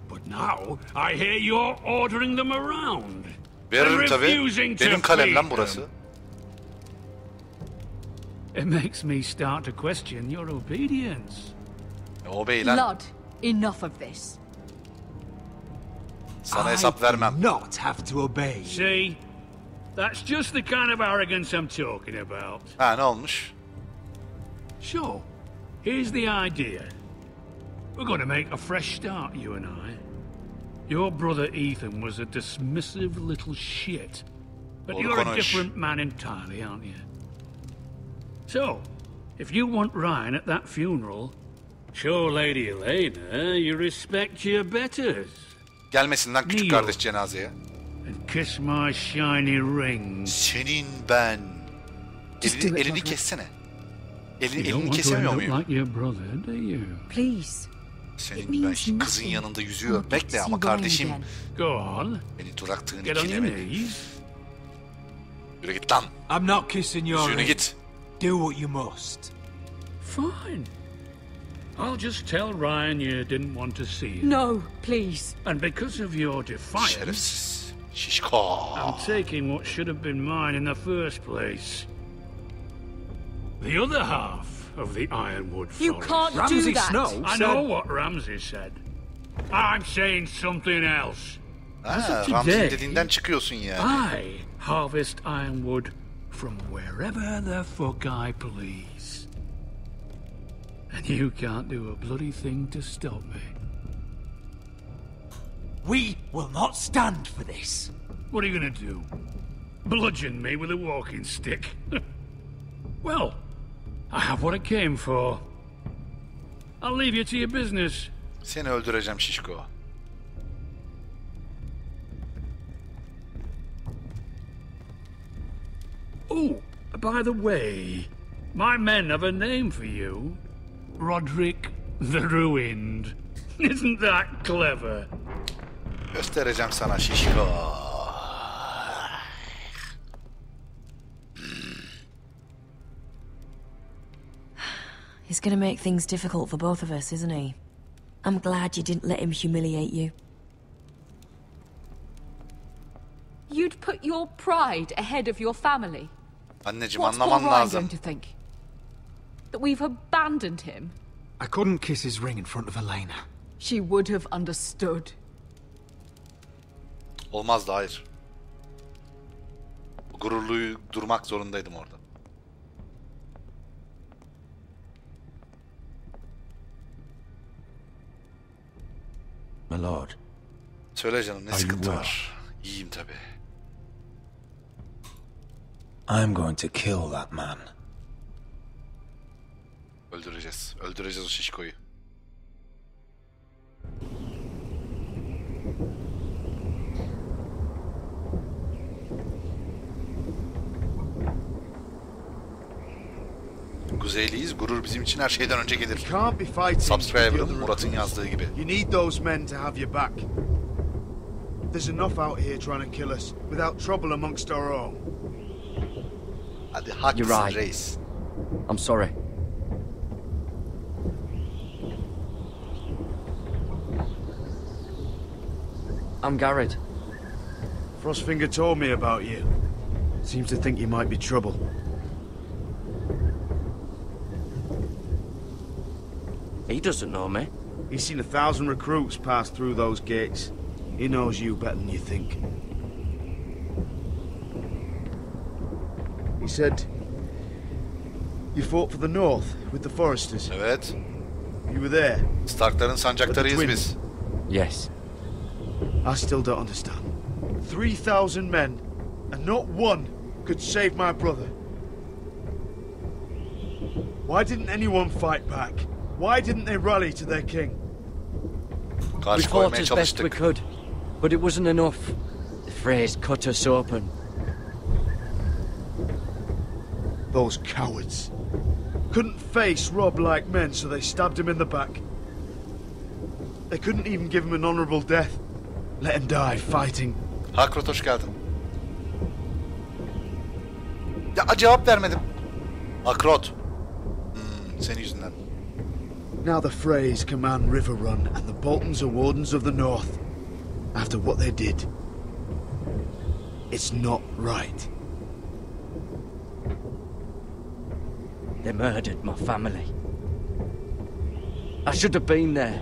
But now, I hear you're ordering them around. Veririm and tabii. refusing to Benim kalem feed lan them. burası. It makes me start to question your obedience. Obey lan. Blood, enough of this. Sana hesap vermem. Not have to obey. See? That's just the kind of arrogance I'm talking about. Ha ne olmuş? So, here's the idea. We're going to make a fresh start, you and I. Your brother Ethan was a dismissive little shit. But Doğru you're a konuş. different man entirely, aren't you? So, if you want Ryan at that funeral, show Lady Elena you respect your betters. Gelmesin lan küçük Kneel kardeş cenazeye. and kiss my shiny ring. Senin ben. Just do it, Elini Roderick. kessene. You don't Elini want to end kesemiyor up muyum? like your brother, do you? Please. Senin ben şimdi kızın yanında yüzüğü öpmek ne ama kardeşim. Go on. Beni duraktığın Get on iki your demeli. knees. Yürü git lan. I'm not kissing your Yüzüğünü ring. git. Do what you must. Fine. I'll just tell Ryan you didn't want to see him. No, please. And because of your defiance, Şerefsiz. Şişko. I'm taking what should have been mine in the first place. The other half of the Ironwood You Forest. can't do Ramsay that. Snow I said... know what Ramsay said. I'm saying something else. Ha, Today, Ramsay'in dediğinden çıkıyorsun yani. I harvest ironwood from wherever the fuck I please. And you can't do a bloody thing to stop me. We will not stand for this. What are you gonna do? Bludgeon me with a walking stick? Well, I have what I came for. I'll leave you to your business. Seni öldüreceğim Şişko. Oh, by the way, my men have a name for you. Roderick the Ruined. Isn't that clever? Göstereceğim sana Şişko. He's gonna make things difficult for both of us, isn't he? I'm glad you didn't let him humiliate you. You'd put your pride ahead of your family. Anneciğim What's poor anlaman Ryan lazım. going to think? That we've abandoned him? I couldn't kiss his ring in front of Elena. She would have understood. Olmazdı hayır. Gururluyu durmak zorundaydım orada. My lord. Söyle canım ne Are you sıkıntı well? var? İyiyim tabii. I'm going to kill that man. Öldüreceğiz. Öldüreceğiz o şişkoyu. Kuzeyliyiz. Gurur bizim için her şeyden önce gelir. Subscriber'ın Murat'ın yazdığı gibi. You need those men to have your back. There's enough out here trying to kill us without trouble amongst our own. Hadi haklısın You're right. reis. I'm sorry. I'm Garrett. Frostfinger told me about you. Seems to think you might be trouble. He doesn't know me. He's seen 1,000 recruits pass through those gates. He knows you better than you think. He said you fought for the North with the Foresters. Evet. You were there. Starkların sancaktarıyız biz. Yes. I still don't understand. 3,000 men, and not one could save my brother. Why didn't anyone fight back? Why didn't they rally to their king? We fought as best we could, but it wasn't enough. The Freys cut us open. Those cowards. Couldn't face Rob like men, so they stabbed him in the back. They couldn't even give him an honorable death. Let him die fighting. Hakrot hoş geldin. Ya cevap vermedim. Hakrot. Senin yüzünden. Now the Freys command River Run, and the Boltons are wardens of the North. After what they did. It's not right. They murdered my family. I should have been there.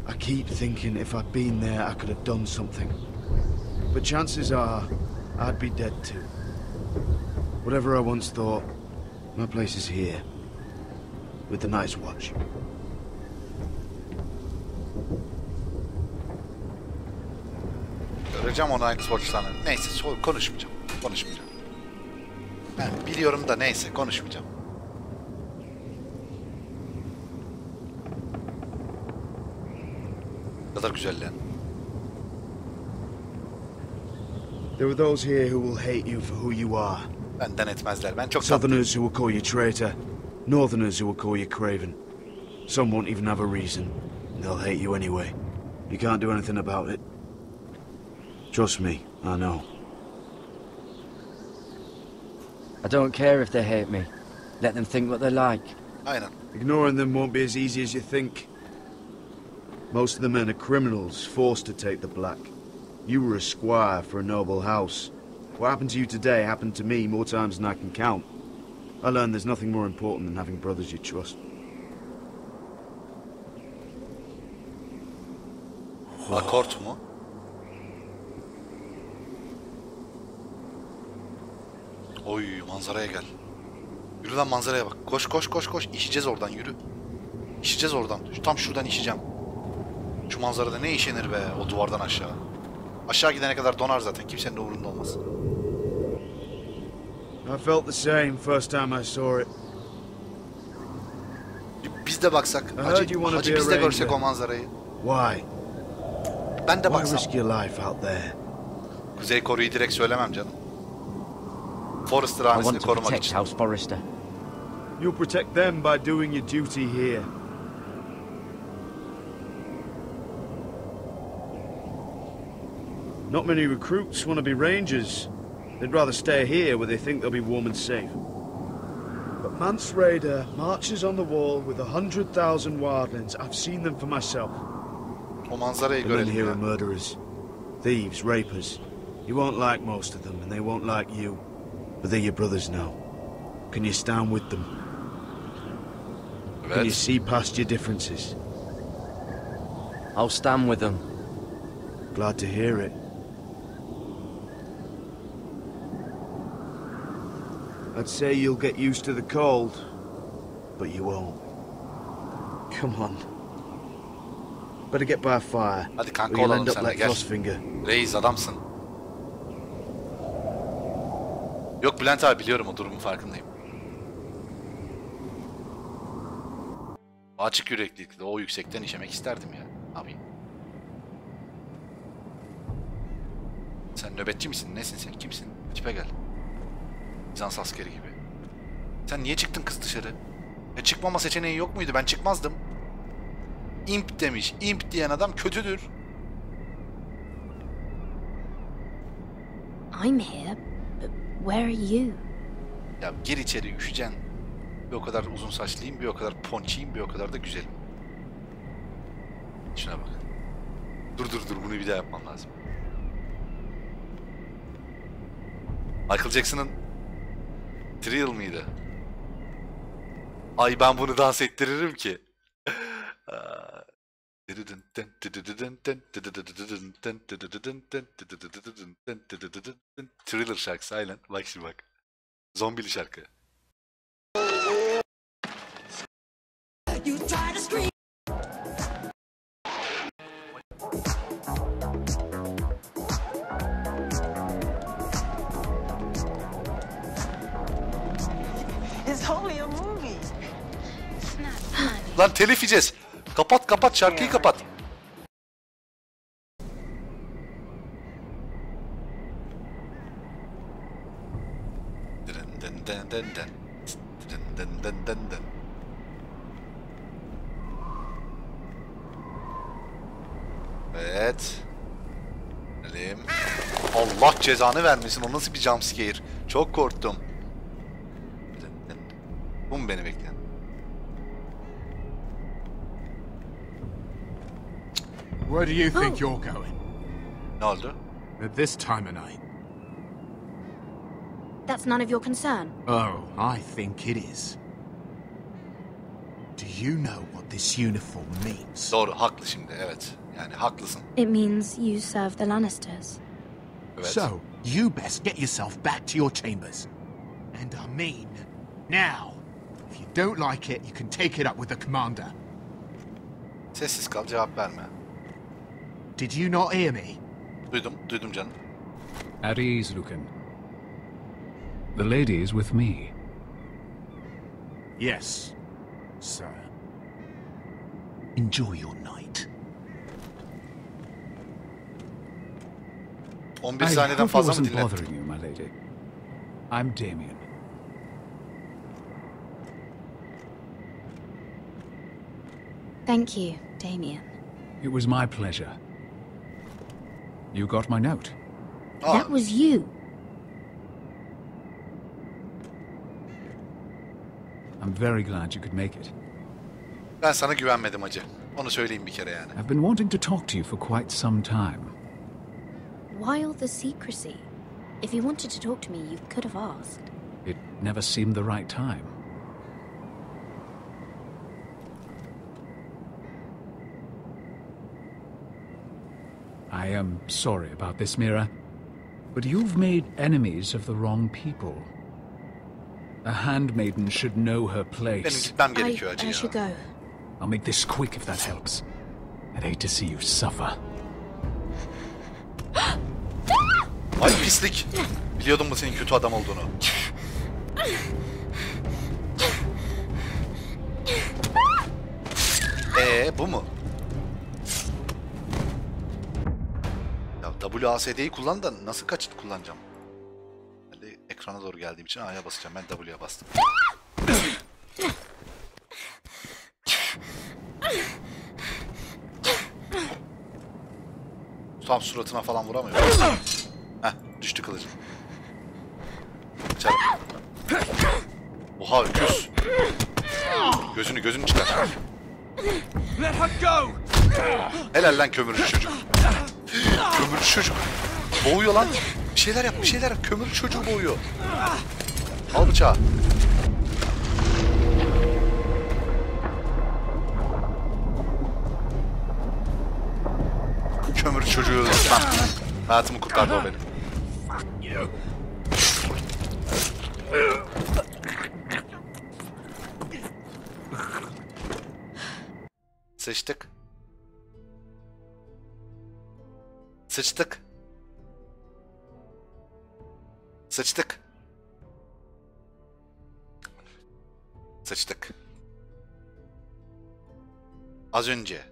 I keep thinking if I'd been there, I could have done something. But chances are, I'd be dead too. Whatever I once thought, my place is here. With the Night's Watch. Göreceğim o Night's Watch'larını. Neyse konuşmayacağım. Konuşmayacağım. Ben biliyorum da neyse konuşmayacağım. Ne kadar güzel lan. There are those here who will hate you for who you are. Benden etmezler. Ben çok Southerners who will call you traitor. Northerners who will call you craven. Some won't even have a reason. They'll hate you anyway. You can't do anything about it. Trust me, I know. I don't care if they hate me. Let them think what they like. Aynen. Ignoring them won't be as easy as you think. Most of the men are criminals, forced to take the black. You were a squire for a noble house. What happened to you today happened to me more times than I can count. I learned there's nothing more important than having brothers you trust. Akort mu? Oy manzaraya gel. Yürü lan manzaraya bak. Koş koş koş koş. İşeceğiz oradan yürü. İşeceğiz oradan. Tam şuradan işeceğim. Şu manzarada ne işenir be o duvardan aşağı. Aşağı gidene kadar donar zaten. Kimsenin de umurunda olmaz. I felt the same first time I saw it. Biz de baksak. Hacı biz de görsek o manzarayı. Why? Ben de baksam. Why risk your life out there? Kuzey Koru'yu direkt söylemem canım. Forrester hanesini korumak için. House Forrester. You'll protect them by doing your duty here. Not many recruits want to be rangers. They'd rather stay here where they think they'll be warm and safe. But Mance Raider marches on the wall with 100,000 wildlings. I've seen them for myself. O manzarayı the men görelim here ya. are murderers, thieves, rapers. You won't like most of them, and they won't like you. But they're your brothers now. Can you stand with them? Evet. Can you see past your differences? I'll stand with them. Glad to hear it. I'd say you'll get used to the cold, but you won't. Come on. Better get by a fire. Hadi kanka or you'll olalım end up seninle like gel. Frostfinger. Reis adamsın. Yok Bülent abi, biliyorum, o durumun farkındayım. Açık yüreklilikle o yüksekten işemek isterdim ya. Abi. Sen nöbetçi misin? Nesin sen? Kimsin? Tipe gel. Bizans askeri gibi. Sen niye çıktın kız dışarı? Çıkmama seçeneği yok muydu? Ben çıkmazdım. İmp demiş. İmp diyen adam kötüdür. I'm here, but where are you? Ya gir içeri, üşüyeceksin. Bir o kadar uzun saçlıyım, bir o kadar ponçiyim, bir o kadar da güzelim. Şuna bak. Dur bunu bir daha yapmam lazım. Michael Jackson'ın Thrill mıydı? Ay ben bunu dans ettiririm ki. Thriller şarkısı aynen. Bak şimdi bak. Zombili şarkı. Lan telif yiyeceğiz. Kapat şarkıyı kapat. Evet. Elim. Allah cezanı vermesin. O nasıl bir jumpscare? Çok korktum. Bu mu beni bekleyen? Where do you think you're going? Ne oldu? At this time of night. That's none of your concern. Oh, I think it is. Do you know what this uniform means? Doğru, haklı şimdi, evet. Yani haklısın. It means you serve the Lannisters. Evet. So, you best get yourself back to your chambers. And I mean, now. If you don't like it, you can take it up with the commander. Sessiz kal, cevap verme. Did you not hear me? Duydum canım. At ease, Lucan. The lady is with me. Yes, sir. Enjoy your night. 11 saniyeden fazla mı dinlettin? bothering you, my lady. I'm Damien. Thank you, Damien. It was my pleasure. You got my note. That was you. I'm very glad you could make it. Ben sana güvenmedim hacı. Onu söyleyeyim bir kere yani. I've been wanting to talk to you for quite some time. Why all the secrecy? If you wanted to talk to me, you could have asked. It never seemed the right time. I am sorry about this, Mira, but you've made enemies of the wrong people. A handmaiden should know her place. Benim gitmem gerekiyor hacı I ya. should go. I'll make this quick if that helps. I'd hate to see you suffer. Ay pislik. Biliyordum bu senin kötü adam olduğunu. Bu mu? Ya WASD'yi kullan da nasıl kaçıt kullanacağım? Ben de ekrana doğru geldiğim için A'ya basacağım. Ben W'ye bastım. Tam suratına falan vuramıyor. Heh, düştü kılıcım. Kaçarım. Oha öküz. Gözünü çıkar. Let her go. Helal lan kömürcü çocuk. Kömürcü çocuk. Boğuyor lan. Bir şeyler yap. Kömürcü çocuğu boğuyor. Al bıçağı. Kömürcü çocuğu lan. Hayatımı kurtardı o benim. Sıçtık. Sıçtık. Sıçtık. Az önce.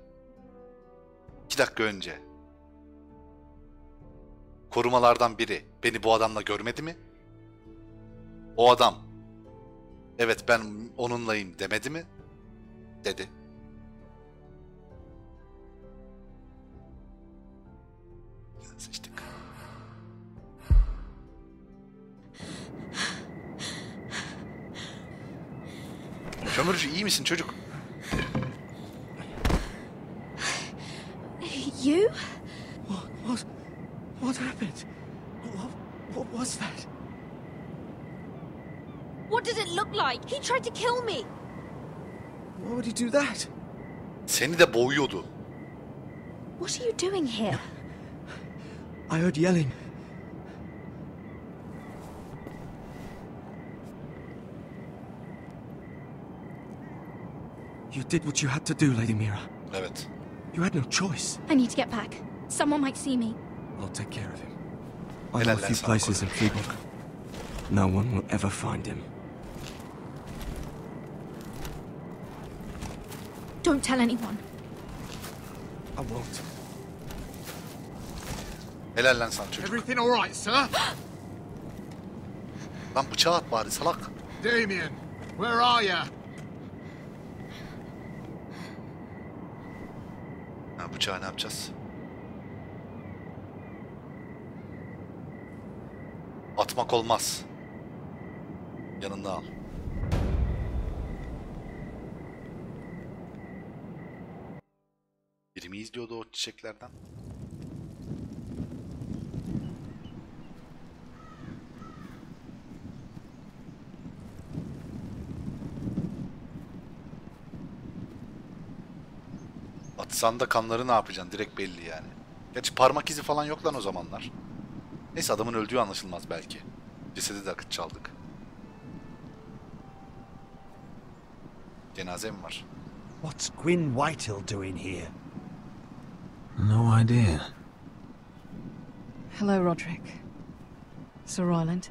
2 dakika önce. Korumalardan biri beni bu adamla görmedi mi? O adam, evet ben onunlayım demedi mi? Dedi. Sıçtık. Kömürcü iyi misin çocuk? You? What happened? What was that? What does it look like? He tried to kill me. Why would he do that? Seni de boğuyordu. What are you doing here? I heard yelling. You did what you had to do, Lady Mira. Evet. You had no choice. I need to get back. Someone might see me. I'll take care of him. I know a few places in Freeport. No one will ever find him. Don't tell anyone. I won't. Helal lan sana çocuk. Everything all right, sir? Lan bıçağı at bari salak. Damien, where are you? Ha, bıçağı ne yapacağız? Atmak olmaz. Yanında al. Biri mi izliyordu o çiçeklerden? Atsan da kanları ne yapacaksın? Direkt belli yani. Gerçi parmak izi falan yok lan o zamanlar. Neyse adamın öldüğü anlaşılmaz belki. Cesedi de akıt çaldık. Cenaze mi var? What's Gwyn Whitehill doing here? No idea. Hello, Roderick. Sir Roland.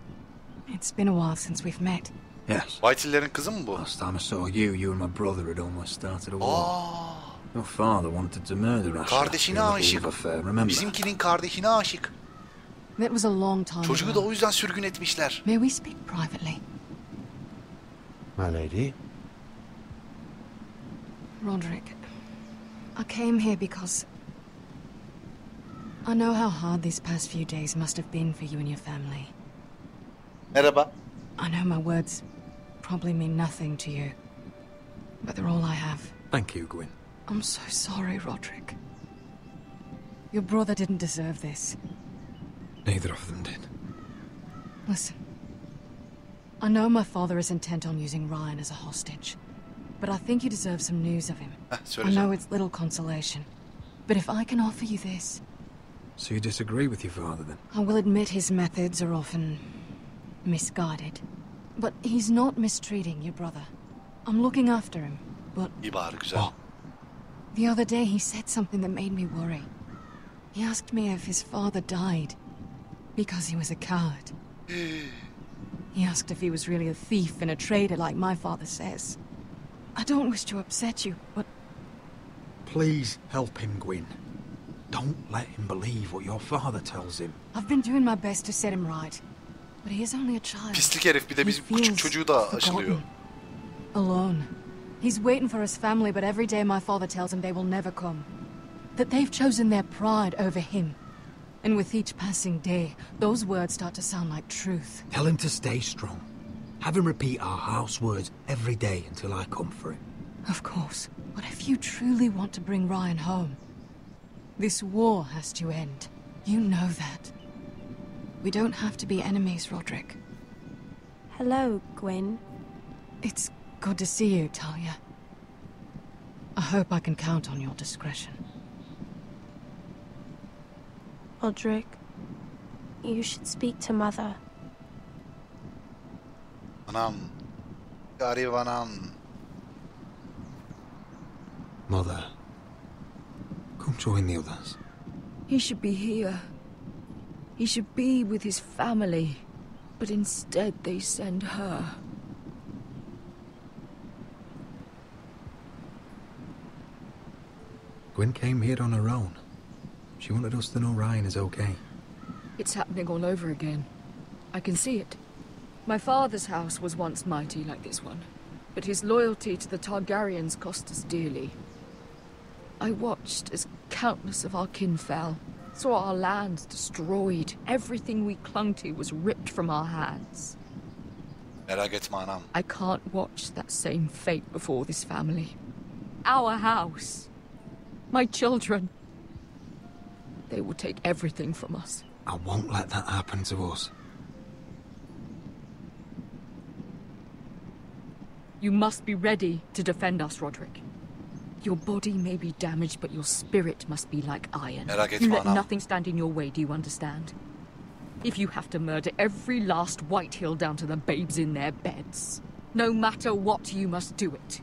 It's been a while since we've met. Yes. Whitehill'lerin kızı mı bu? Last time I saw you, you and my brother had almost started a war. Your father wanted to murder us. Kardeşine aşık. Bizimkinin kardeşine aşık. That was a long time Çocuğu ago. da o yüzden sürgün etmişler. May we speak privately? My lady? Roderick, I came here because I know how hard these past few days must have been for you and your family. Merhaba. I know my words probably mean nothing to you, but they're all I have. Thank you, Gwyn. I'm so sorry, Roderick. Your brother didn't deserve this. Neither of them did. Listen, I know my father is intent on using Ryan as a hostage, but I think you deserve some news of him. I know it's little consolation, but if I can offer you this... So you disagree with your father, then? I will admit his methods are often misguided, but he's not mistreating your brother. I'm looking after him, but... The other day he said something that made me worry. He asked me if his father died because he was a coward. He asked if he was really a thief and a traitor like my father says. I don't wish to upset you, but... Please help him, Gwyn. Don't let him believe what your father tells him. I've been doing my best to set him right, but he is only a child. Pislik herif bir de bizim küçük çocuğu da aşılıyor. Alone. He's waiting for his family, but every day my father tells him they will never come. That they've chosen their pride over him. And with each passing day, those words start to sound like truth. Tell him to stay strong. Have him repeat our house words every day until I come for him. Of course. But if you truly want to bring Ryan home, this war has to end. You know that. We don't have to be enemies, Roderick. Hello, Gwyn. It's good to see you, Talia. I hope I can count on your discretion. Roderick, you should speak to Mother. Anam. Garip anam. Mother, come join the others. He should be here. He should be with his family. But instead they send her. Gwen came here on her own. She wanted us to know Ryan is okay. It's happening all over again. I can see it. My father's house was once mighty like this one, but his loyalty to the Targaryens cost us dearly. I watched as countless of our kin fell, saw our lands destroyed, everything we clung to was ripped from our hands. Merak etme anam. I can't watch that same fate before this family. Our house. My children. They will take everything from us. I won't let that happen to us. You must be ready to defend us, Roderick. Your body may be damaged, but your spirit must be like iron. You let nothing stand in your way, do you understand? If you have to murder every last Whitehill down to the babes in their beds, no matter what, you must do it.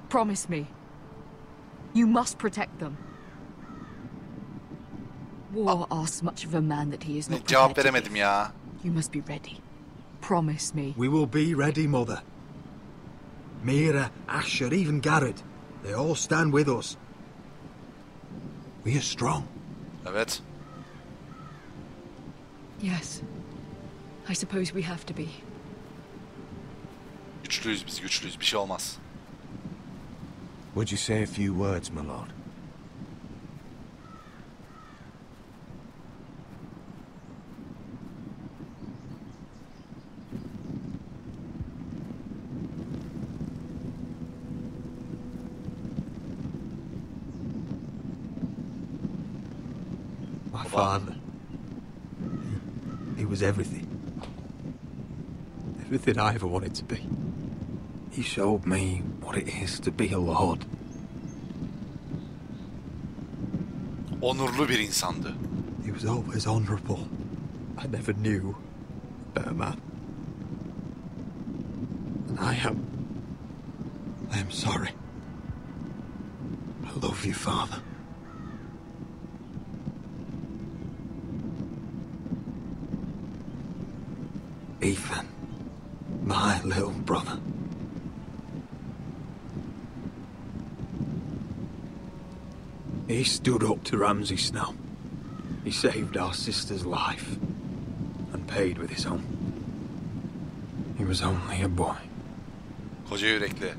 Promise me. You must protect them. War asks much of a man that he is not Cevap prepared to veremedim give. ya. You must be ready. Promise me. We will be ready, Mother. Mira, Asher, even Garrett. They all stand with us. We are strong. Evet. Yes. I suppose we have to be. Güçlüyüz biz, güçlüyüz. Bir şey olmaz. Would you say a few words, my lord? My father. He was everything. Everything I ever wanted to be. He showed me what it is to be a lord. Onurlu bir insandı. He was always honorable. I never knew a better man. And I am sorry. I love you, Father. Ethan, my little brother. He stood up to Ramsay Snow. He saved our sister's life and paid with his own. He was only a boy. Koca yürekli.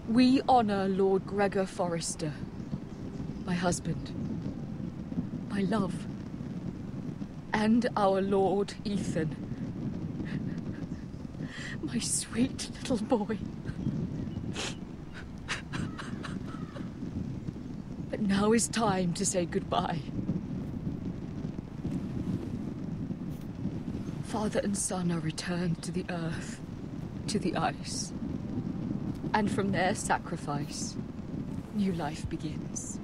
We honor Lord Gregor Forrester, my husband, my love, and our Lord Ethan, my sweet little boy. But now is time to say goodbye. Father and son are returned to the earth, to the ice. And from their sacrifice, new life begins.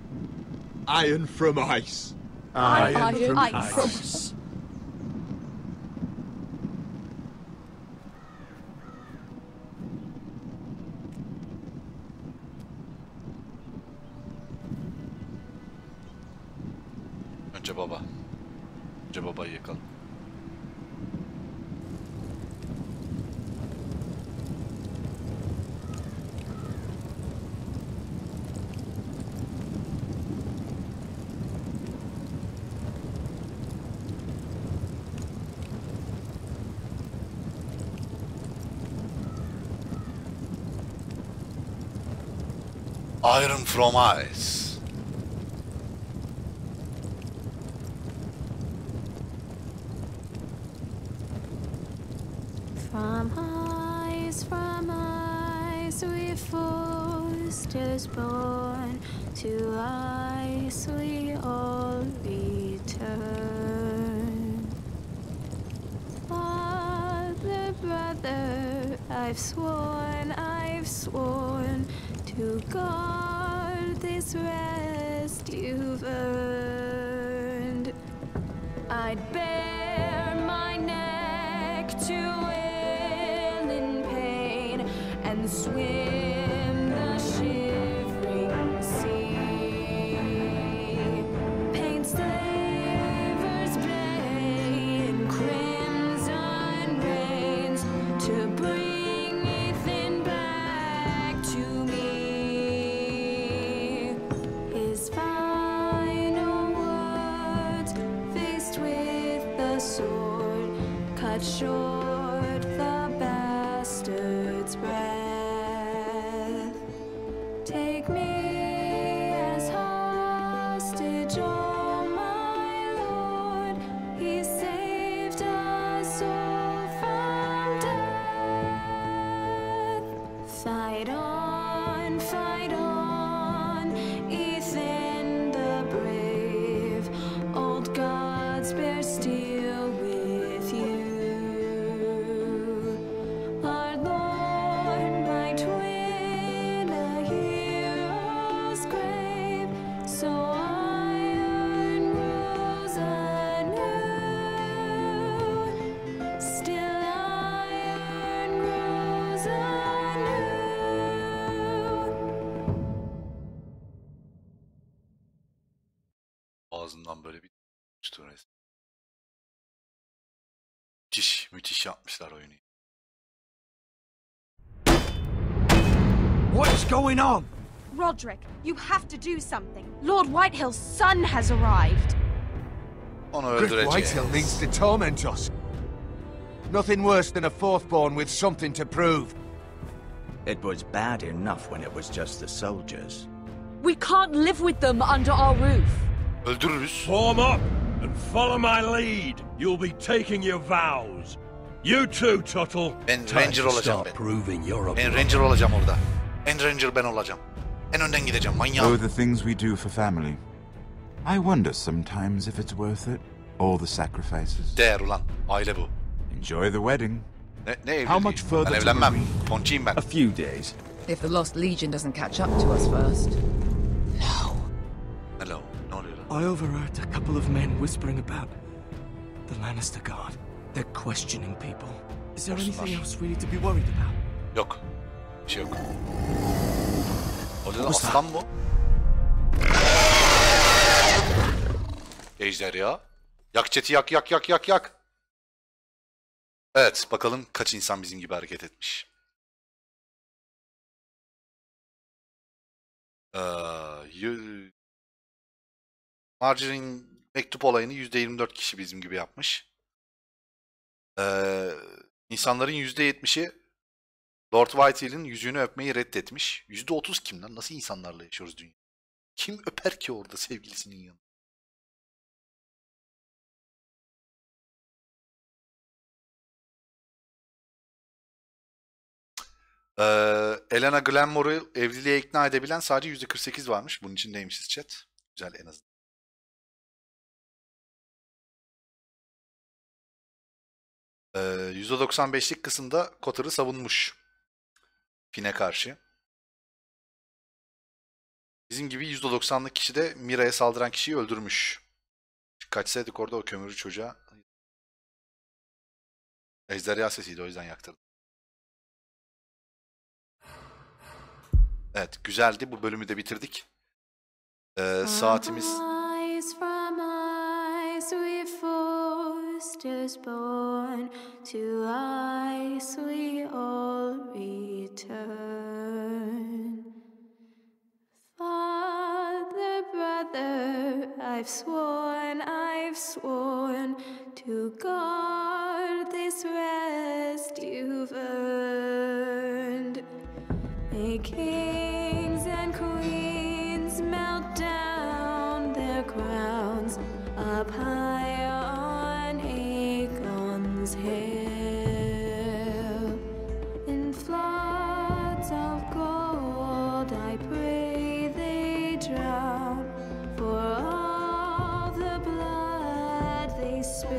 Iron from ice. Iron from ice. Önce baba. Önce babayı yakalım. Iron from ice. From ice, we foresters born. To ice we all return. Father, brother, I've sworn to guard this rest you've earned. I'd bare my neck to wail in pain and swim the shivering sea. Paint slavers' blade in crimson rains to cut short the bastard's breath. Take me as hostage, oh my Lord. He saved us all from death. Fight on, Ethan the brave. Old gods bear steel with you. Our Lord, my twin, a hero's grave. So iron rules anew. Still iron rules anew. Ağzından böyle bir uçtu resmen. Müthiş, müthiş yapmışlar oyunu. What's going on? Roderick, you have to do something. Lord Whitehill's son has arrived. Onu Griff öldüreceğiz. Whitehill means to torment us. Nothing worse than a fourthborn with something to prove. It was bad enough when it was just the soldiers. We can't live with them under our roof. Öldürürüz. Form up and follow my lead. You'll be taking your vows. You too, Tuttle. Ben Ranger olacağım ben. Ben Ranger olacağım orada. En Ranger ben olacağım. En önden gideceğim manyağım. Oh, the things we do for family. I wonder sometimes if it's worth it. All the sacrifices. Değer ulan. Aile bu. Enjoy the wedding. Ne evliliği? How much further Ben to evlenmem. read? Ponçiyim ben. A few days. If the Lost Legion doesn't catch up to us first. Hello. Ne oluyor lan? I overheard a couple of men whispering about the Lannister Guard. They're questioning people. Is there anything else we need to be worried about? Yok. Bir şey yok. O da aslan mı? Ejder ya. Yak chat'i yak. Evet bakalım kaç insan bizim gibi hareket etmiş. Marjorie'nin mektup olayını %24 kişi bizim gibi yapmış. İnsanların %70'i Lord Whitehill'in yüzüğünü öpmeyi reddetmiş. %30 kim lan? Nasıl insanlarla yaşıyoruz dünya? Kim öper ki orada sevgilisinin yanında? Elena Glenmore'u evliliğe ikna edebilen sadece %48 varmış. Bunun için neymişiz chat? Güzel en azından. %95'lik kısımda Cotter'ı savunmuş. Finn'e karşı. Bizim gibi %90'lık kişi de Mira'ya saldıran kişiyi öldürmüş. Kaçsaydık orada o kömürü çocuğa. Ejderha sesiydi o yüzden yaktırdım. Evet güzeldi. Bu bölümü de bitirdik. Saatimiz... Is born to ice we all return. Father, brother, I've sworn to guard this rest you've earned. May kings and queens melt down their crowns up high on Aegon's hill. In floods of gold I pray they drown, for all the blood they spill.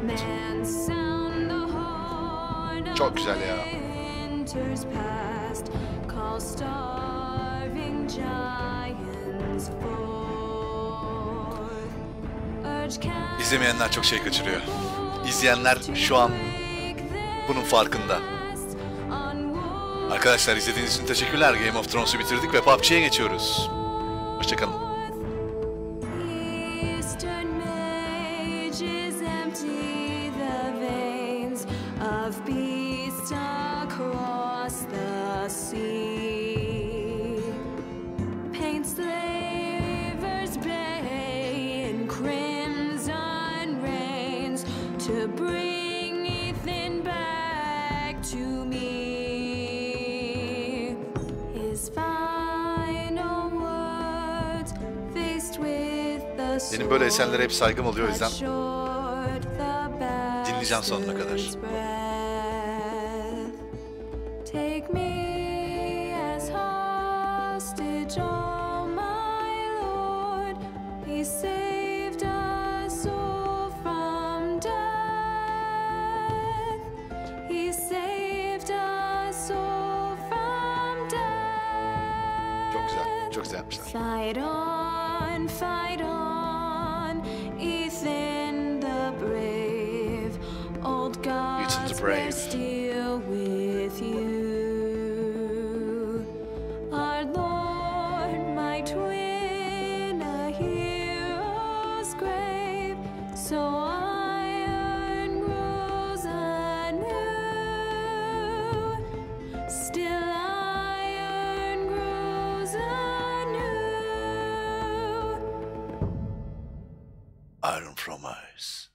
Man sound the horn. Çok güzel ya. Winters past, call starving giants forth. İzlemeyenler çok şey kaçırıyor. İzleyenler şu an bunun farkında. Arkadaşlar izlediğiniz için teşekkürler. Game of Thrones'u bitirdik ve PUBG'ye geçiyoruz. Hoşçakalın. Slavers bay in crimson rain. to bring Ethan back to me. His final words faced with the Benim böyle eserlere hep saygım oluyor, o yüzden dinleyeceğim sonuna kadar. Take me as hostage, oh my Lord. He saved us all from death. He saved us all from death. Çok güzel, çok güzel yapmışlar. Fight on, Ethan the brave. Old gods were still with you. Our Lord might win a hero's grave, so iron grows anew. Still iron grows anew. Iron from Mars.